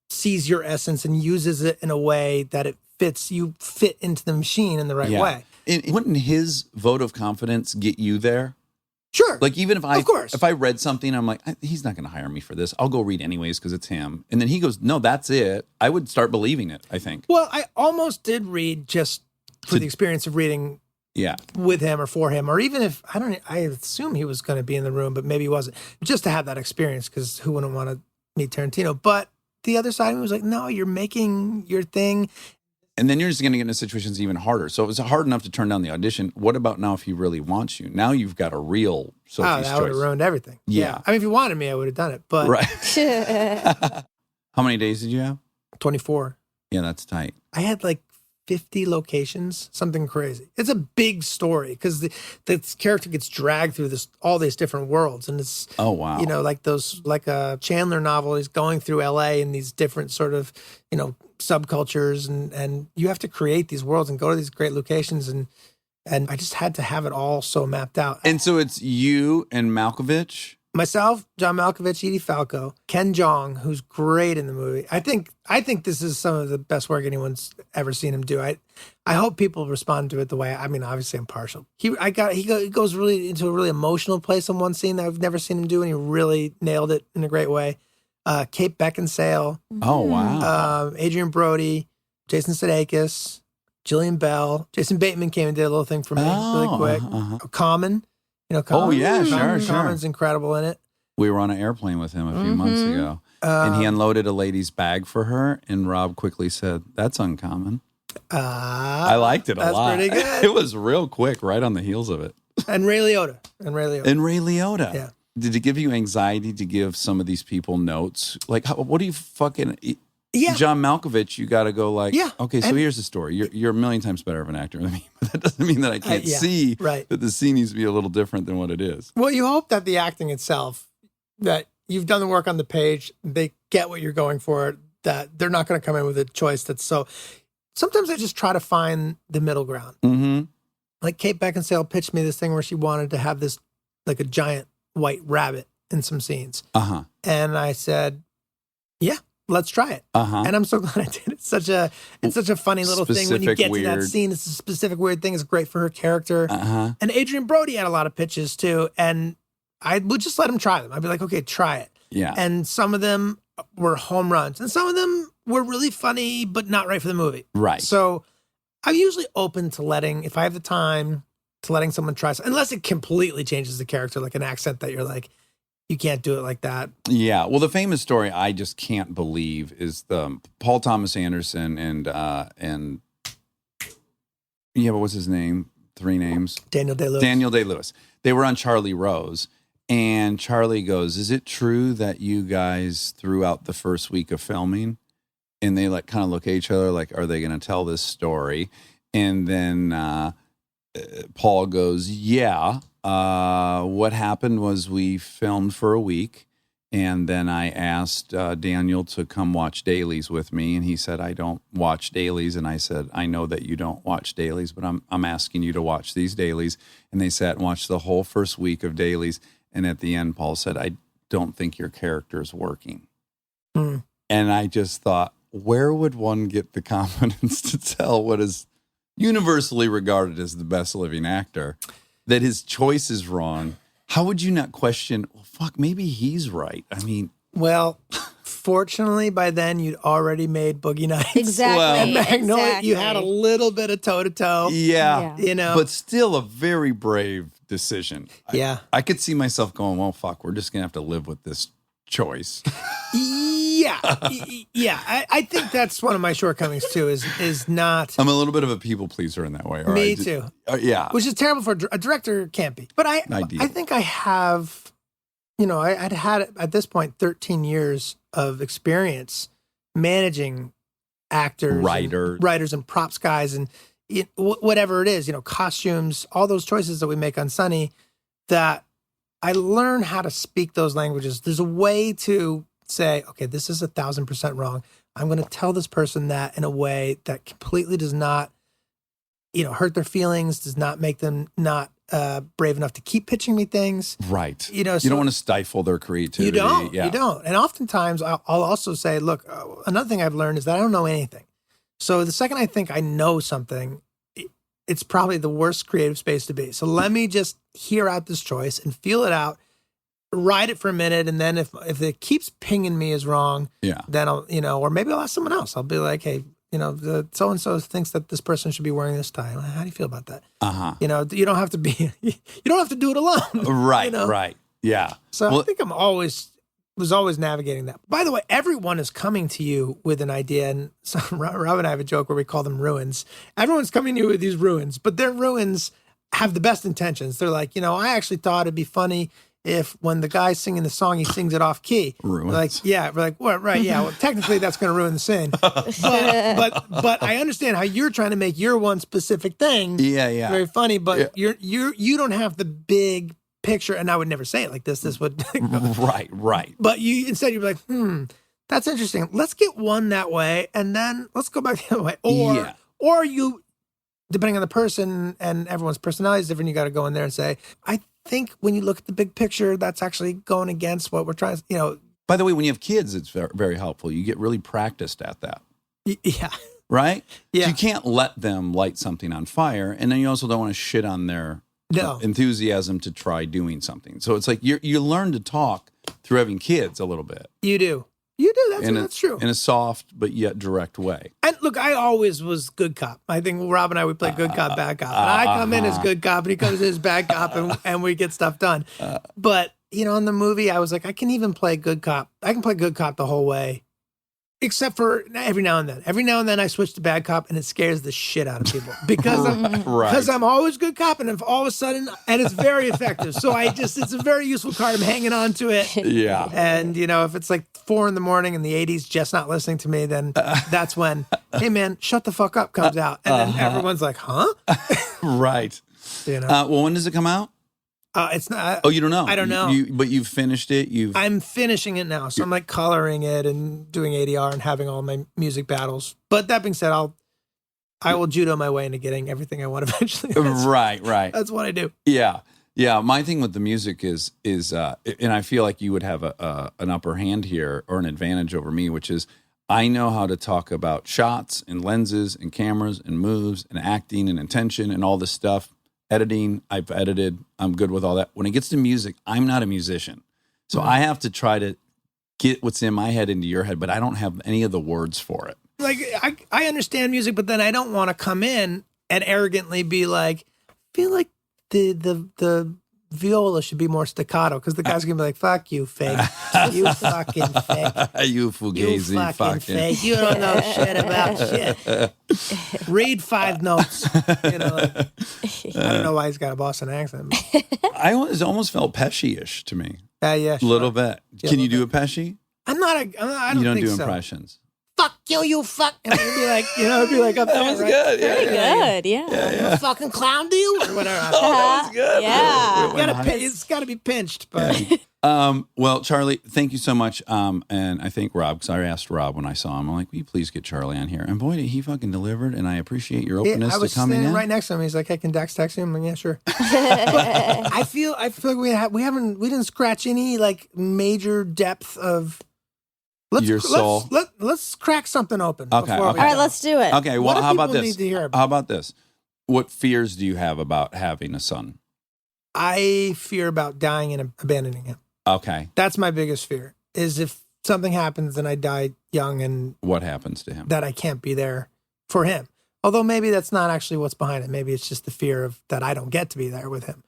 Speaker 5: sees your essence and uses it in a way that it fits. You fit into the machine in the right way.
Speaker 6: And wouldn't his vote of confidence get you there?
Speaker 5: Sure.
Speaker 6: Like, even if
Speaker 5: Of course.
Speaker 6: if I read something, I'm like, he's not going to hire me for this. I'll go read anyways because it's him. And then he goes, no, that's it. I would start believing it, I think.
Speaker 5: Well, I almost did read just for the experience of reading
Speaker 6: Yeah.
Speaker 5: with him or for him, or even if I assume he was going to be in the room, but maybe he wasn't, just to have that experience, because who wouldn't want to meet Tarantino? But the other side of me was like, no, you're making your thing.
Speaker 6: And then you're just going to get into situations even harder. So it was hard enough to turn down the audition. What about now if he really wants you? Now you've got a real Sophie's
Speaker 5: That would have
Speaker 6: choice.
Speaker 5: ruined everything.
Speaker 6: Yeah.
Speaker 5: I mean, if you wanted me, I would have done it. But
Speaker 6: Right. How many days did you have?
Speaker 5: 24.
Speaker 6: Yeah, that's tight.
Speaker 5: I had like 50 locations, something crazy. It's a big story because the character gets dragged through all these different worlds, and it's
Speaker 6: wow.
Speaker 5: like a Chandler novel. He's going through LA in these different sort of subcultures, and you have to create these worlds and go to these great locations, and I just had to have it all so mapped out.
Speaker 6: And so it's you and Malkovich.
Speaker 5: Myself, John Malkovich, Edie Falco, Ken Jeong, who's great in the movie. I think this is some of the best work anyone's ever seen him do. I hope people respond to it the way. I mean, obviously, I'm partial. He goes really into a really emotional place in one scene that I've never seen him do, and he really nailed it in a great way. Kate Beckinsale,
Speaker 6: Oh, wow.
Speaker 5: Adrian Brody, Jason Sudeikis, Jillian Bell, Jason Bateman came and did a little thing for me really quick. Common. Common.
Speaker 6: Oh, yeah, sure.
Speaker 5: Common's incredible in it.
Speaker 6: We were on an airplane with him a few months ago, and he unloaded a lady's bag for her, and Rob quickly said, that's uncommon. I liked it a
Speaker 5: that's
Speaker 6: lot.
Speaker 5: pretty good.
Speaker 6: It was real quick, right on the heels of it.
Speaker 5: And Ray Liotta.
Speaker 6: And Ray Liotta.
Speaker 5: Yeah.
Speaker 6: Did it give you anxiety to give some of these people notes? Like, what do you fucking...
Speaker 5: Yeah.
Speaker 6: John Malkovich, you got to go like,
Speaker 5: Yeah.
Speaker 6: okay, so
Speaker 5: And-
Speaker 6: here's the story. You're a million times better of an actor than me, but that doesn't mean that I can't
Speaker 5: yeah,
Speaker 6: see
Speaker 5: right.
Speaker 6: that the scene needs to be a little different than what it is.
Speaker 5: Well, you hope that the acting itself, that you've done the work on the page, they get what you're going for, that they're not going to come in with a choice that's so... Sometimes I just try to find the middle ground.
Speaker 6: Mm-hmm.
Speaker 5: Like Kate Beckinsale pitched me this thing where she wanted to have this, like a giant white rabbit in some scenes.
Speaker 6: Uh-huh.
Speaker 5: And I said, yeah, let's try it.
Speaker 6: Uh-huh.
Speaker 5: And I'm so glad I did. It's such a funny little thing when you
Speaker 6: Specific,
Speaker 5: get to that
Speaker 6: weird.
Speaker 5: scene. It's a specific weird thing. It's great for her character.
Speaker 6: Uh-huh.
Speaker 5: And Adrian Brody had a lot of pitches too. And I would just let him try them. I'd be like, okay, try it.
Speaker 6: Yeah.
Speaker 5: And some of them were home runs. And some of them were really funny, but not right for the movie.
Speaker 6: Right.
Speaker 5: So I'm usually open to if I have the time, to letting someone try something, unless it completely changes the character, like an accent that you're like, you can't do it like that.
Speaker 6: Yeah. Well, the famous story I just can't believe is the Paul Thomas Anderson and Yeah, but what's his name? 3 names.
Speaker 5: Daniel Day-Lewis.
Speaker 6: Daniel Day-Lewis. They were on Charlie Rose. And Charlie goes, is it true that you guys threw out the first week of filming? And they like kind of look at each other like, are they going to tell this story? And then Paul goes, yeah. What happened was we filmed for a week. And then I asked Daniel to come watch dailies with me. And he said, I don't watch dailies. And I said, I know that you don't watch dailies, but I'm asking you to watch these dailies. And they sat and watched the whole first week of dailies. And at the end, Paul said, I don't think your character is working. And I just thought, where would one get the confidence to tell what is universally regarded as the best living actor that his choice is wrong? How would you not question, well, fuck, maybe he's right? I mean,
Speaker 5: Well, fortunately, by then you'd already made Boogie Nights.
Speaker 8: Exactly.
Speaker 6: Well-
Speaker 5: And Magnolia,
Speaker 8: exactly.
Speaker 5: you had a little bit of toe-to-toe.
Speaker 6: yeah,
Speaker 5: You know?
Speaker 6: but still a very brave decision.
Speaker 5: Yeah.
Speaker 6: I could see myself going, well, fuck, we're just going to have to live with this choice.
Speaker 5: Yeah. Yeah. I think that's one of my shortcomings, too, is not...
Speaker 6: I'm a little bit of a people pleaser in that way. Or
Speaker 5: Me
Speaker 6: I just-
Speaker 5: too.
Speaker 6: Yeah.
Speaker 5: Which is terrible for a director, can't be. But I
Speaker 6: Ideal.
Speaker 5: think I have, I'd had at this point 13 years of experience managing actors, and writers and props guys and whatever it is, costumes, all those choices that we make on Sunny, that I learn how to speak those languages. There's a way to say, okay, this is 1,000% wrong. I'm going to tell this person that in a way that completely does not, hurt their feelings, does not make them not brave enough to keep pitching me things.
Speaker 6: Right.
Speaker 5: You know,
Speaker 6: you
Speaker 5: so-
Speaker 6: don't want to stifle their creativity.
Speaker 5: You don't.
Speaker 6: Yeah.
Speaker 5: You don't. And oftentimes I'll also say, look, another thing I've learned is that I don't know anything. So the second I think I know something, it's probably the worst creative space to be. So let me just hear out this choice and feel it out, ride it for a minute. And then if it keeps pinging me as wrong,
Speaker 6: Yeah.
Speaker 5: then I'll, or maybe I'll ask someone else. I'll be like, hey, the so-and-so thinks that this person should be wearing this tie. How do you feel about that?
Speaker 6: Uh-huh.
Speaker 5: You don't have to be, you don't have to do it alone.
Speaker 6: Right. Right. Yeah.
Speaker 5: So
Speaker 6: Well-
Speaker 5: I think was always navigating that. By the way, everyone is coming to you with an idea. And so Rob and I have a joke where we call them ruins. Everyone's coming to you with these ruins, but their ruins have the best intentions. They're like, I actually thought it'd be funny if when the guy's singing the song, he sings it off key.
Speaker 6: Ruins.
Speaker 5: We're like, yeah, we're like, well, right, yeah. Well, technically that's going to ruin the scene. But I understand how you're trying to make your one specific thing
Speaker 6: Yeah. Yeah.
Speaker 5: very funny, but you don't have the big picture, and I would never say it like this. This would,
Speaker 6: Right. Right.
Speaker 5: but you'd be like, that's interesting. Let's get one that way, and then let's go back the other way. Or you, depending on the person and everyone's personality is different, you got to go in there and say, I think when you look at the big picture, that's actually going against what we're trying to,
Speaker 6: By the way, when you have kids, it's very, very helpful. You get really practiced at that.
Speaker 5: yeah.
Speaker 6: Right?
Speaker 5: Yeah.
Speaker 6: So you can't let them light something on fire. And then you also don't want to shit on their
Speaker 5: No.
Speaker 6: enthusiasm to try doing something. So it's like you learn to talk through having kids a little bit.
Speaker 5: You do. That's true.
Speaker 6: In a soft but yet direct way.
Speaker 5: And look, I always was good cop. I think Rob and I would play good cop, bad cop. And I come in as good cop, and he comes in as bad cop, and we get stuff done. But in the movie, I was like, I can even play good cop. I can play good cop the whole way, except for every now and then. Every now and then, I switch to bad cop, and it scares the shit out of people because I'm always good cop, and if all of a sudden, and it's very effective. So it's a very useful card. I'm hanging on to it.
Speaker 6: Yeah.
Speaker 5: And, if it's like 4 a.m. and the 80s just not listening to me, then that's when, hey, man, shut the fuck up comes out. And then everyone's like, huh?
Speaker 6: Right. Well, when does it come out?
Speaker 5: It's not.
Speaker 6: Oh, you don't know?
Speaker 5: I don't know.
Speaker 6: But you've finished it?
Speaker 5: I'm finishing it now. So I'm like coloring it and doing ADR and having all my music battles. But that being said, I will judo my way into getting everything I want eventually.
Speaker 6: Right.
Speaker 5: That's what I do.
Speaker 6: Yeah. Yeah. My thing with the music is, and I feel like you would have an upper hand here or an advantage over me, which is I know how to talk about shots and lenses and cameras and moves and acting and intention and all this stuff. Editing, I've edited. I'm good with all that. When it gets to music, I'm not a musician. So I have to try to get what's in my head into your head, but I don't have any of the words for it.
Speaker 5: Like, I understand music, but then I don't want to come in and arrogantly be like, I feel like the viola should be more staccato because the guy's gonna be like, "Fuck you, fake. You fucking fake.
Speaker 6: You
Speaker 5: You
Speaker 6: fugazi
Speaker 5: fucking fake. You don't know shit about shit. Read 5 notes." You know, like, I don't know why he's got a Boston accent.
Speaker 6: I almost felt Pesci-ish to me.
Speaker 5: Yeah,
Speaker 6: A
Speaker 5: sure.
Speaker 6: little bit.
Speaker 5: Yeah,
Speaker 6: Can you
Speaker 5: little
Speaker 6: do a Pesci?
Speaker 5: I don't
Speaker 6: You don't
Speaker 5: think
Speaker 6: do
Speaker 5: so.
Speaker 6: impressions.
Speaker 5: Fuck you, you fuck. And it'd be like, it'd be like up there,
Speaker 6: That was
Speaker 5: right?
Speaker 6: good. Yeah,
Speaker 8: Pretty
Speaker 6: yeah.
Speaker 8: good, yeah.
Speaker 5: You fucking clown, do you? Or whatever.
Speaker 6: Oh, that was good.
Speaker 8: Yeah.
Speaker 5: It's got to be pinched, but
Speaker 6: Well, Charlie, thank you so much. And I think Rob, because I asked Rob when I saw him, I'm like, will you please get Charlie on here? And boy, did he fucking delivered. And I appreciate your
Speaker 5: yeah,
Speaker 6: openness
Speaker 5: I was
Speaker 6: to coming
Speaker 5: standing
Speaker 6: in.
Speaker 5: right next to him. He's like, "Hey, can Dax text him?" I'm like, "Yeah, sure." But I feel like we didn't scratch any like major depth of
Speaker 6: Your soul.
Speaker 5: Let's crack something open.
Speaker 6: Okay,
Speaker 5: before we
Speaker 6: okay.
Speaker 8: All right,
Speaker 5: go.
Speaker 8: let's do it.
Speaker 6: Okay, well,
Speaker 5: What do
Speaker 6: how about
Speaker 5: people
Speaker 6: this?
Speaker 5: need to hear about?
Speaker 6: How about this? What fears do you have about having a son?
Speaker 5: I fear about dying and abandoning him.
Speaker 6: Okay.
Speaker 5: That's my biggest fear. Is if something happens and I die young and
Speaker 6: What happens to him?
Speaker 5: that I can't be there for him. Although maybe that's not actually what's behind it. Maybe it's just the fear of that I don't get to be there with him,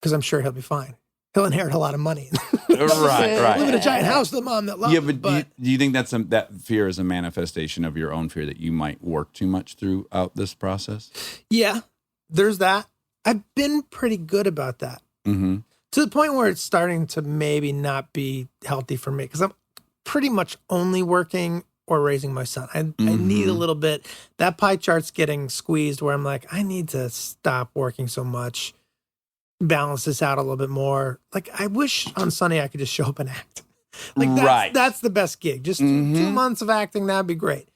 Speaker 5: because I'm sure he'll be fine. He'll inherit a lot of money.
Speaker 6: right,
Speaker 5: Live in a
Speaker 6: right.
Speaker 5: giant house with a mom that loves
Speaker 6: Yeah,
Speaker 5: him.
Speaker 6: but do you think that fear is a manifestation of your own fear that you might work too much throughout this process?
Speaker 5: Yeah, there's that. I've been pretty good about that.
Speaker 6: Mm-hmm.
Speaker 5: To the point where it's starting to maybe not be healthy for me, because I'm pretty much only working or raising my son. I need a little bit. That pie chart's getting squeezed where I'm like, I need to stop working so much, balance this out a little bit more. Like, I wish on Sunday I could just show up and act. Like, that's the best gig. Just 2 months of acting, that'd be great.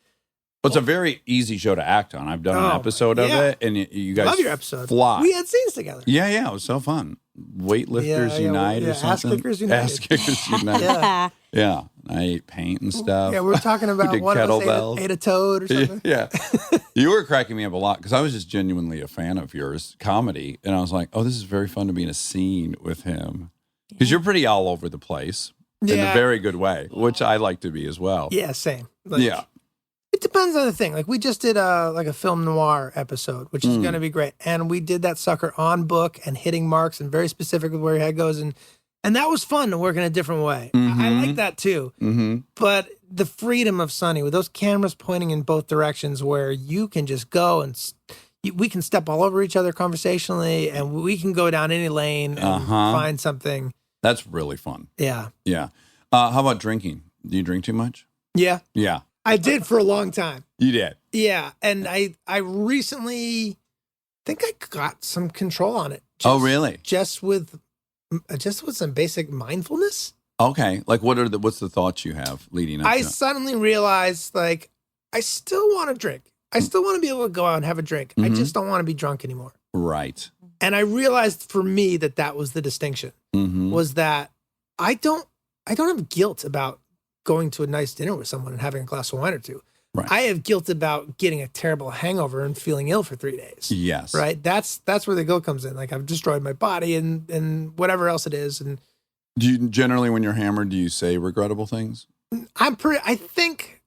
Speaker 6: Well, it's a very easy show to act on. I've done an episode of it, and you guys
Speaker 5: Love your episode.
Speaker 6: fly.
Speaker 5: We had scenes together.
Speaker 6: Yeah, it was so fun. Weightlifters Unite or something.
Speaker 5: Ass Kickers United.
Speaker 6: Ass Kickers Unite.
Speaker 5: Yeah.
Speaker 6: Yeah, I ate paint and stuff.
Speaker 5: Yeah, we're talking about
Speaker 6: did
Speaker 5: one of us
Speaker 6: kettlebells.
Speaker 5: ate a toad or something.
Speaker 6: Yeah. You were cracking me up a lot because I was just genuinely a fan of yours comedy. And I was like, oh, this is very fun to be in a scene with him. Because you're pretty all over the place in a
Speaker 5: Yeah.
Speaker 6: very good way, which I like to be as well.
Speaker 5: Yeah, same. Like,
Speaker 6: Yeah.
Speaker 5: It depends on the thing. Like, we just did a film noir episode, which is going to be great. And we did that sucker on book and hitting marks and very specific with where your head goes. And that was fun to work in a different way. I like that too.
Speaker 6: Mm-hmm.
Speaker 5: But the freedom of Sonny with those cameras pointing in both directions where you can just go and we can step all over each other conversationally and we can go down any lane and find something.
Speaker 6: That's really fun.
Speaker 5: Yeah.
Speaker 6: Yeah. How about drinking? Do you drink too much?
Speaker 5: Yeah.
Speaker 6: Yeah.
Speaker 5: I did for a long time.
Speaker 6: You did.
Speaker 5: Yeah. And I recently think I got some control on it.
Speaker 6: Oh, really?
Speaker 5: Just with some basic mindfulness.
Speaker 6: Okay. Like, what's the thoughts you have leading up
Speaker 5: I
Speaker 6: to it?
Speaker 5: suddenly realized, like, I still want to drink. I still want to be able to go out and have a drink. I just don't want to be drunk anymore.
Speaker 6: Right.
Speaker 5: And I realized for me that was the distinction, was that I don't have guilt about going to a nice dinner with someone and having a glass of wine or two.
Speaker 6: Right.
Speaker 5: I have guilt about getting a terrible hangover and feeling ill for 3 days.
Speaker 6: Yes.
Speaker 5: Right. That's where the guilt comes in. Like, I've destroyed my body and whatever else it is. And
Speaker 6: Do you generally, when you're hammered, do you say regrettable things?
Speaker 5: I think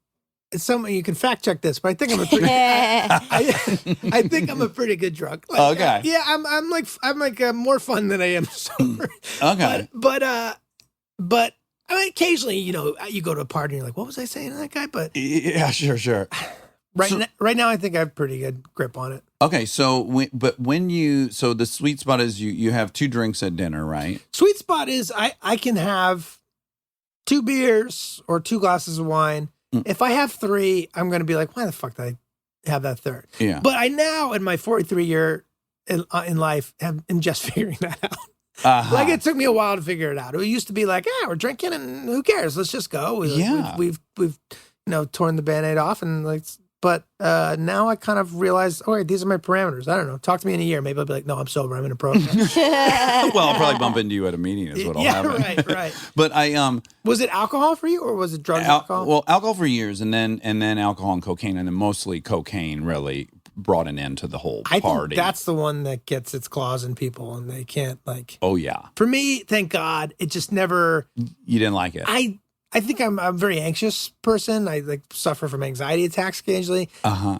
Speaker 5: someone, you can fact check this, but I think I'm a pretty, I think I'm a pretty good drunk. Like,
Speaker 6: Okay.
Speaker 5: yeah. I'm like more fun than I am sober.
Speaker 6: Okay.
Speaker 5: But I mean, occasionally, you go to a party and you're like, what was I saying to that guy? But
Speaker 6: Yeah, sure.
Speaker 5: right now, I think I have pretty good grip on it.
Speaker 6: Okay, so so the sweet spot is you have 2 drinks at dinner, right?
Speaker 5: Sweet spot is I can have 2 beers or 2 glasses of wine. If I have 3, I'm going to be like, why the fuck did I have that third?
Speaker 6: Yeah.
Speaker 5: But I now, in my 43 year in life, am just figuring that out. Like, it took me a while to figure it out. It used to be like, we're drinking and who cares? Let's just go. We've torn the Band-Aid off and like, but now I kind of realize, all right, these are my parameters. I don't know. Talk to me in a year. Maybe I'll be like, no, I'm sober. I'm in a program.
Speaker 6: Well, I'll probably bump into you at a meeting is what'll happen.
Speaker 5: Right.
Speaker 6: But I
Speaker 5: Was it alcohol for you or was it drugs? Alcohol?
Speaker 6: well, alcohol for years and then alcohol and cocaine and then mostly cocaine really brought an end to the whole
Speaker 5: I
Speaker 6: party.
Speaker 5: think that's the one that gets its claws in people and they can't like.
Speaker 6: Oh yeah.
Speaker 5: For me, thank God, it just never.
Speaker 6: You didn't like it.
Speaker 5: I think I'm a very anxious person. I like suffer from anxiety attacks occasionally.
Speaker 6: Uh-huh.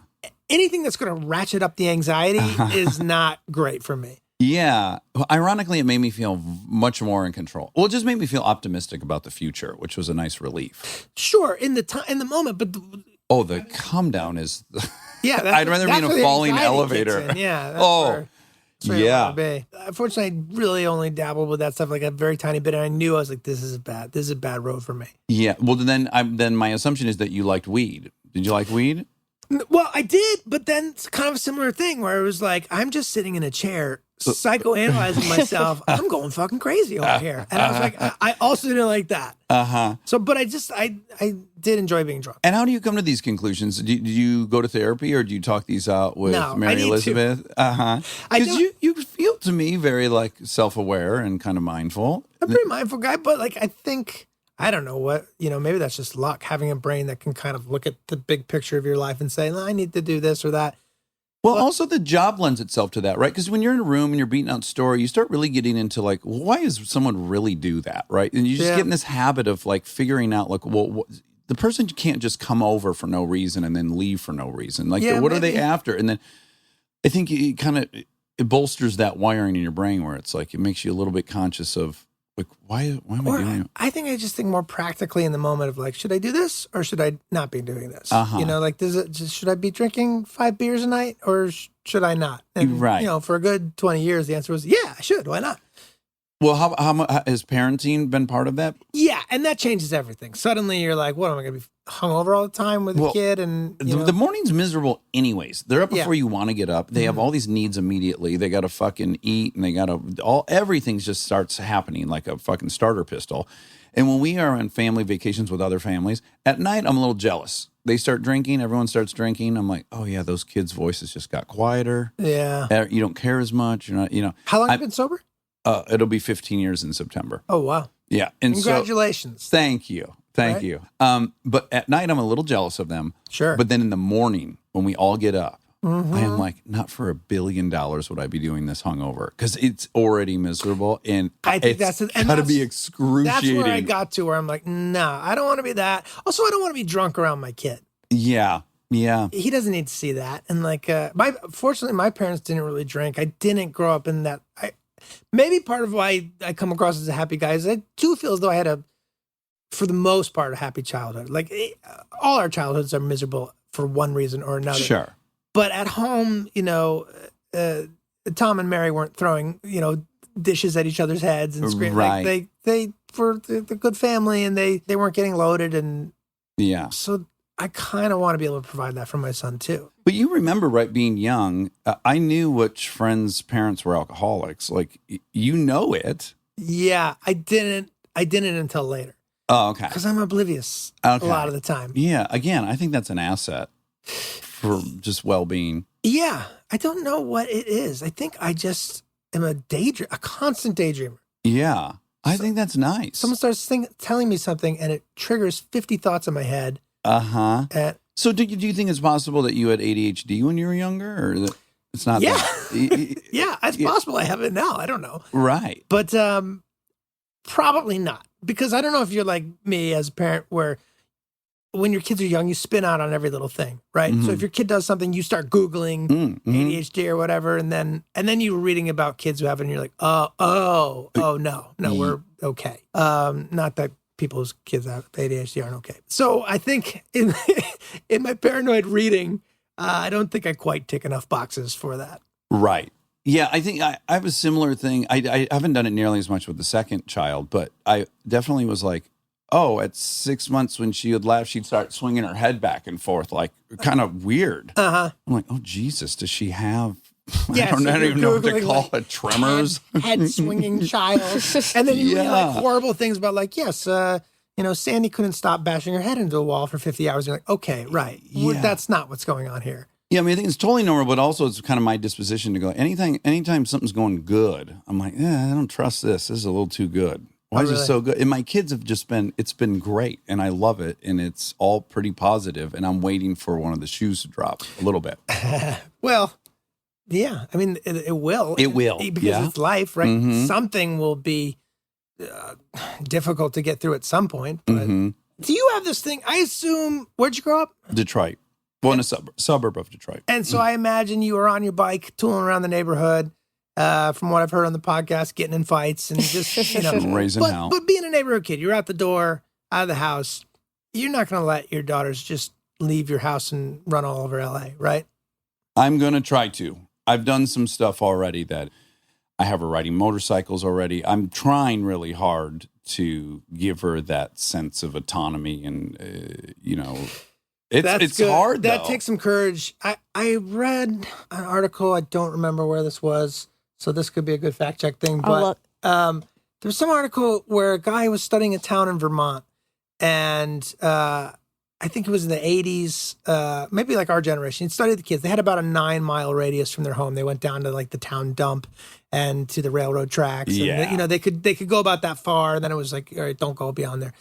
Speaker 5: Anything that's going to ratchet up the anxiety is not great for me.
Speaker 6: Yeah. Ironically, it made me feel much more in control. Well, it just made me feel optimistic about the future, which was a nice relief.
Speaker 5: Sure, in the moment, but
Speaker 6: Oh, the come down is.
Speaker 5: yeah,
Speaker 6: I'd rather be in
Speaker 5: that's
Speaker 6: a
Speaker 5: where the
Speaker 6: falling
Speaker 5: anxiety
Speaker 6: elevator.
Speaker 5: kicks in. Yeah. That's where I
Speaker 6: yeah.
Speaker 5: wanna be. Unfortunately, I really only dabbled with that stuff like a very tiny bit, and I knew I was like, this is a bad road for me.
Speaker 6: Yeah. Well, then my assumption is that you liked weed. Did you like weed?
Speaker 5: Well, I did, but then it's kind of a similar thing where it was like, I'm just sitting in a chair psychoanalyzing myself. I'm going fucking crazy over here. And I was like, I also didn't like that.
Speaker 6: Uh-huh.
Speaker 5: So, but I did enjoy being drunk.
Speaker 6: And how do you come to these conclusions? Do you go to therapy or do you talk these out with
Speaker 5: No, I
Speaker 6: Mary
Speaker 5: need to.
Speaker 6: Elizabeth? Uh-huh.
Speaker 5: I
Speaker 6: Because
Speaker 5: don't-
Speaker 6: you feel to me very like self-aware and kind of mindful.
Speaker 5: I'm a pretty mindful guy, but like, I think, I don't know what, maybe that's just luck, having a brain that can kind of look at the big picture of your life and say, I need to do this or that.
Speaker 6: Well, also the job lends itself to that, right? Because when you're in a room and you're beating out story, you start really getting into like, why does someone really do that, right? And you just get in this habit of like figuring out like, well, the person can't just come over for no reason and then leave for no reason. Like, what are they after? And then I think it kind of it bolsters that wiring in your brain where it's like it makes you a little bit conscious of like, why am I doing it?
Speaker 5: I think I just think more practically in the moment of like, should I do this or should I not be doing this?
Speaker 6: Uh-huh.
Speaker 5: Like, should I be drinking 5 beers a night or should I not? And,
Speaker 6: Right.
Speaker 5: For a good 20 years, the answer was, yeah, I should. Why not?
Speaker 6: Well, how has parenting been part of that?
Speaker 5: Yeah, and that changes everything. Suddenly you're like, what, am I going to be hungover all the time with a kid? And
Speaker 6: the morning's miserable anyways. They're up before you want to get up. They have all these needs immediately. They got to fucking eat and they got to everything just starts happening like a fucking starter pistol. And when we are on family vacations with other families, at night I'm a little jealous. They start drinking, everyone starts drinking. I'm like, oh yeah, those kids' voices just got quieter.
Speaker 5: Yeah.
Speaker 6: You don't care as much. You're not,
Speaker 5: How long have you been sober?
Speaker 6: It'll be 15 years in September.
Speaker 5: Oh, wow.
Speaker 6: Yeah. And
Speaker 5: Congratulations.
Speaker 6: Thank you. Thank you. But at night, I'm a little jealous of them.
Speaker 5: Sure.
Speaker 6: But then in the morning, when we all get up, I am like, not for $1 billion would I be doing this hungover because it's already miserable. And
Speaker 5: I think
Speaker 6: it's got to be excruciating.
Speaker 5: That's where I got to where I'm like, nah, I don't want to be that. Also, I don't want to be drunk around my kid.
Speaker 6: Yeah. Yeah.
Speaker 5: He doesn't need to see that. And like, fortunately, my parents didn't really drink. I didn't grow up in that. Maybe part of why I come across as a happy guy is I do feel as though I had for the most part, a happy childhood. Like all our childhoods are miserable for one reason or another.
Speaker 6: Sure.
Speaker 5: But at home, Tom and Mary weren't throwing, dishes at each other's heads and screaming.
Speaker 6: Right.
Speaker 5: Like they were the good family and they weren't getting loaded. And
Speaker 6: yeah.
Speaker 5: So I kind of want to be able to provide that for my son too.
Speaker 6: But you remember, right, being young, I knew which friends' parents were alcoholics. Like, it.
Speaker 5: Yeah, I didn't until later.
Speaker 6: Oh, okay.
Speaker 5: Because I'm oblivious a lot of the time.
Speaker 6: Yeah, again, I think that's an asset for just well-being.
Speaker 5: Yeah, I don't know what it is. I think I just am a constant daydreamer.
Speaker 6: Yeah, I think that's nice.
Speaker 5: Someone starts telling me something and it triggers 50 thoughts in my head.
Speaker 6: Uh-huh. So do you think it's possible that you had ADHD when you were younger, or that it's not?
Speaker 5: Yeah.
Speaker 6: That?
Speaker 5: Yeah, it's possible I have it now. I don't know.
Speaker 6: Right.
Speaker 5: But probably not. Because I don't know if you're like me as a parent where when your kids are young, you spin out on every little thing, right?
Speaker 6: Mm-hmm.
Speaker 5: So if your kid does something, you start Googling ADHD or whatever, and then you were reading about kids who have it, and you're like, no, we're okay. Not that people's kids have ADHD aren't okay. So I think in my paranoid reading, I don't think I quite tick enough boxes for that.
Speaker 6: Right. Yeah, I think I have a similar thing. I haven't done it nearly as much with the second child, but I definitely was like, at 6 months when she would laugh, she'd start swinging her head back and forth, like kind of weird.
Speaker 5: Uh-huh.
Speaker 6: I'm like, oh, Jesus, does she have,
Speaker 5: Yeah,
Speaker 6: I don't even know what to call it, tremors?
Speaker 5: Head swinging child. And then you read like horrible things about like, yes, Sandy couldn't stop bashing her head into the wall for 50 hours. You're like, okay, right.
Speaker 6: Yeah.
Speaker 5: That's not what's going on here.
Speaker 6: Yeah, I mean, I think it's totally normal, but also it's kind of my disposition to go, anytime something's going good, I'm like, I don't trust this. This is a little too good. Why is it so good? And my kids have it's been great, and I love it, and it's all pretty positive, and I'm waiting for one of the shoes to drop a little bit.
Speaker 5: Well, yeah, I mean, it will.
Speaker 6: It will.
Speaker 5: Because it's life, right?
Speaker 6: Mm-hmm.
Speaker 5: Something will be difficult to get through at some point. But do you have this thing? I assume, where'd you grow up?
Speaker 6: Detroit. Well, in a suburb of Detroit.
Speaker 5: And so I imagine you were on your bike tooling around the neighborhood from what I've heard on the podcast, getting in fights and just,
Speaker 6: Raising hell.
Speaker 5: But being a neighborhood kid, you're out the door, out of the house. You're not going to let your daughters just leave your house and run all over LA, right?
Speaker 6: I'm going to try to. I've done some stuff already that I have her riding motorcycles already. I'm trying really hard to give her that sense of autonomy and, it's
Speaker 5: good.
Speaker 6: hard,
Speaker 5: That
Speaker 6: though.
Speaker 5: takes some courage. I read an article. I don't remember where this was, so this could be a good fact check thing. But there's some article where a guy was studying a town in Vermont, and I think it was in the 80s, maybe like our generation. He studied the kids. They had about a 9-mile radius from their home. They went down to like the town dump and to the railroad tracks.
Speaker 6: Yeah.
Speaker 5: And, they could go about that far. And then it was like, all right, don't go beyond there.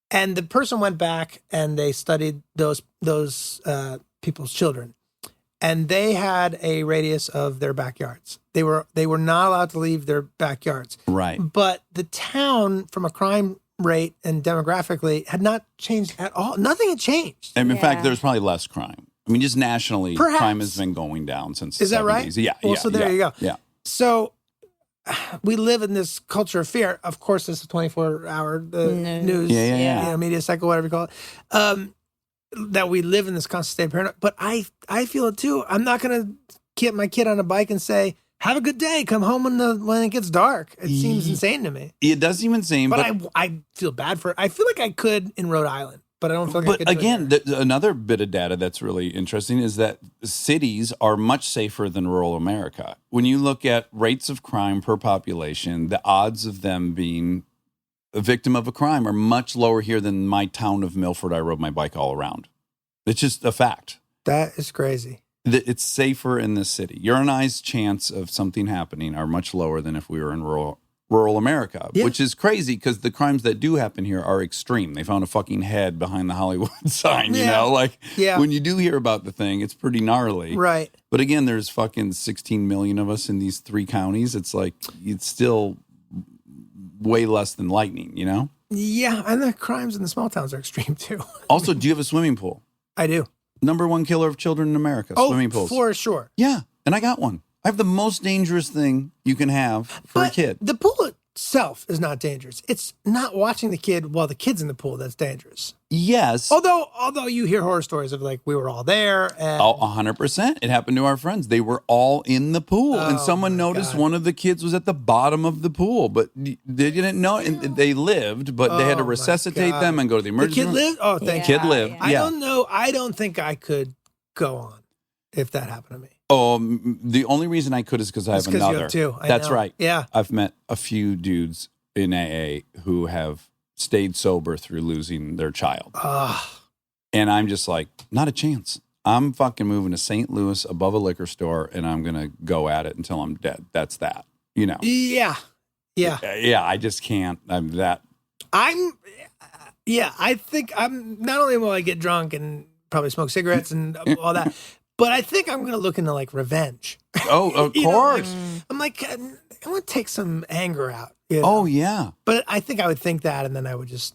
Speaker 5: And the person went back and they studied those people's children, and they had a radius of their backyards. They were not allowed to leave their backyards.
Speaker 6: Right.
Speaker 5: But the town, from a crime rate and demographically, had not changed at all. Nothing had changed.
Speaker 6: And in fact, there's probably less crime. I mean, just nationally,
Speaker 5: Perhaps.
Speaker 6: crime has been going down since the
Speaker 5: Is that
Speaker 6: 70s.
Speaker 5: right?
Speaker 6: Yeah.
Speaker 5: Well,
Speaker 6: yeah,
Speaker 5: so there
Speaker 6: yeah,
Speaker 5: you go.
Speaker 6: Yeah.
Speaker 5: So we live in this culture of fear. Of course, this is 24-hour news,
Speaker 6: Yeah.
Speaker 5: media cycle, whatever you call it. That we live in this constant state of paranoia. But I feel it too. I'm not going to get my kid on a bike and say, "Have a good day. Come home when it gets dark." It seems insane to me.
Speaker 6: It does seem insane,
Speaker 5: But I feel bad for it. I feel like I could in Rhode Island, but I don't feel like I could.
Speaker 6: But again, another bit of data that's really interesting is that cities are much safer than rural America. When you look at rates of crime per population, the odds of them being a victim of a crime are much lower here than my town of Milford. I rode my bike all around. It's just a fact.
Speaker 5: That is crazy.
Speaker 6: It's safer in this city. Your and I's chance of something happening are much lower than if we were in rural America, which is crazy because the crimes that do happen here are extreme. They found a fucking head behind the Hollywood sign, when you do hear about the thing, it's pretty gnarly.
Speaker 5: Right.
Speaker 6: But again, there's fucking 16 million of us in these 3 counties. It's like, it's still way less than lightning,
Speaker 5: Yeah, and the crimes in the small towns are extreme too.
Speaker 6: Also, do you have a swimming pool?
Speaker 5: I do.
Speaker 6: Number 1 killer of children in America, swimming pools.
Speaker 5: For sure.
Speaker 6: Yeah, and I got one. I have the most dangerous thing you can have for a kid.
Speaker 5: The pool itself is not dangerous. It's not watching the kid while the kid's in the pool that's dangerous.
Speaker 6: Yes.
Speaker 5: Although you hear horror stories of like we were all there and
Speaker 6: 100%. It happened to our friends. They were all in the pool, and someone noticed one of the kids was at the bottom of the pool, but they didn't know. And they lived, but they had to resuscitate them and go to the emergency
Speaker 5: The kid
Speaker 6: room.
Speaker 5: lived? Oh, thank you.
Speaker 6: Kid lived.
Speaker 5: I don't know. I don't think I could go on if that happened to me.
Speaker 6: The only reason I could is because I have
Speaker 5: 'cause you
Speaker 6: another.
Speaker 5: have 2. I
Speaker 6: That's
Speaker 5: know.
Speaker 6: right.
Speaker 5: Yeah.
Speaker 6: I've met a few dudes in AA who have stayed sober through losing their child. And I'm just like, not a chance. I'm fucking moving to St. Louis above a liquor store, and I'm going to go at it until I'm dead. That's that,
Speaker 5: Yeah. Yeah.
Speaker 6: Yeah, I just can't. I'm that.
Speaker 5: I think I'm not only will I get drunk and probably smoke cigarettes and all that, but I think I'm going to look into like revenge.
Speaker 6: Oh, of
Speaker 5: You know,
Speaker 6: course.
Speaker 5: I'm like, I want to take some anger out.
Speaker 6: Oh, yeah.
Speaker 5: But I think I would think that, and then I would just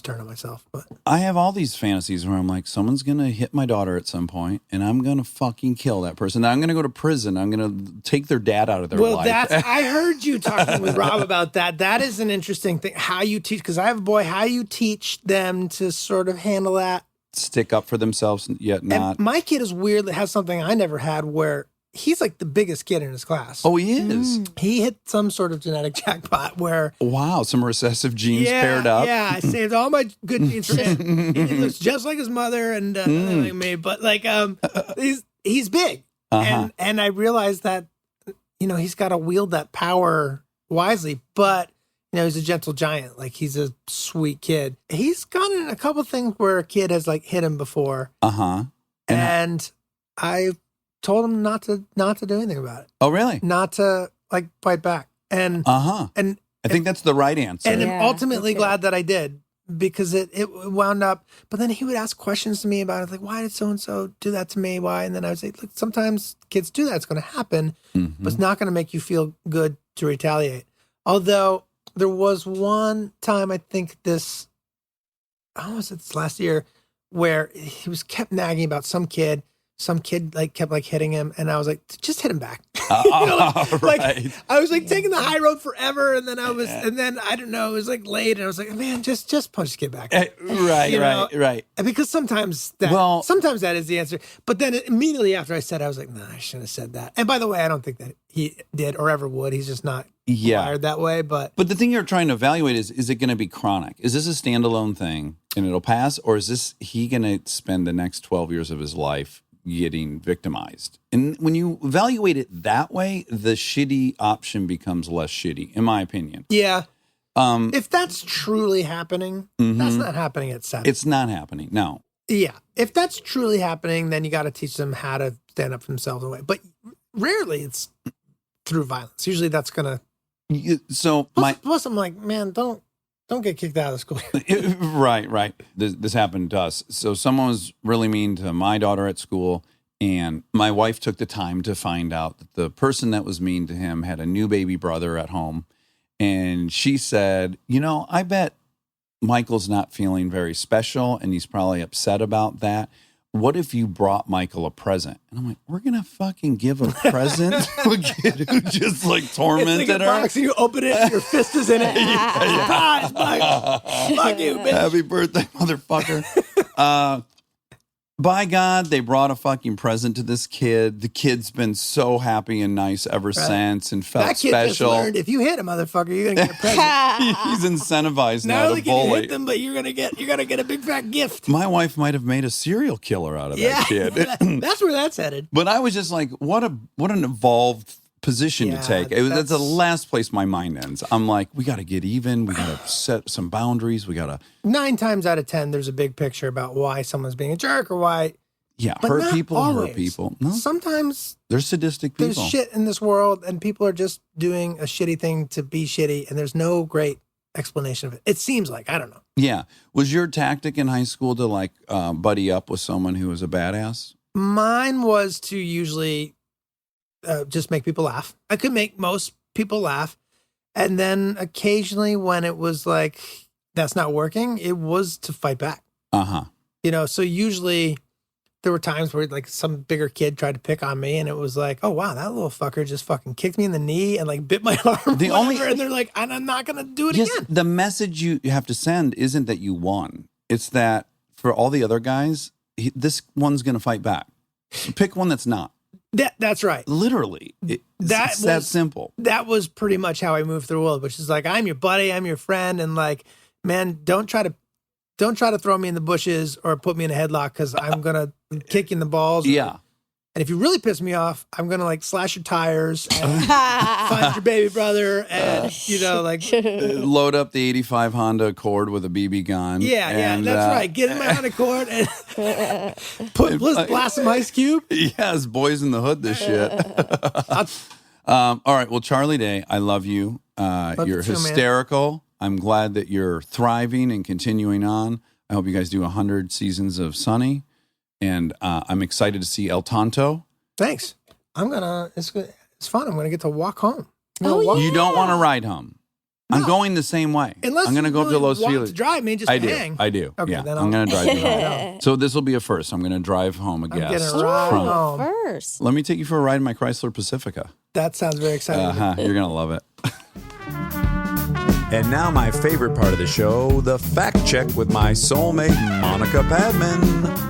Speaker 5: turn on myself. But
Speaker 6: I have all these fantasies where I'm like, someone's going to hit my daughter at some point, and I'm going to fucking kill that person. I'm going to go to prison. I'm going to take their dad out of their life.
Speaker 5: I heard you talking with Rob about that. That is an interesting thing. How you teach, because I have a boy, how you teach them to sort of handle that.
Speaker 6: Stick up for themselves, yet not.
Speaker 5: And my kid is weird that has something I never had where he's like the biggest kid in his class.
Speaker 6: Oh, he is.
Speaker 5: He hit some sort of genetic jackpot where.
Speaker 6: Wow, some recessive genes paired up.
Speaker 5: Yeah, I saved all my good genes for him. He looks just like his mother and nothing like me, but like he's big, and I realized that he's got to wield that power wisely, but. He's a gentle giant. Like, he's a sweet kid. He's gone in a couple things where a kid has, like, hit him before. And I told him not to do anything about it.
Speaker 6: Oh, really?
Speaker 5: Not to, like, fight back. And
Speaker 6: and I think that's the right answer.
Speaker 5: And I'm ultimately glad that I did, because it wound up. But then he would ask questions to me about it, like, why did so-and-so do that to me? Why? And then I would say, look, sometimes kids do that. It's going to happen, but it's not going to make you feel good to retaliate. Although... there was one time, I think this last year, where he was kept nagging about some kid like kept like hitting him, and I was like, just hit him back. Like
Speaker 6: Right.
Speaker 5: I was like taking the high road forever, and then and then I don't know, it was like late, and I was like, man, just punch the kid back.
Speaker 6: Right,
Speaker 5: You know?
Speaker 6: right.
Speaker 5: And because sometimes that is the answer. But then immediately after I said it, I was like, no, I shouldn't have said that. And by the way, I don't think that he did or ever would. He's just not wired that way. But
Speaker 6: the thing you're trying to evaluate is it going to be chronic? Is this a standalone thing and it'll pass? Or is he going to spend the next 12 years of his life getting victimized? And when you evaluate it that way, the shitty option becomes less shitty, in my opinion.
Speaker 5: yeah, if that's truly happening, that's not happening at 7.
Speaker 6: It's not happening. No.
Speaker 5: Yeah. If that's truly happening, then you got to teach them how to stand up for themselves in a way. But rarely it's through violence. Usually that's going to. Plus, I'm like, man, don't get kicked out of the school.
Speaker 6: Right. This happened to us. So someone was really mean to my daughter at school, and my wife took the time to find out that the person that was mean to him had a new baby brother at home. And she said, I bet Michael's not feeling very special, and he's probably upset about that. What if you brought Michael a present? And I'm like, we're going to fucking give a present to a kid who just like tormented
Speaker 5: it's like a
Speaker 6: her?
Speaker 5: box, and you open it, and your fist is in it. Surprise, Michael. Fuck you, bitch.
Speaker 6: Happy birthday, motherfucker. By God, they brought a fucking present to this kid. The kid's been so happy and nice ever since and felt
Speaker 5: That kid
Speaker 6: special.
Speaker 5: just learned if you hit a motherfucker, you're gonna get a present.
Speaker 6: He's incentivized
Speaker 5: Not
Speaker 6: now
Speaker 5: only
Speaker 6: to
Speaker 5: can you
Speaker 6: bully.
Speaker 5: hit them, but you're gonna get a big fat gift.
Speaker 6: My wife might have made a serial killer out of that kid.
Speaker 5: That's where that's headed.
Speaker 6: But I was just like, what an evolved position
Speaker 5: Yeah,
Speaker 6: to take. That's the last place my mind ends. I'm like, we got to get even. We got to set some boundaries. We got to
Speaker 5: 9 times out of 10, there's a big picture about why someone's being a jerk or why. But
Speaker 6: hurt
Speaker 5: not
Speaker 6: people.
Speaker 5: always.
Speaker 6: Hurt people. No,
Speaker 5: Sometimes
Speaker 6: they're sadistic people.
Speaker 5: there's shit in this world, and people are just doing a shitty thing to be shitty, and there's no great explanation of it. It seems like, I don't know.
Speaker 6: Yeah. Was your tactic in high school to like buddy up with someone who was a badass?
Speaker 5: Mine was to usually just make people laugh. I could make most people laugh. And then occasionally when it was like, that's not working, it was to fight back. So usually there were times where like some bigger kid tried to pick on me, and it was like, oh wow, that little fucker just fucking kicked me in the knee and like bit my arm. And they're like, I'm not gonna do it again.
Speaker 6: The message you have to send isn't that you won. It's that for all the other guys, this one's gonna fight back. So pick one that's not.
Speaker 5: That's right.
Speaker 6: Literally, it's that simple.
Speaker 5: That was pretty much how I moved through the world, which is like, I'm your buddy, I'm your friend, and like, man, don't try to throw me in the bushes or put me in a headlock, because I'm gonna kick you in the balls.
Speaker 6: Yeah.
Speaker 5: And if you really piss me off, I'm gonna like slash your tires and find your baby brother, and
Speaker 6: Load up the '85 Honda Accord with a BB gun.
Speaker 5: Yeah, that's right. Get in my Honda Accord and blast some Ice Cube.
Speaker 6: Yes, Boys in the Hood. This shit. All right. Well, Charlie Day, I love you. You're hysterical. Man. I'm glad that you're thriving and continuing on. I hope you guys do 100 seasons of Sunny. And I'm excited to see El Tonto.
Speaker 5: Thanks. It's fun. I'm going to get to walk home.
Speaker 6: You don't want to ride home. No. I'm going the same way.
Speaker 5: Unless
Speaker 6: I'm going to go up to Los Feliz.
Speaker 5: To drive me, just hang.
Speaker 6: I do.
Speaker 5: Okay,
Speaker 6: yeah,
Speaker 5: then
Speaker 6: I'm going to drive you home. So this will be a first. I'm going to drive home a guest.
Speaker 5: I'm going to ride home.
Speaker 8: First.
Speaker 6: Let me take you for a ride in my Chrysler Pacifica.
Speaker 5: That sounds very exciting.
Speaker 6: You're going to love it.
Speaker 1: And now my favorite part of the show, the fact check with my soulmate, Monica Padman.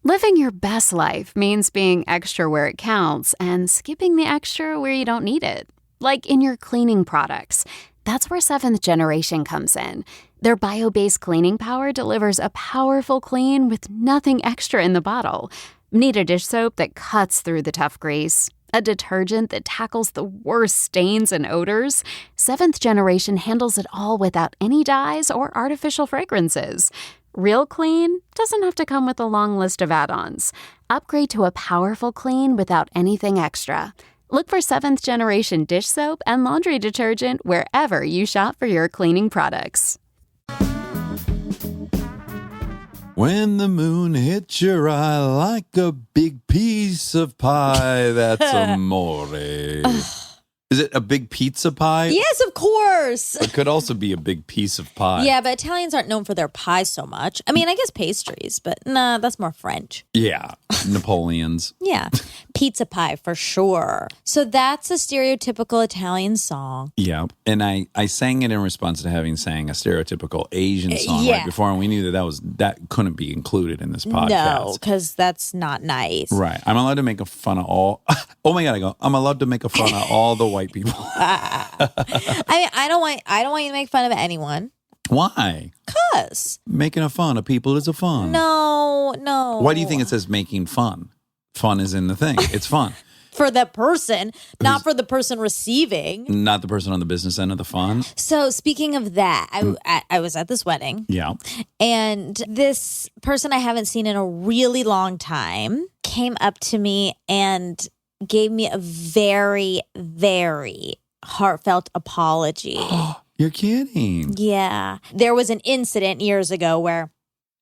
Speaker 9: Living your best life means being extra where it counts and skipping the extra where you don't need it. Like in your cleaning products. That's where Seventh Generation comes in. Their bio-based cleaning power delivers a powerful clean with nothing extra in the bottle. Need a dish soap that cuts through the tough grease? A detergent that tackles the worst stains and odors? Seventh Generation handles it all without any dyes or artificial fragrances. Real clean doesn't have to come with a long list of add-ons. Upgrade to a powerful clean without anything extra. Look for Seventh Generation dish soap and laundry detergent wherever you shop for your cleaning products.
Speaker 6: When the moon hits your eye like a big piece of pie, that's amore. Is it a big pizza pie?
Speaker 8: Yes, of course.
Speaker 6: It could also be a big piece of pie.
Speaker 8: Yeah, but Italians aren't known for their pies so much. I mean, I guess pastries, but nah, that's more French.
Speaker 6: Yeah. Napoleon's.
Speaker 8: Yeah. Pizza pie for sure. So that's a stereotypical Italian song.
Speaker 6: Yeah. And I sang it in response to having sang a stereotypical Asian song
Speaker 8: Yeah.
Speaker 6: right before, and we knew that couldn't be included in this podcast.
Speaker 8: No, because that's not nice.
Speaker 6: Right. I'm allowed to make a fun of all. Oh my God. I'm allowed to make a fun of all the white people.
Speaker 8: I don't want you to make fun of anyone.
Speaker 6: Why?
Speaker 8: Cause
Speaker 6: Making a fun of people is a fun.
Speaker 8: no.
Speaker 6: Why do you think it says making fun? Fun is in the thing. It's fun.
Speaker 8: For the person, not for the person receiving.
Speaker 6: Not the person on the business end of the fun.
Speaker 8: So speaking of that, I was at this wedding.
Speaker 6: Yeah.
Speaker 8: And this person I haven't seen in a really long time came up to me and gave me a very, very heartfelt apology.
Speaker 6: You're kidding.
Speaker 8: Yeah. There was an incident years ago where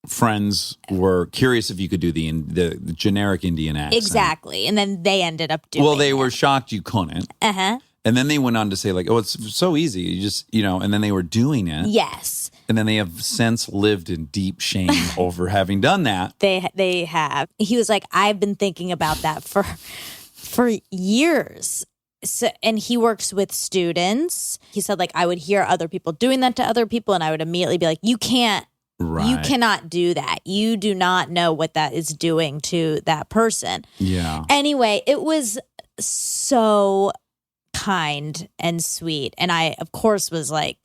Speaker 6: Friends were curious if you could do the generic Indian accent.
Speaker 8: exactly. And then they ended up doing
Speaker 6: Well, they
Speaker 8: it.
Speaker 6: were shocked you couldn't.
Speaker 8: Uh-huh.
Speaker 6: And then they went on to say, like, oh, it's so easy. You just, and then they were doing it.
Speaker 8: Yes.
Speaker 6: And then they have since lived in deep shame over having done that.
Speaker 8: They have. He was like, I've been thinking about that for years. So, and he works with students. He said, like, I would hear other people doing that to other people, and I would immediately be like, you cannot do that. You do not know what that is doing to that person.
Speaker 6: Yeah.
Speaker 8: Anyway, it was so kind and sweet. And I, of course, was like,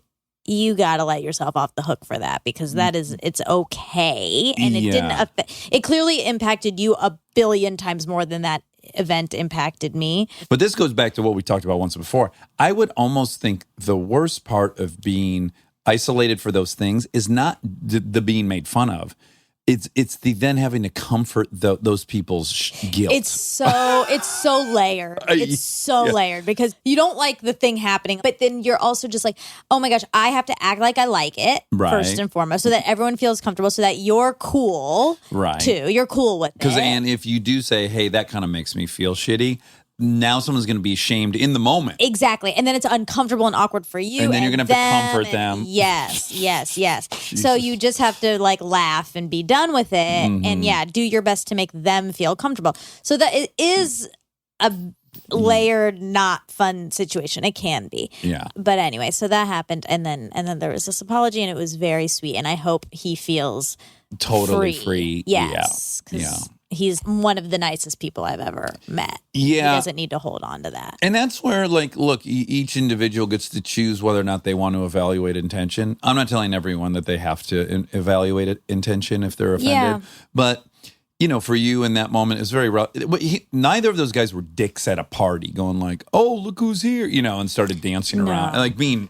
Speaker 8: you got to let yourself off the hook for that, because it's okay. And it didn't, it clearly impacted you a billion times more than that event impacted me.
Speaker 6: But this goes back to what we talked about once before. I would almost think the worst part of being isolated for those things is not the being made fun of. It's the then having to comfort those people's guilt.
Speaker 8: It's so layered. It's so layered, because you don't like the thing happening, but then you're also just like, oh my gosh, I have to act like I like it first and foremost, so that everyone feels comfortable, so that you're cool too. You're cool with it.
Speaker 6: And if you do say, hey, that kind of makes me feel shitty, now someone's going to be shamed in the moment.
Speaker 8: Exactly. And then it's uncomfortable and awkward for you.
Speaker 6: And then you're going to have to comfort them.
Speaker 8: Yes. So you just have to like laugh and be done with it. And do your best to make them feel comfortable. So that it is a layered, not fun situation. It can be.
Speaker 6: Yeah.
Speaker 8: But anyway, so that happened. And then there was this apology, and it was very sweet. And I hope he feels
Speaker 6: totally free.
Speaker 8: Yes.
Speaker 6: Yeah.
Speaker 8: He's one of the nicest people I've ever met.
Speaker 6: Yeah.
Speaker 8: He doesn't need to hold on to that.
Speaker 6: And that's where, like, look, each individual gets to choose whether or not they want to evaluate intention. I'm not telling everyone that they have to evaluate intention if they're offended.
Speaker 8: Yeah.
Speaker 6: But, for you in that moment, it's very neither of those guys were dicks at a party going like, oh, look who's here, and started dancing around. And like being,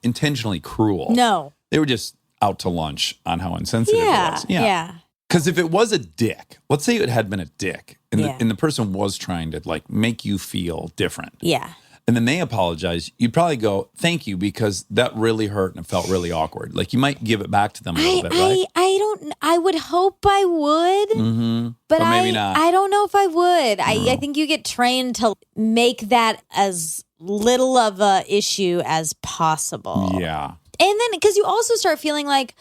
Speaker 6: intentionally cruel.
Speaker 8: No.
Speaker 6: They were just out to lunch on how insensitive it was.
Speaker 8: Yeah.
Speaker 6: Because if it was a dick, let's say it had been a dick, and the person was trying to like make you feel different.
Speaker 8: Yeah.
Speaker 6: And then they apologize, you'd probably go, thank you, because that really hurt and it felt really awkward. Like you might give it back to them a little bit, right?
Speaker 8: I would hope I would, but
Speaker 6: maybe not.
Speaker 8: I don't know if I would. I think you get trained to make that as little of a issue as possible.
Speaker 6: Yeah.
Speaker 8: And then, because you also start feeling like,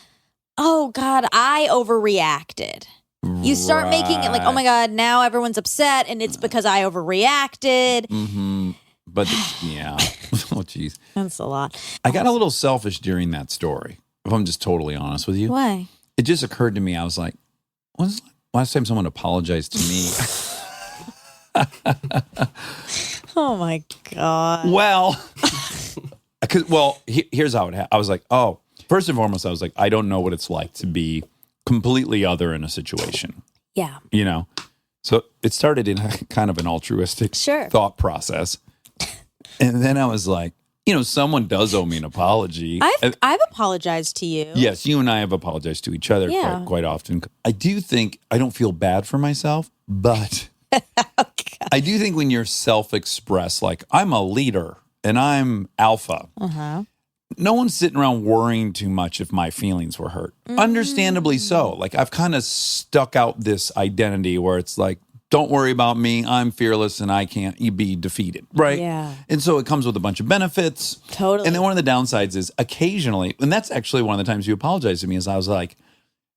Speaker 8: oh God, I overreacted. You start making it like, oh my God, now everyone's upset, and it's because I overreacted.
Speaker 6: Mm-hmm. But yeah. Oh, geez.
Speaker 8: That's a lot.
Speaker 6: I got a little selfish during that story, if I'm just totally honest with you.
Speaker 8: Why?
Speaker 6: It just occurred to me, I was like, when's the last time someone apologized to me?
Speaker 8: Oh my God.
Speaker 6: Well, here's how it happened. I was like, oh, first and foremost, I was like, I don't know what it's like to be completely other in a situation.
Speaker 8: Yeah.
Speaker 6: So it started in a kind of an altruistic thought process. And then I was like, someone does owe me an apology.
Speaker 8: I've apologized to you.
Speaker 6: Yes, you and I have apologized to each other quite often. I do think I don't feel bad for myself, but I do think when you're self-expressed, like I'm a leader and I'm alpha, no one's sitting around worrying too much if my feelings were hurt. Understandably so. Like I've kind of stuck out this identity where it's like, Don't worry about me. I'm fearless and I can't be defeated. Right.
Speaker 8: Yeah.
Speaker 6: And so it comes with a bunch of benefits.
Speaker 8: Totally.
Speaker 6: And then one of the downsides is occasionally, and that's actually one of the times you apologized to me, is I was like,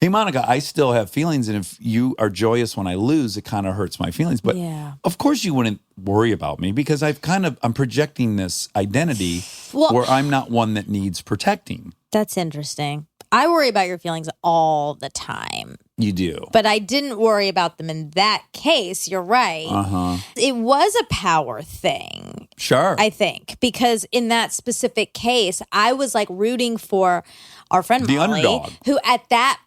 Speaker 6: hey, Monica, I still have feelings. And if you are joyous when I lose, it kind of hurts my feelings. But of course you wouldn't worry about me because I'm projecting this identity where I'm not one that needs protecting.
Speaker 8: That's interesting. I worry about your feelings all the time.
Speaker 6: You do.
Speaker 8: But I didn't worry about them in that case. You're right.
Speaker 6: Uh-huh.
Speaker 8: It was a power thing.
Speaker 6: Sure.
Speaker 8: I think. Because in that specific case, I was like rooting for our friend
Speaker 6: The
Speaker 8: Molly,
Speaker 6: underdog.
Speaker 8: who at that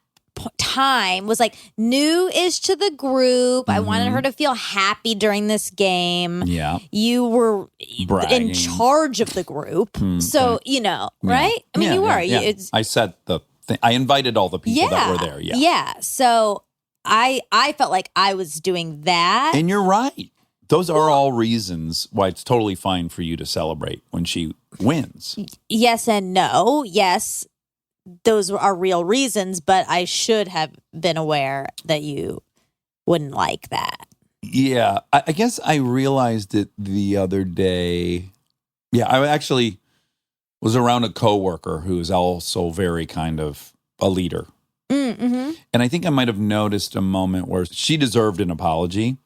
Speaker 8: time was like new-ish to the group. I wanted her to feel happy during this game.
Speaker 6: Yeah.
Speaker 8: You were
Speaker 6: Bragging.
Speaker 8: in charge of the group. So, you know, right? I mean,
Speaker 6: Yeah,
Speaker 8: you were.
Speaker 6: yeah.
Speaker 8: It's,
Speaker 6: I set the thing. I invited all the people that were there. Yeah.
Speaker 8: Yeah. So I felt like I was doing that.
Speaker 6: And you're right. Those are all reasons why it's totally fine for you to celebrate when she wins.
Speaker 8: Yes and no. Yes, those are real reasons, but I should have been aware that you wouldn't like that.
Speaker 6: Yeah. I guess I realized it the other day. Yeah, I actually was around a coworker who's also very kind of a leader.
Speaker 8: Mm-hmm.
Speaker 6: And I think I might have noticed a moment where she deserved an apology.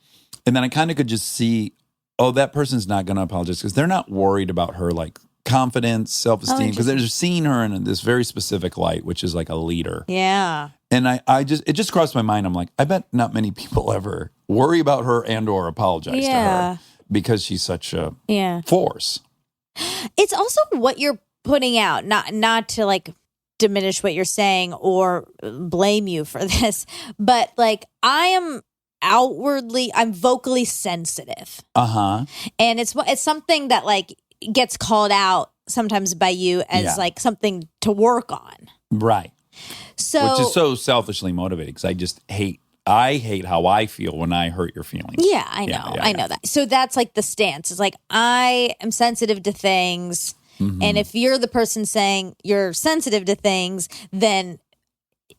Speaker 6: And then I kind of could just see, oh, that person's not going to apologize because they're not worried about her like confidence, self-esteem, because they're seeing her in this very specific light, which is like a leader.
Speaker 8: Yeah.
Speaker 6: And it just crossed my mind. I'm like, I bet not many people ever worry about her and or apologize to her because she's such a force.
Speaker 8: It's also what you're putting out, not to like diminish what you're saying or blame you for this, but like I'm vocally sensitive.
Speaker 6: Uh-huh.
Speaker 8: And it's something that like gets called out sometimes by you as like something to work on.
Speaker 6: Right.
Speaker 8: So,
Speaker 6: which is so selfishly motivated because I hate how I feel when I hurt your feelings.
Speaker 8: Yeah, I know. I know that. So that's like the stance. It's like I am sensitive to things.
Speaker 6: Mm-hmm.
Speaker 8: And if you're the person saying you're sensitive to things, then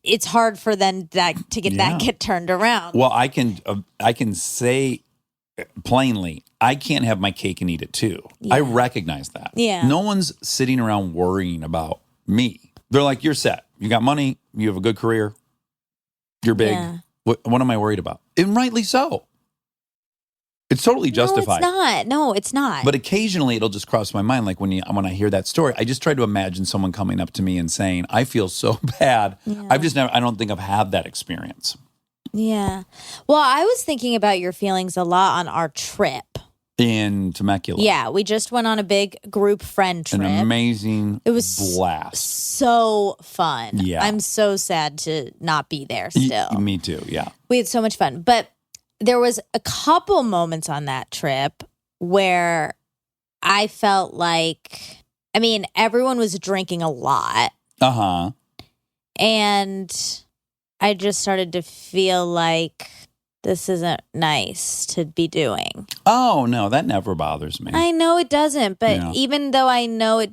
Speaker 8: it's hard for them to get turned around.
Speaker 6: Well, I can say plainly, I can't have my cake and eat it too.
Speaker 8: Yeah.
Speaker 6: I recognize that.
Speaker 8: Yeah.
Speaker 6: No one's sitting around worrying about me. They're like, you're set. You got money. You have a good career. You're big.
Speaker 8: Yeah.
Speaker 6: What am I worried about? And rightly so. It's totally justified.
Speaker 8: No, it's not.
Speaker 6: But occasionally it'll just cross my mind. Like when I hear that story, I just try to imagine someone coming up to me and saying, I feel so bad.
Speaker 8: Yeah.
Speaker 6: I don't think I've had that experience.
Speaker 8: Yeah. Well, I was thinking about your feelings a lot on our trip.
Speaker 6: In Temecula.
Speaker 8: Yeah. We just went on a big group friend trip.
Speaker 6: An amazing
Speaker 8: It was
Speaker 6: blast.
Speaker 8: So fun.
Speaker 6: Yeah.
Speaker 8: I'm so sad to not be there still.
Speaker 6: Me too. Yeah.
Speaker 8: We had so much fun. But there was a couple moments on that trip where I felt like, everyone was drinking a lot.
Speaker 6: Uh-huh.
Speaker 8: And I just started to feel like this isn't nice to be doing.
Speaker 6: Oh, no, that never bothers me.
Speaker 8: I know it doesn't, but
Speaker 6: Yeah.
Speaker 8: even though I know it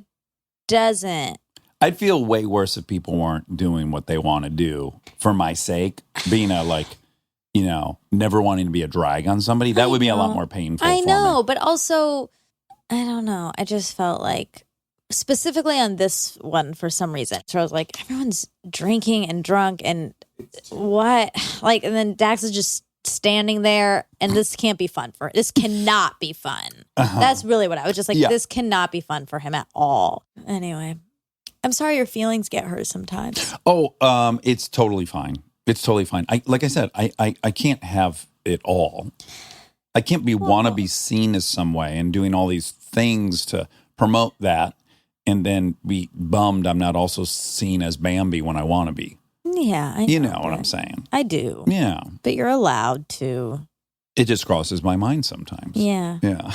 Speaker 8: doesn't.
Speaker 6: I'd feel way worse if people weren't doing what they want to do for my sake. Being never wanting to be a drag on somebody. That would be a lot more painful
Speaker 8: I
Speaker 6: for
Speaker 8: know,
Speaker 6: me.
Speaker 8: but also, I don't know. I just felt like, specifically on this one for some reason. So I was like, everyone's drinking and drunk and what? Like, and then Dax is just standing there and this can't be fun for this cannot be fun.
Speaker 6: Uh-huh.
Speaker 8: That's really what I was just like,
Speaker 6: Yeah.
Speaker 8: this cannot be fun for him at all. Anyway, I'm sorry your feelings get hurt sometimes.
Speaker 6: Oh, it's totally fine. It's totally fine. Like I said, I can't have it all. I can't want to be seen as some way and doing all these things to promote that and then be bummed I'm not also seen as Bambi when I want to be.
Speaker 8: Yeah. I know
Speaker 6: You know what I'm saying?
Speaker 8: I do.
Speaker 6: Yeah.
Speaker 8: But you're allowed to.
Speaker 6: It just crosses my mind sometimes.
Speaker 8: Yeah.
Speaker 6: Yeah.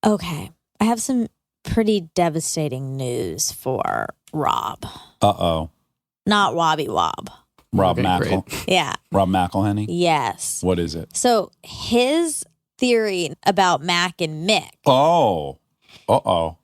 Speaker 8: Okay. I have some pretty devastating news for Rob.
Speaker 6: Uh-oh.
Speaker 8: Not Wobby Wob.
Speaker 6: Rob
Speaker 1: Okay,
Speaker 6: Mackle.
Speaker 8: Yeah.
Speaker 6: Rob McElhenney?
Speaker 8: Yes.
Speaker 6: What is it?
Speaker 8: So his theory about Mac and Mick
Speaker 6: Oh. Uh-oh.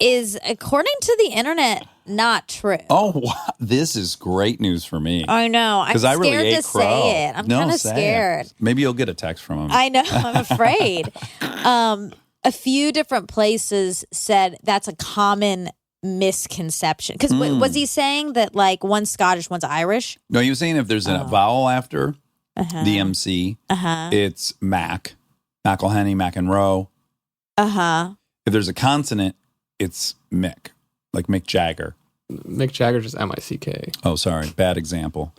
Speaker 8: is, according to the internet, not true.
Speaker 6: Oh, wow. This is great news for me.
Speaker 8: I know. I'm
Speaker 6: 'Cause I
Speaker 8: scared
Speaker 6: really ate
Speaker 8: to
Speaker 6: crow.
Speaker 8: say it. I'm
Speaker 6: No,
Speaker 8: kind of
Speaker 6: say it.
Speaker 8: scared.
Speaker 6: Maybe you'll get a text from him.
Speaker 8: I know. I'm afraid. A few different places said that's a common misconception. Because was he saying that like one's Scottish, one's Irish?
Speaker 6: No, he was saying if there's a vowel after
Speaker 8: Uh-huh.
Speaker 6: the MC,
Speaker 8: Uh-huh.
Speaker 6: it's Mac, McElhenney, McEnroe.
Speaker 8: Uh-huh.
Speaker 6: If there's a consonant, it's Mick, like Mick Jagger.
Speaker 10: Mick Jagger just M-I-C-K.
Speaker 6: Oh, sorry. Bad example.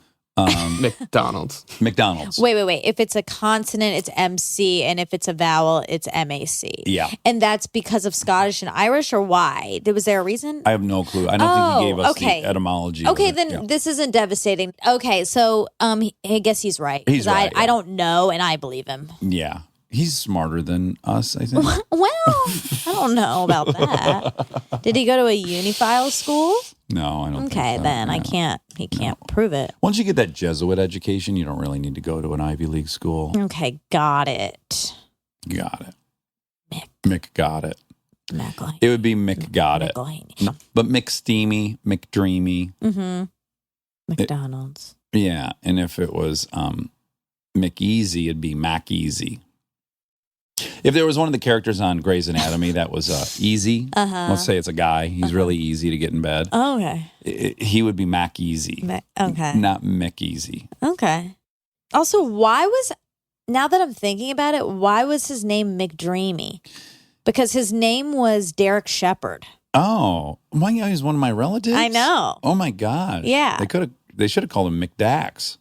Speaker 10: McDonald's.
Speaker 6: McDonald's.
Speaker 8: Wait. If it's a consonant, it's MC, and if it's a vowel, it's MAC.
Speaker 6: Yeah.
Speaker 8: And that's because of Scottish and Irish, or why? Was there a reason?
Speaker 6: I have no clue. I don't think he gave us
Speaker 8: okay.
Speaker 6: the etymology. of
Speaker 8: Okay,
Speaker 6: it.
Speaker 8: then
Speaker 6: Yeah.
Speaker 8: this isn't devastating. Okay, so I guess he's right.
Speaker 6: He's
Speaker 8: 'Cause
Speaker 6: right,
Speaker 8: I
Speaker 6: yeah.
Speaker 8: don't know, and I believe him.
Speaker 6: Yeah. He's smarter than us, I think.
Speaker 8: Well, I don't know about that. Did he go to a Unifile school?
Speaker 6: No, I don't think
Speaker 8: Okay,
Speaker 6: so.
Speaker 8: then
Speaker 6: Yeah.
Speaker 8: he can't prove it.
Speaker 6: Once you get that Jesuit education, you don't really need to go to an Ivy League school.
Speaker 8: Okay, got it.
Speaker 6: Got it.
Speaker 8: Mick.
Speaker 6: Mick got it.
Speaker 8: McElhaney.
Speaker 6: It would be Mick got it.
Speaker 8: McElhaney.
Speaker 6: No, but Mick Steamy, Mick Dreamy.
Speaker 8: Mm-hmm. McDonald's.
Speaker 6: Yeah. And if it was Mick Easy, it'd be Mac Easy. If there was one of the characters on Grey's Anatomy that was easy,
Speaker 8: Uh-huh.
Speaker 6: let's say it's a guy, he's really easy to get in bed,
Speaker 8: Oh, okay.
Speaker 6: he would be Mac Easy,
Speaker 8: Okay.
Speaker 6: not Mick Easy.
Speaker 8: Okay. Also, now that I'm thinking about it, why was his name McDreamy? Because his name was Derek Shepard.
Speaker 6: Oh, my God, he's one of my relatives?
Speaker 8: I know.
Speaker 6: Oh, my God.
Speaker 8: Yeah.
Speaker 6: They should have called him McDax.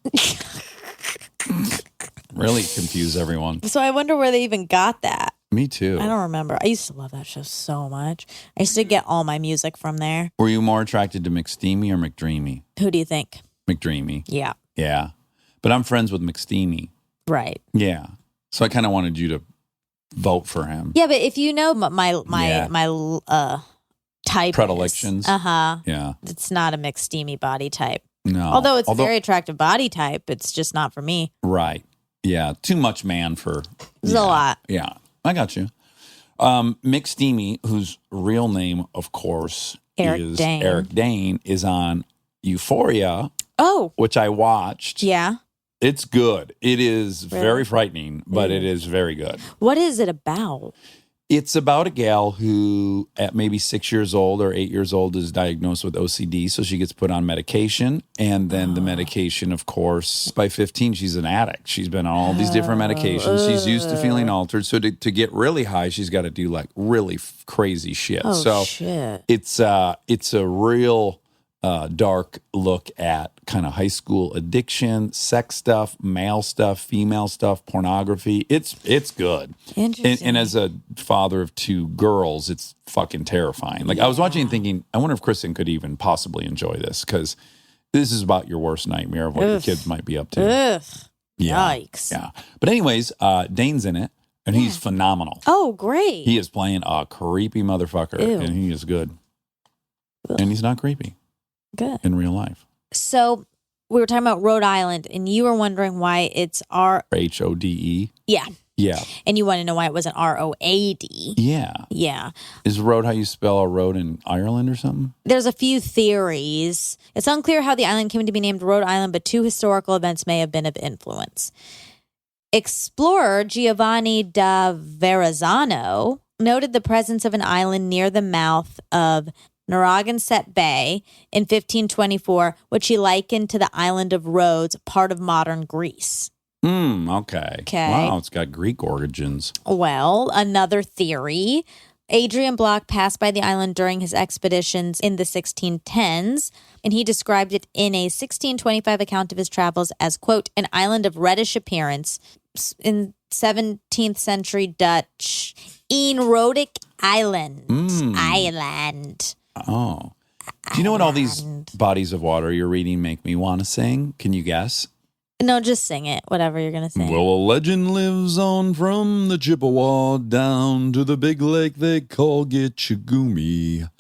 Speaker 6: Really confuse everyone.
Speaker 8: So I wonder where they even got that.
Speaker 6: Me too.
Speaker 8: I don't remember. I used to love that show so much. I used to get all my music from there.
Speaker 6: Were you more attracted to McSteamy or McDreamy?
Speaker 8: Who do you think?
Speaker 6: McDreamy.
Speaker 8: Yeah.
Speaker 6: Yeah. But I'm friends with McSteamy.
Speaker 8: Right.
Speaker 6: Yeah. So I kind of wanted you to vote for him.
Speaker 8: Yeah, but if you know my type
Speaker 6: Predilections.
Speaker 8: Uh-huh.
Speaker 6: Yeah.
Speaker 8: It's not a mixed steamy body type.
Speaker 6: No.
Speaker 8: Although it's a very attractive body type, it's just not for me.
Speaker 6: Right. Yeah. Too much man for.
Speaker 8: It's a lot.
Speaker 6: Yeah. I got you. Mick Steamy, whose real name, of course, is Eric Dane, is on Euphoria.
Speaker 8: Oh.
Speaker 6: Which I watched.
Speaker 8: Yeah.
Speaker 6: It's good. It is
Speaker 8: Really?
Speaker 6: very frightening, but it is very good.
Speaker 8: What is it about?
Speaker 6: It's about a gal who, at maybe 6 years old or 8 years old, is diagnosed with OCD. So she gets put on medication. And then the medication, of course, by 15, she's an addict. She's been on all these different medications. She's used to feeling altered. So to get really high, she's got to do like really crazy shit.
Speaker 8: Oh,
Speaker 6: so
Speaker 8: shit.
Speaker 6: it's a real dark look at kind of high school addiction, sex stuff, male stuff, female stuff, pornography. It's good.
Speaker 8: Interesting.
Speaker 6: And as a father of two girls, it's fucking terrifying. Like I was watching and thinking, I wonder if Kristen could even possibly enjoy this, because this is about your worst nightmare of what your kids might be up to.
Speaker 8: Ugh.
Speaker 6: Yeah.
Speaker 8: Yikes.
Speaker 6: Yeah. But anyways, Dane's in it, and he's phenomenal.
Speaker 8: Oh, great.
Speaker 6: He is playing a creepy motherfucker,
Speaker 8: Ew.
Speaker 6: and he is good.
Speaker 8: Ugh.
Speaker 6: And he's not creepy
Speaker 8: Good.
Speaker 6: in real life.
Speaker 8: So we were talking about Rhode Island, and you were wondering why it's
Speaker 6: HODE.
Speaker 8: Yeah.
Speaker 6: Yeah.
Speaker 8: And you want to know why it wasn't ROAD.
Speaker 6: Yeah.
Speaker 8: Yeah.
Speaker 6: Is road how you spell a road in Ireland or something?
Speaker 8: There's a few theories. It's unclear how the island came to be named Rhode Island, but two historical events may have been of influence. Explorer Giovanni da Verrazzano noted the presence of an island near the mouth of Narragansett Bay in 1524, which he likened to the island of Rhodes, part of modern Greece.
Speaker 6: Okay.
Speaker 8: Okay.
Speaker 6: Wow, it's got Greek origins.
Speaker 8: Well, another theory. Adrian Block passed by the island during his expeditions in the 1610s, and he described it in a 1625 account of his travels as, quote, an island of reddish appearance in 17th century Dutch. Eenrodic Island. Island.
Speaker 6: Oh. Do you know what all these bodies of water you're reading make me want to sing? Can you guess?
Speaker 8: No, just sing it, whatever you're going to sing.
Speaker 6: Well, a legend lives on from the Chippewa down to the big lake they call Gitchagumi.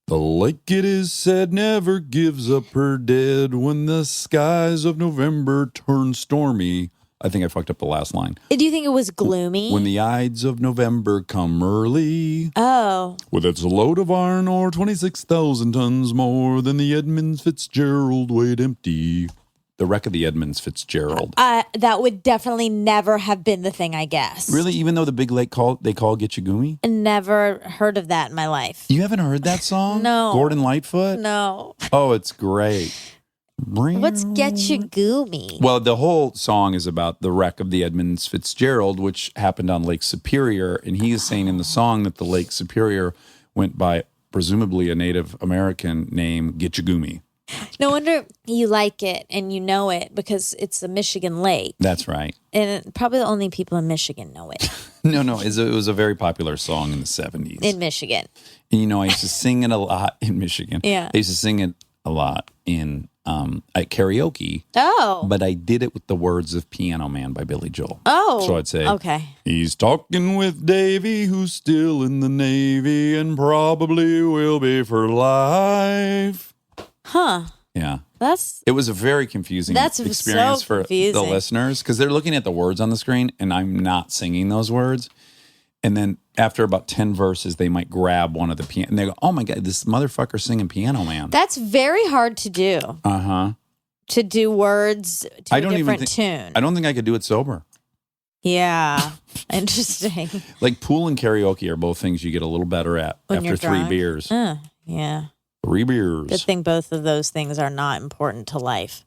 Speaker 6: The lake, it is said, never gives up her dead when the skies of November turn stormy. I think I fucked up the last line.
Speaker 8: Do you think it was gloomy?
Speaker 6: When the Ides of November come early,
Speaker 8: oh.
Speaker 6: with its load of iron ore 26,000 tons more than the Edmunds Fitzgerald weighed empty. The wreck of the Edmunds Fitzgerald.
Speaker 8: That would definitely never have been the thing I guessed.
Speaker 6: Really? Even though the big lake they call Gitchagumi?
Speaker 8: Never heard of that in my life.
Speaker 6: You haven't heard that song?
Speaker 8: No.
Speaker 6: Gordon Lightfoot?
Speaker 8: No.
Speaker 6: Oh, it's great.
Speaker 8: What's Gitchagumi?
Speaker 6: Well, the whole song is about the wreck of the Edmunds Fitzgerald, which happened on Lake Superior. And he is saying in the song that the Lake Superior went by presumably a Native American named Gitchagumi.
Speaker 8: No wonder you like it and you know it because it's a Michigan lake.
Speaker 6: That's right.
Speaker 8: And probably the only people in Michigan know it.
Speaker 6: No, it was a very popular song in the 70s.
Speaker 8: In Michigan.
Speaker 6: And, I used to sing it a lot in Michigan.
Speaker 8: Yeah.
Speaker 6: I used to sing it a lot in at karaoke.
Speaker 8: Oh.
Speaker 6: But I did it with the words of Piano Man by Billy Joel.
Speaker 8: Oh.
Speaker 6: So I'd say,
Speaker 8: okay.
Speaker 6: He's talking with Davy, who's still in the Navy and probably will be for life.
Speaker 8: Huh.
Speaker 6: Yeah.
Speaker 8: It
Speaker 6: was a very confusing experience
Speaker 8: so
Speaker 6: for the listeners because they're looking at the words on the screen and I'm not singing those words. And then after about 10 verses, they might grab one of the piano and they go, oh my God, this motherfucker's singing Piano Man.
Speaker 8: That's very hard to do.
Speaker 6: Uh-huh.
Speaker 8: To do words to a different tune.
Speaker 6: I don't think I could do it sober.
Speaker 8: Yeah. Interesting.
Speaker 6: Like pool and karaoke are both things you get a little better at after 3 beers.
Speaker 8: Yeah.
Speaker 6: 3 beers.
Speaker 8: Good thing both of those things are not important to life.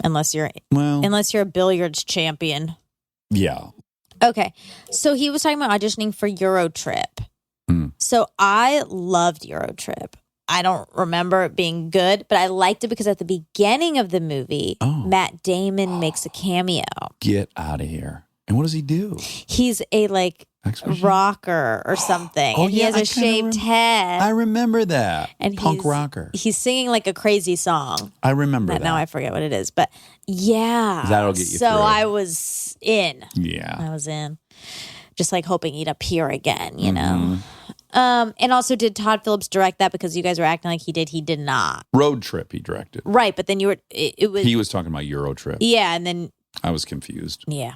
Speaker 8: Unless you're a billiards champion.
Speaker 6: Yeah.
Speaker 8: Okay. So he was talking about auditioning for Eurotrip. So I loved Eurotrip. I don't remember it being good, but I liked it because at the beginning of the movie, Matt Damon makes a cameo.
Speaker 6: Get out of here. And what does he do?
Speaker 8: He's a rocker or something. And he has a shaved head.
Speaker 6: I remember that.
Speaker 8: And
Speaker 6: Punk rocker.
Speaker 8: He's singing like a crazy song.
Speaker 6: I remember that.
Speaker 8: Now I forget what it is. But yeah.
Speaker 6: That'll get you
Speaker 8: so
Speaker 6: through.
Speaker 8: I was in.
Speaker 6: Yeah.
Speaker 8: I was in. Just like hoping he'd appear again, you know. And also, did Todd Phillips direct that because you guys were acting like he did? He did not.
Speaker 6: Road Trip he directed.
Speaker 8: Right, but then you were. He
Speaker 6: was talking about Euro Trip.
Speaker 8: Yeah, and then
Speaker 6: I was confused.
Speaker 8: Yeah.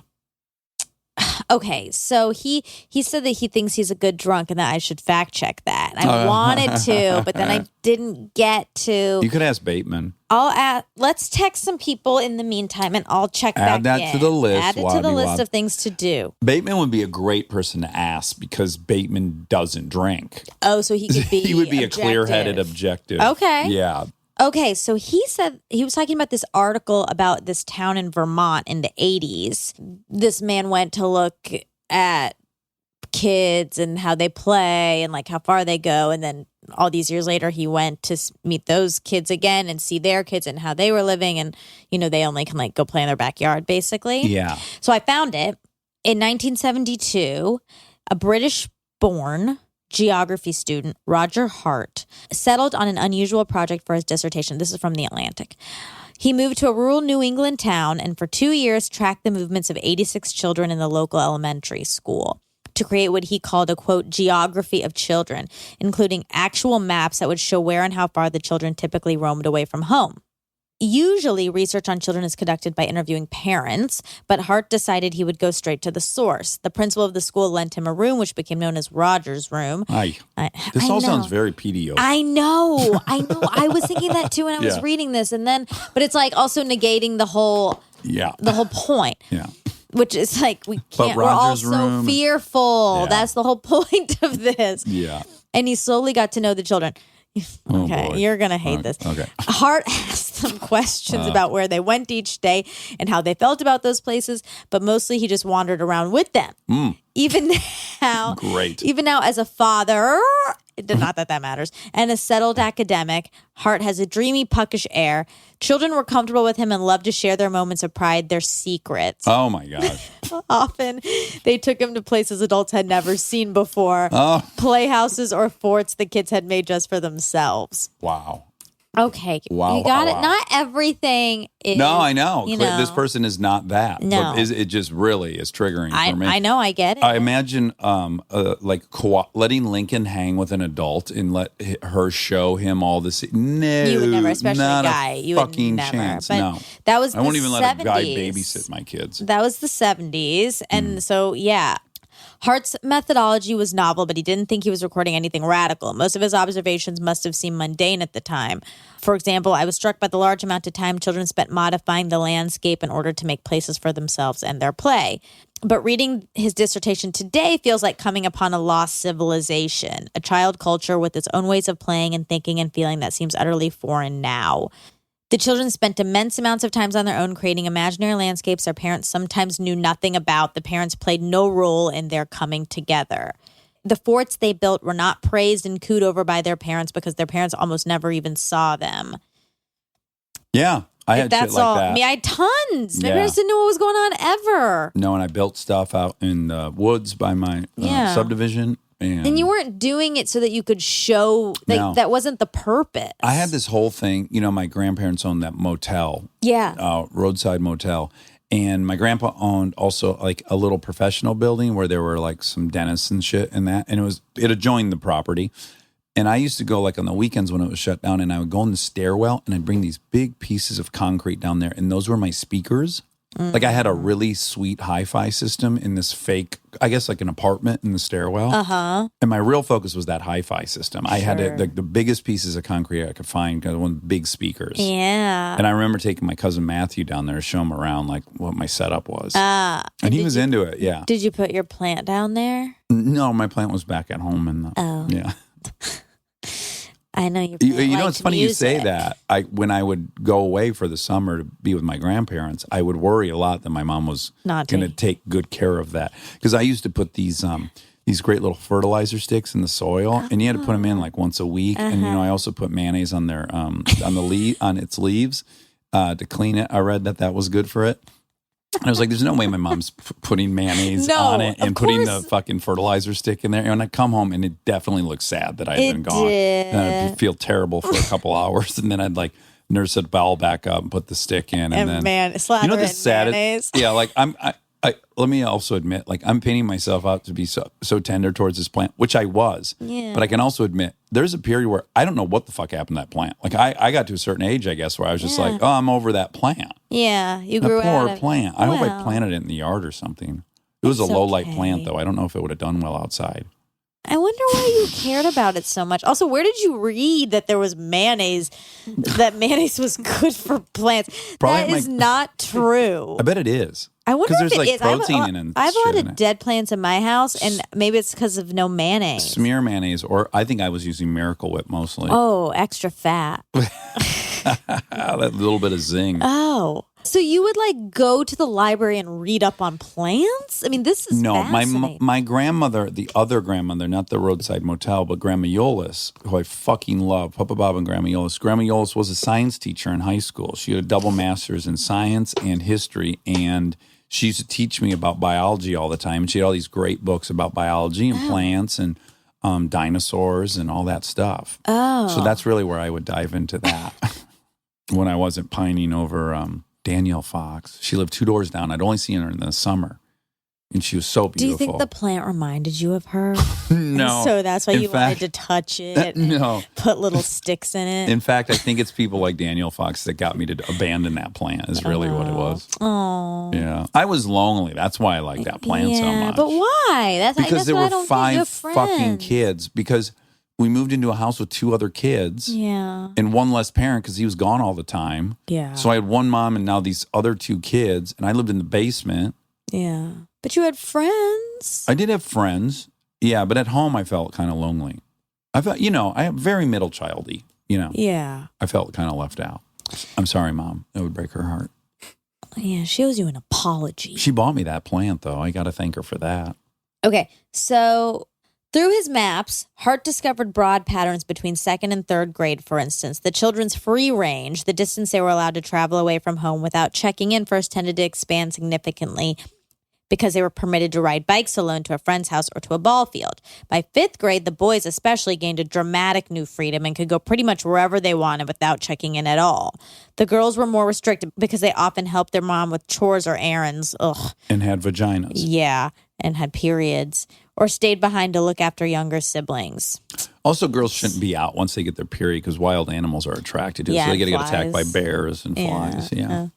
Speaker 8: Okay, so he said that he thinks he's a good drunk and that I should fact check that. I wanted to, but then I didn't get to.
Speaker 6: You could ask Bateman.
Speaker 8: Let's text some people in the meantime, and I'll check back in.
Speaker 6: Add that to the list.
Speaker 8: Add it to the list of things to do.
Speaker 6: Bateman would be a great person to ask because Bateman doesn't drink.
Speaker 8: Oh, so he could be.
Speaker 6: He would be
Speaker 8: objective.
Speaker 6: a clear-headed objective.
Speaker 8: Okay.
Speaker 6: Yeah.
Speaker 8: Okay, so he said he was talking about this article about this town in Vermont in the 80s. This man went to look at kids and how they play and like how far they go. And then all these years later, he went to meet those kids again and see their kids and how they were living. And, they only can like go play in their backyard, basically.
Speaker 6: Yeah.
Speaker 8: So I found it. In 1972, a British-born geography student, Roger Hart, settled on an unusual project for his dissertation. This is from The Atlantic. He moved to a rural New England town and for 2 years tracked the movements of 86 children in the local elementary school to create what he called a, quote, geography of children, including actual maps that would show where and how far the children typically roamed away from home. Usually, research on children is conducted by interviewing parents, but Hart decided he would go straight to the source. The principal of the school lent him a room, which became known as Roger's room.
Speaker 6: This all sounds very PDO.
Speaker 8: I know. I was thinking that too when I was reading this, but it's like also negating the whole point.
Speaker 6: Yeah.
Speaker 8: Which is like we're all so fearful.
Speaker 6: Yeah.
Speaker 8: That's the whole point of this.
Speaker 6: Yeah.
Speaker 8: And he slowly got to know the children. Okay,
Speaker 6: boy.
Speaker 8: You're going to hate this.
Speaker 6: Okay.
Speaker 8: Hart asked them questions about where they went each day and how they felt about those places, but mostly he just wandered around with them. Even now as a father, not that matters, and a settled academic, Hart has a dreamy, puckish air. Children were comfortable with him and loved to share their moments of pride, their secrets.
Speaker 6: Oh, my gosh.
Speaker 8: Often, they took him to places adults had never seen before, playhouses or forts the kids had made just for themselves.
Speaker 6: Wow.
Speaker 8: Okay.
Speaker 6: Wow,
Speaker 8: You got
Speaker 6: wow,
Speaker 8: it.
Speaker 6: wow.
Speaker 8: Not everything is.
Speaker 6: No, I know.
Speaker 8: You
Speaker 6: This
Speaker 8: know.
Speaker 6: person is not that.
Speaker 8: No.
Speaker 6: But it just really is triggering for me.
Speaker 8: I know. I get it.
Speaker 6: I imagine like letting Lincoln hang with an adult and let her show him all this. No,
Speaker 8: You would never, especially a
Speaker 6: not
Speaker 8: guy. You would
Speaker 6: fucking
Speaker 8: never.
Speaker 6: chance.
Speaker 8: But
Speaker 6: No,
Speaker 8: that was
Speaker 6: I won't
Speaker 8: the
Speaker 6: even let a guy
Speaker 8: 70s.
Speaker 6: babysit my kids.
Speaker 8: That was the 70s. And so, yeah. Hart's methodology was novel, but he didn't think he was recording anything radical. Most of his observations must have seemed mundane at the time. For example, I was struck by the large amount of time children spent modifying the landscape in order to make places for themselves and their play. But reading his dissertation today feels like coming upon a lost civilization, a child culture with its own ways of playing and thinking and feeling that seems utterly foreign now. The children spent immense amounts of time on their own creating imaginary landscapes their parents sometimes knew nothing about. The parents played no role in their coming together. The forts they built were not praised and cooed over by their parents because their parents almost never even saw them.
Speaker 6: Yeah, I had
Speaker 8: That's
Speaker 6: shit like
Speaker 8: all.
Speaker 6: that.
Speaker 8: I mean, I had tons. My
Speaker 6: Yeah.
Speaker 8: parents didn't know what was going on ever.
Speaker 6: No, and I built stuff out in the woods by my
Speaker 8: Yeah.
Speaker 6: subdivision.
Speaker 8: And you weren't doing it so that you could show, like,
Speaker 6: No.
Speaker 8: that wasn't the purpose.
Speaker 6: I had this whole thing. My grandparents owned that motel,
Speaker 8: Yeah.
Speaker 6: roadside motel. And my grandpa owned also like a little professional building where there were like some dentists and shit and that. And it adjoined the property. And I used to go like on the weekends when it was shut down and I would go in the stairwell and I'd bring these big pieces of concrete down there. And those were my speakers. Like I had a really sweet hi-fi system in this fake, I guess like an apartment in the stairwell.
Speaker 8: Uh-huh.
Speaker 6: And my real focus was that hi-fi system. I had
Speaker 8: Sure.
Speaker 6: the biggest pieces of concrete I could find because one of the big speakers.
Speaker 8: Yeah.
Speaker 6: And I remember taking my cousin Matthew down there to show him around like what my setup was.
Speaker 8: And
Speaker 6: he
Speaker 8: did
Speaker 6: was
Speaker 8: you-
Speaker 6: into it, yeah.
Speaker 8: Did you put your plant down there?
Speaker 6: No, my plant was back at home. And yeah.
Speaker 8: I know your
Speaker 6: You
Speaker 8: plant
Speaker 6: know,
Speaker 8: liked
Speaker 6: it's funny you say
Speaker 8: music.
Speaker 6: that. When I would go away for the summer to be with my grandparents, I would worry a lot that my mom was
Speaker 8: Not
Speaker 6: going to
Speaker 8: doing-
Speaker 6: take good care of that. Because I used to put these great little fertilizer sticks in the soil, and you had to put them in like once a week. And I also put mayonnaise on their on its leaves to clean it. I read that was good for it. And I was like, "There's no way my mom's putting mayonnaise
Speaker 8: No,
Speaker 6: on it
Speaker 8: of
Speaker 6: and putting the
Speaker 8: course.
Speaker 6: fucking fertilizer stick in there." And I come home, and it definitely looked sad that I had
Speaker 8: It
Speaker 6: been gone. And I'd
Speaker 8: did.
Speaker 6: feel terrible for a couple hours, and then I'd like nurse it bowel back up and put the stick in, and then
Speaker 8: man, slather
Speaker 6: the
Speaker 8: in
Speaker 6: saddest.
Speaker 8: mayonnaise.
Speaker 6: Yeah, like let me also admit, like I'm painting myself out to be so tender towards this plant, which I was.
Speaker 8: Yeah.
Speaker 6: But I can also admit there's a period where I don't know what the fuck happened to that plant. Like I got to a certain age, I guess, where I was just like, oh, I'm over that plant.
Speaker 8: Yeah, you
Speaker 6: That
Speaker 8: grew
Speaker 6: poor
Speaker 8: out of
Speaker 6: plant. I hope I
Speaker 8: Well,
Speaker 6: planted it in the yard or something. It was a
Speaker 8: It's
Speaker 6: low light
Speaker 8: okay.
Speaker 6: plant, though. I don't know if it would have done well outside.
Speaker 8: I wonder why you cared about it so much. Also, where did you read that there was mayonnaise? That mayonnaise was good for plants?
Speaker 6: Probably
Speaker 8: That
Speaker 6: my-
Speaker 8: is not true.
Speaker 6: I bet it is.
Speaker 8: I wonder
Speaker 6: 'Cause
Speaker 8: if
Speaker 6: there's,
Speaker 8: it
Speaker 6: like,
Speaker 8: is. I have
Speaker 6: protein in it
Speaker 8: I have a
Speaker 6: shit
Speaker 8: lot
Speaker 6: in
Speaker 8: of
Speaker 6: it.
Speaker 8: dead plants in my house, and maybe it's because of no mayonnaise.
Speaker 6: Smear mayonnaise, or I think I was using Miracle Whip mostly.
Speaker 8: Oh, extra fat.
Speaker 6: That little bit of zing.
Speaker 8: Oh, so you would like go to the library and read up on plants? I mean, this is
Speaker 6: No,
Speaker 8: fascinating.
Speaker 6: my grandmother, the other grandmother, not the roadside motel, but Grandma Yolis, who I fucking love, Papa Bob and Grandma Yolis. Grandma Yolis was a science teacher in high school. She had a double master's in science and history, and she used to teach me about biology all the time. And she had all these great books about biology and plants and dinosaurs and all that stuff.
Speaker 8: Oh,
Speaker 6: So that's really where I would dive into that when I wasn't pining over Danielle Fox. She lived 2 doors down. I'd only seen her in the summer, and she was so
Speaker 8: do you
Speaker 6: beautiful.
Speaker 8: think the plant reminded you of her?
Speaker 6: No.
Speaker 8: So that's why
Speaker 6: In
Speaker 8: you
Speaker 6: fact-
Speaker 8: wanted to touch it. and
Speaker 6: No.
Speaker 8: Put little sticks in it.
Speaker 6: In fact, I think it's people like Danielle Fox that got me to abandon that plant is really what it was.
Speaker 8: Oh.
Speaker 6: Yeah. I was lonely. That's why I like that plant so
Speaker 8: Yeah,
Speaker 6: much.
Speaker 8: but why? That's
Speaker 6: Because there
Speaker 8: what I
Speaker 6: were
Speaker 8: don't get. You
Speaker 6: 5
Speaker 8: have
Speaker 6: fucking
Speaker 8: friends.
Speaker 6: kids. Because we moved into a house with 2 other kids
Speaker 8: Yeah.
Speaker 6: and one less parent because he was gone all the time.
Speaker 8: Yeah.
Speaker 6: So I had one mom and now these other 2 kids, and I lived in the basement.
Speaker 8: Yeah. But you had friends.
Speaker 6: I did have friends. Yeah, but at home I felt kind of lonely. I felt, I am very middle childy,
Speaker 8: Yeah.
Speaker 6: I felt kind of left out. I'm sorry, Mom. That would break her heart.
Speaker 8: Yeah. She owes you an apology.
Speaker 6: She bought me that plant, though. I got to thank her for that.
Speaker 8: Okay, so through his maps, Hart discovered broad patterns between 2nd and 3rd grade, for instance. The children's free range, the distance they were allowed to travel away from home without checking in first, tended to expand significantly because they were permitted to ride bikes alone to a friend's house or to a ball field. By 5th grade, the boys especially gained a dramatic new freedom and could go pretty much wherever they wanted without checking in at all. The girls were more restricted because they often helped their mom with chores or errands. Ugh.
Speaker 6: And had vaginas.
Speaker 8: Yeah, and had periods. Or stayed behind to look after younger siblings.
Speaker 6: Also, girls shouldn't be out once they get their period because wild animals are attracted to it.
Speaker 8: Yeah,
Speaker 6: so they got to get
Speaker 8: flies.
Speaker 6: attacked by bears and flies. Yeah.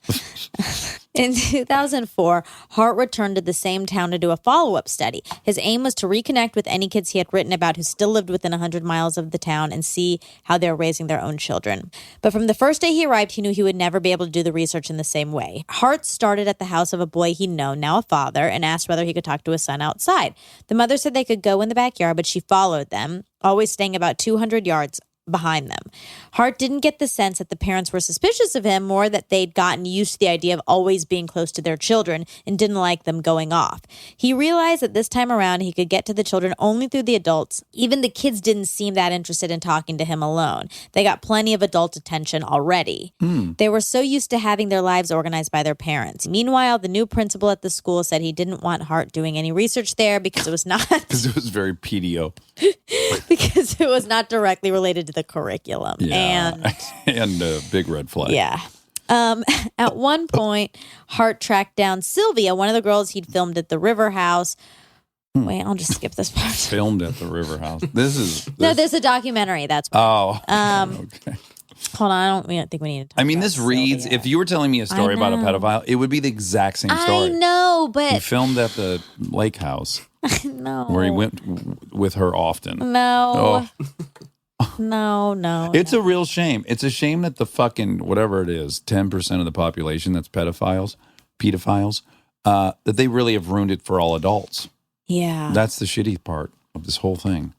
Speaker 8: In 2004, Hart returned to the same town to do a follow-up study. His aim was to reconnect with any kids he had written about who still lived within 100 miles of the town and see how they were raising their own children. But from the first day he arrived, he knew he would never be able to do the research in the same way. Hart started at the house of a boy he'd known, now a father, and asked whether he could talk to his son outside. The mother said they could go in the backyard, but she followed them, always staying about 200 yards behind them. Hart didn't get the sense that the parents were suspicious of him, more that they'd gotten used to the idea of always being close to their children and didn't like them going off. He realized that this time around he could get to the children only through the adults. Even the kids didn't seem that interested in talking to him alone. They got plenty of adult attention already. They were so used to having their lives organized by their parents. Meanwhile, the new principal at the school said he didn't want Hart doing any research there because it was not
Speaker 6: Because it was very PDO.
Speaker 8: because it was not directly related to the curriculum. And
Speaker 6: And a big red flag.
Speaker 8: yeah. At one point, Hart tracked down Sylvia, one of the girls he'd filmed at the River House. Wait, I'll just skip this part.
Speaker 6: Filmed at the River House. This is.
Speaker 8: No, there's a documentary. That's
Speaker 6: Oh.
Speaker 8: okay. Hold on, I don't think we need to talk
Speaker 6: I mean,
Speaker 8: about
Speaker 6: this reads,
Speaker 8: Sylvia.
Speaker 6: if you were telling me a story about a
Speaker 8: know.
Speaker 6: pedophile, it would be the exact same story.
Speaker 8: I know,
Speaker 6: He
Speaker 8: but
Speaker 6: filmed at the lake house
Speaker 8: no.
Speaker 6: where he went with her often.
Speaker 8: No.
Speaker 6: Oh.
Speaker 8: No.
Speaker 6: It's a real shame. It's a shame that the fucking, whatever it is, 10% of the population that's pedophiles, that they really have ruined it for all adults.
Speaker 8: Yeah.
Speaker 6: That's the shitty part of this whole thing.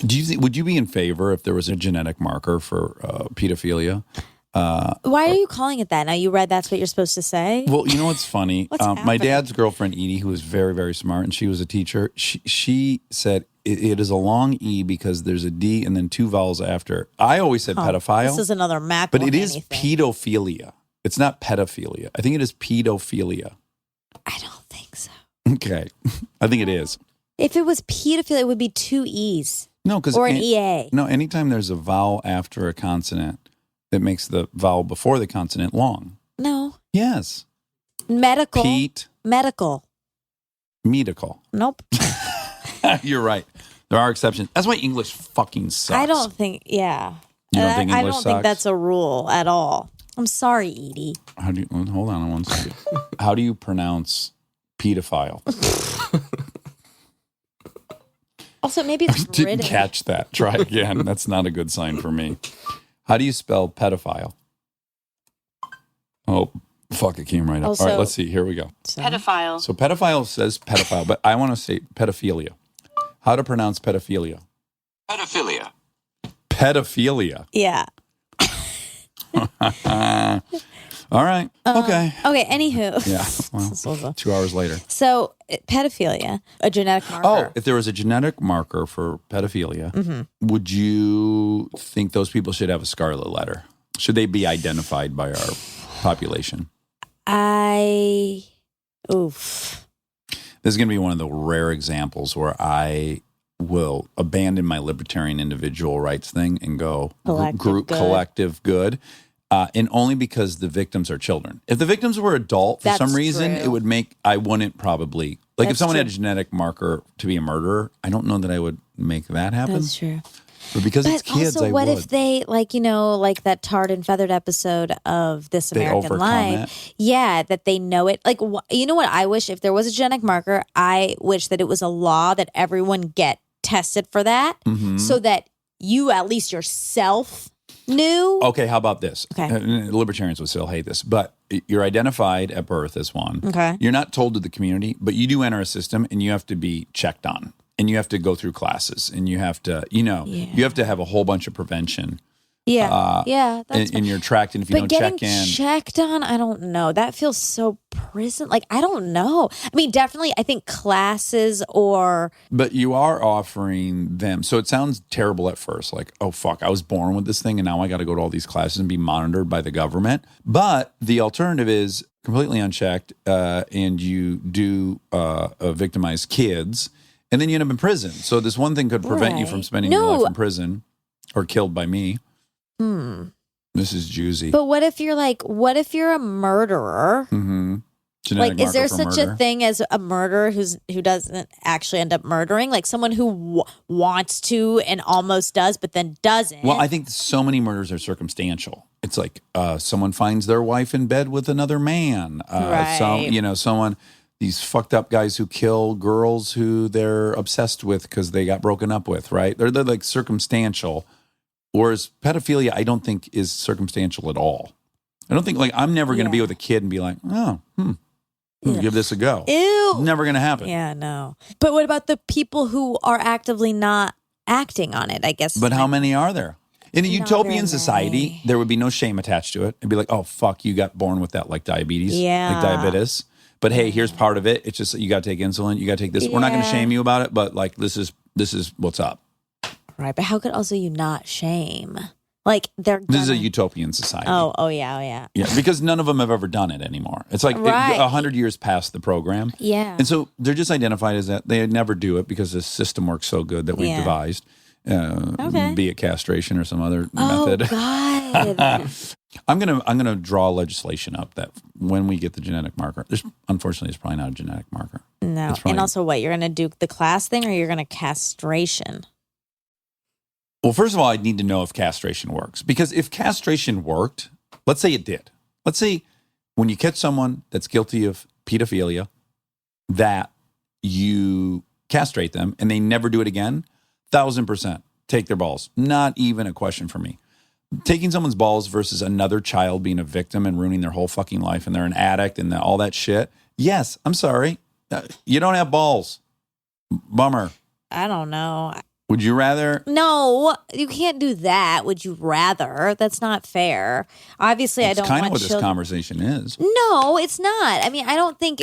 Speaker 6: Would you be in favor if there was a genetic marker for pedophilia?
Speaker 8: Why are you calling it that? Now you read that's what you're supposed to say?
Speaker 6: Well, you know what's funny?
Speaker 8: What's
Speaker 6: My
Speaker 8: happening?
Speaker 6: dad's girlfriend, Edie, who was very, very smart, and she was a teacher, she said it is a long E because there's a D and then 2 vowels after. I always said pedophile.
Speaker 8: This is another Mac.
Speaker 6: But it is pedophilia. It's not pedophilia. I think it is pedophilia.
Speaker 8: I don't think so.
Speaker 6: Okay. I think it is.
Speaker 8: If it was pedophilia, it would be 2 E's.
Speaker 6: No, because
Speaker 8: Or an EA.
Speaker 6: No, anytime there's a vowel after a consonant, that makes the vowel before the consonant long.
Speaker 8: No.
Speaker 6: Yes.
Speaker 8: Medical.
Speaker 6: Pete.
Speaker 8: Medical.
Speaker 6: Medical.
Speaker 8: Nope.
Speaker 6: You're right. There are exceptions. That's why English fucking sucks.
Speaker 8: I don't think, yeah.
Speaker 6: You don't think
Speaker 8: I
Speaker 6: English
Speaker 8: don't think
Speaker 6: sucks?
Speaker 8: that's a rule at all. I'm sorry, Edie.
Speaker 6: How do you, hold on one second. How do you pronounce pedophile?
Speaker 8: Also, maybe it's
Speaker 6: Didn't
Speaker 8: British.
Speaker 6: catch that. Try again. That's not a good sign for me. How do you spell pedophile? Oh, fuck, it came right up.
Speaker 8: Also-
Speaker 6: All right, let's see. Here we go.
Speaker 11: Pedophile.
Speaker 6: So pedophile says pedophile, but I want to say pedophilia. How to pronounce pedophilia?
Speaker 11: Pedophilia.
Speaker 6: Pedophilia.
Speaker 8: Yeah.
Speaker 6: All right. Okay.
Speaker 8: Okay, anywho.
Speaker 6: Yeah. Well, 2 hours later.
Speaker 8: So, pedophilia, a genetic marker.
Speaker 6: Oh, if there was a genetic marker for pedophilia,
Speaker 8: Mm-hmm.
Speaker 6: would you think those people should have a scarlet letter? Should they be identified by our population?
Speaker 8: Oof.
Speaker 6: This is going to be one of the rare examples where I will abandon my libertarian individual rights thing and go collective good. And only because the victims are children. If the victims were adult, for
Speaker 8: That's
Speaker 6: some reason,
Speaker 8: true.
Speaker 6: it would make, I wouldn't probably, like if
Speaker 8: That's
Speaker 6: someone
Speaker 8: true.
Speaker 6: had a genetic marker to be a murderer, I don't know that I would make that happen.
Speaker 8: That's true.
Speaker 6: But because
Speaker 8: But
Speaker 6: it's kids,
Speaker 8: also,
Speaker 6: I
Speaker 8: what
Speaker 6: would.
Speaker 8: if they, like that tarred and feathered episode of This
Speaker 6: They
Speaker 8: American
Speaker 6: overcome
Speaker 8: Life? Yeah, that they know it. Like, you know what I wish? If there was a genetic marker, I wish that it was a law that everyone get tested for that
Speaker 6: Mhm.
Speaker 8: so that you, at least yourself, knew.
Speaker 6: Okay, how about this?
Speaker 8: Okay.
Speaker 6: Libertarians would still hate this, but you're identified at birth as one.
Speaker 8: Okay.
Speaker 6: You're not told to the community, but you do enter a system and you have to be checked on. And you have to go through classes and you have to, you have to have a whole bunch of prevention
Speaker 8: Yeah. That's
Speaker 6: in your tract, and if you
Speaker 8: but
Speaker 6: don't
Speaker 8: getting
Speaker 6: check in.
Speaker 8: checked on, I don't know. That feels so prison. Like, I don't know. I mean, definitely, I think classes or
Speaker 6: But you are offering them. So it sounds terrible at first. Like, oh, fuck, I was born with this thing and now I got to go to all these classes and be monitored by the government. But the alternative is completely unchecked and you do victimize kids and then you end up in prison. So this one thing could prevent you from spending your life in prison or killed by me. This is juicy.
Speaker 8: But what if you're a murderer?
Speaker 6: Mm-hmm. Genetic
Speaker 8: Like, is there
Speaker 6: marker for
Speaker 8: such
Speaker 6: murder.
Speaker 8: a thing as a murderer who doesn't actually end up murdering? Like someone who wants to and almost does, but then doesn't.
Speaker 6: Well, I think so many murders are circumstantial. It's like someone finds their wife in bed with another man. Someone, these fucked up guys who kill girls who they're obsessed with because they got broken up with, right? They're like circumstantial. Whereas pedophilia, I don't think is circumstantial at all. I don't think, like, I'm never going to be with a kid and be like, give this a go.
Speaker 8: Ew.
Speaker 6: Never going to happen.
Speaker 8: Yeah, no. But what about the people who are actively not acting on it, I guess?
Speaker 6: But how many are there? In a
Speaker 8: Not
Speaker 6: utopian
Speaker 8: very
Speaker 6: society,
Speaker 8: many.
Speaker 6: there would be no shame attached to it. It'd be like, oh, fuck, you got born with that, like diabetes, like diabetes. But hey, here's part of it. It's just that you got to take insulin. You got to take this. We're not going to shame you about it, but like this is what's up.
Speaker 8: Right, but how could also you not shame? Like
Speaker 6: This is a utopian society.
Speaker 8: Oh yeah.
Speaker 6: Yeah, because none of them have ever done it anymore. It's like
Speaker 8: Right.
Speaker 6: 100 years past the program.
Speaker 8: Yeah.
Speaker 6: And so they're just identified as that. They never do it because the system works so good that we've devised. Be it castration or some other method.
Speaker 8: Oh God.
Speaker 6: I'm gonna draw legislation up that when we get the genetic marker, unfortunately, it's probably not a genetic marker.
Speaker 8: No.
Speaker 6: It's probably-
Speaker 8: And also what, you're gonna do the class thing or you're gonna castration?
Speaker 6: Well, first of all, I'd need to know if castration works. Because if castration worked, let's say it did. Let's say when you catch someone that's guilty of pedophilia, that you castrate them and they never do it again, 1,000% take their balls. Not even a question for me. Taking someone's balls versus another child being a victim and ruining their whole fucking life and they're an addict and all that shit. Yes, I'm sorry. You don't have balls. Bummer.
Speaker 8: I don't know.
Speaker 6: Would you rather?
Speaker 8: No, you can't do that. Would you rather? That's not fair. Obviously, I don't
Speaker 6: It's kind
Speaker 8: want
Speaker 6: of what this conversation is.
Speaker 8: No, it's not. I mean, I don't think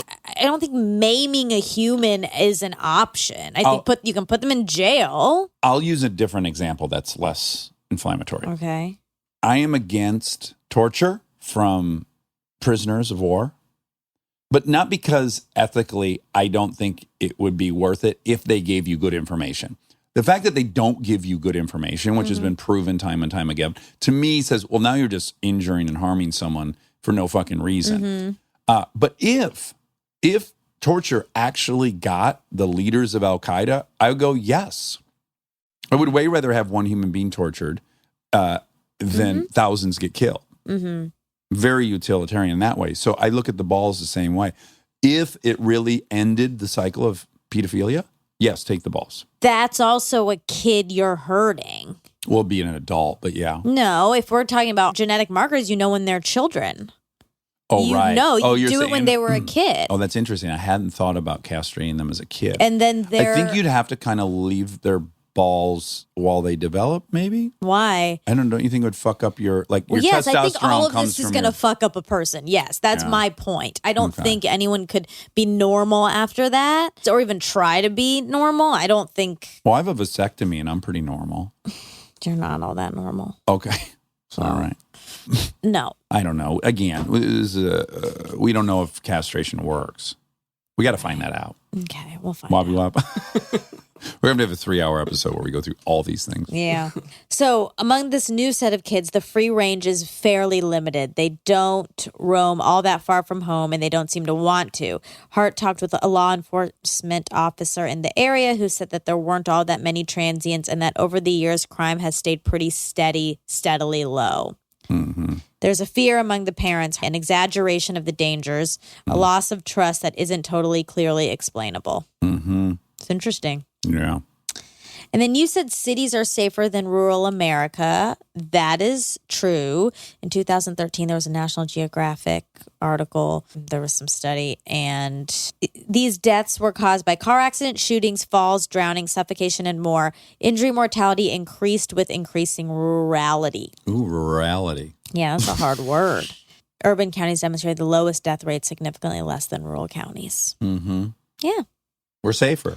Speaker 8: maiming a human is an option. I think you can put them in jail.
Speaker 6: I'll use a different example that's less inflammatory.
Speaker 8: Okay.
Speaker 6: I am against torture from prisoners of war, but not because ethically I don't think it would be worth it if they gave you good information. The fact that they don't give you good information, which has been proven time and time again, to me says, well, now you're just injuring and harming someone for no fucking reason. But if torture actually got the leaders of Al-Qaeda, I would go, yes. I would way rather have one human being tortured than thousands get killed. Very utilitarian in that way. So I look at the balls the same way. If it really ended the cycle of pedophilia, yes, take the balls.
Speaker 8: That's also a kid you're hurting.
Speaker 6: We'll be an adult, but yeah.
Speaker 8: No, if we're talking about genetic markers, you know when they're children.
Speaker 6: Oh,
Speaker 8: you
Speaker 6: right.
Speaker 8: know, you
Speaker 6: you're
Speaker 8: do it when
Speaker 6: saying-
Speaker 8: they were a kid.
Speaker 6: Oh, that's interesting. I hadn't thought about castrating them as a kid.
Speaker 8: And then
Speaker 6: I think you'd have to kind of leave their balls while they develop, maybe?
Speaker 8: Why?
Speaker 6: I don't know. Don't you think it would fuck up your
Speaker 8: Well,
Speaker 6: testosterone
Speaker 8: yes, I think all of
Speaker 6: comes
Speaker 8: this is
Speaker 6: from
Speaker 8: going to
Speaker 6: your-
Speaker 8: fuck up a person. Yes, that's
Speaker 6: Yeah.
Speaker 8: my point. I don't
Speaker 6: Okay.
Speaker 8: think anyone could be normal after that or even try to be normal. I don't think
Speaker 6: Well, I have a vasectomy and I'm pretty normal.
Speaker 8: you're not all that normal.
Speaker 6: Okay. All right.
Speaker 8: No.
Speaker 6: I don't know. Again, we don't know if castration works. We got to find that out.
Speaker 8: Okay, we'll find
Speaker 6: Wobby wop. We're going to have a 3-hour episode where we go through all these things.
Speaker 8: Yeah. So among this new set of kids, the free range is fairly limited. They don't roam all that far from home and they don't seem to want to. Hart talked with a law enforcement officer in the area who said that there weren't all that many transients and that over the years, crime has stayed pretty steadily low.
Speaker 6: Mm-hmm.
Speaker 8: There's a fear among the parents, an exaggeration of the dangers, a loss of trust that isn't totally clearly explainable.
Speaker 6: Mm-hmm.
Speaker 8: It's interesting.
Speaker 6: Yeah.
Speaker 8: And then you said cities are safer than rural America. That is true. In 2013, there was a National Geographic article. There was some study, and these deaths were caused by car accidents, shootings, falls, drowning, suffocation, and more. Injury mortality increased with increasing rurality.
Speaker 6: Ooh, rurality.
Speaker 8: Yeah, that's a hard word. Urban counties demonstrated the lowest death rate, significantly less than rural counties.
Speaker 6: Mm-hmm.
Speaker 8: Yeah.
Speaker 6: We're safer.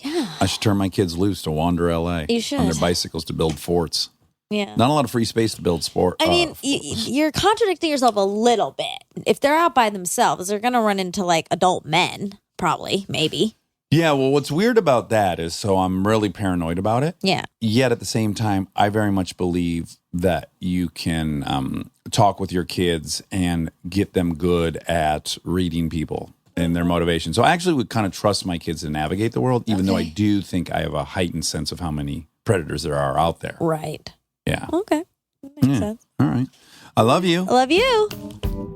Speaker 8: Yeah.
Speaker 6: I should turn my kids loose to wander LA
Speaker 8: You should.
Speaker 6: on their bicycles to build forts.
Speaker 8: Yeah.
Speaker 6: Not a lot of free space to build sport.
Speaker 8: I mean, you're contradicting yourself a little bit. If they're out by themselves, they're going to run into like adult men, probably, maybe.
Speaker 6: Yeah, well, what's weird about that is, so I'm really paranoid about it.
Speaker 8: Yeah.
Speaker 6: Yet at the same time, I very much believe that you can talk with your kids and get them good at reading people and their motivation. So I actually would kind of trust my kids to navigate the world, even though I do think I have a heightened sense of how many predators there are out there.
Speaker 8: Right.
Speaker 6: Yeah.
Speaker 8: Okay. That makes sense.
Speaker 6: All right. I love you.
Speaker 8: I love you.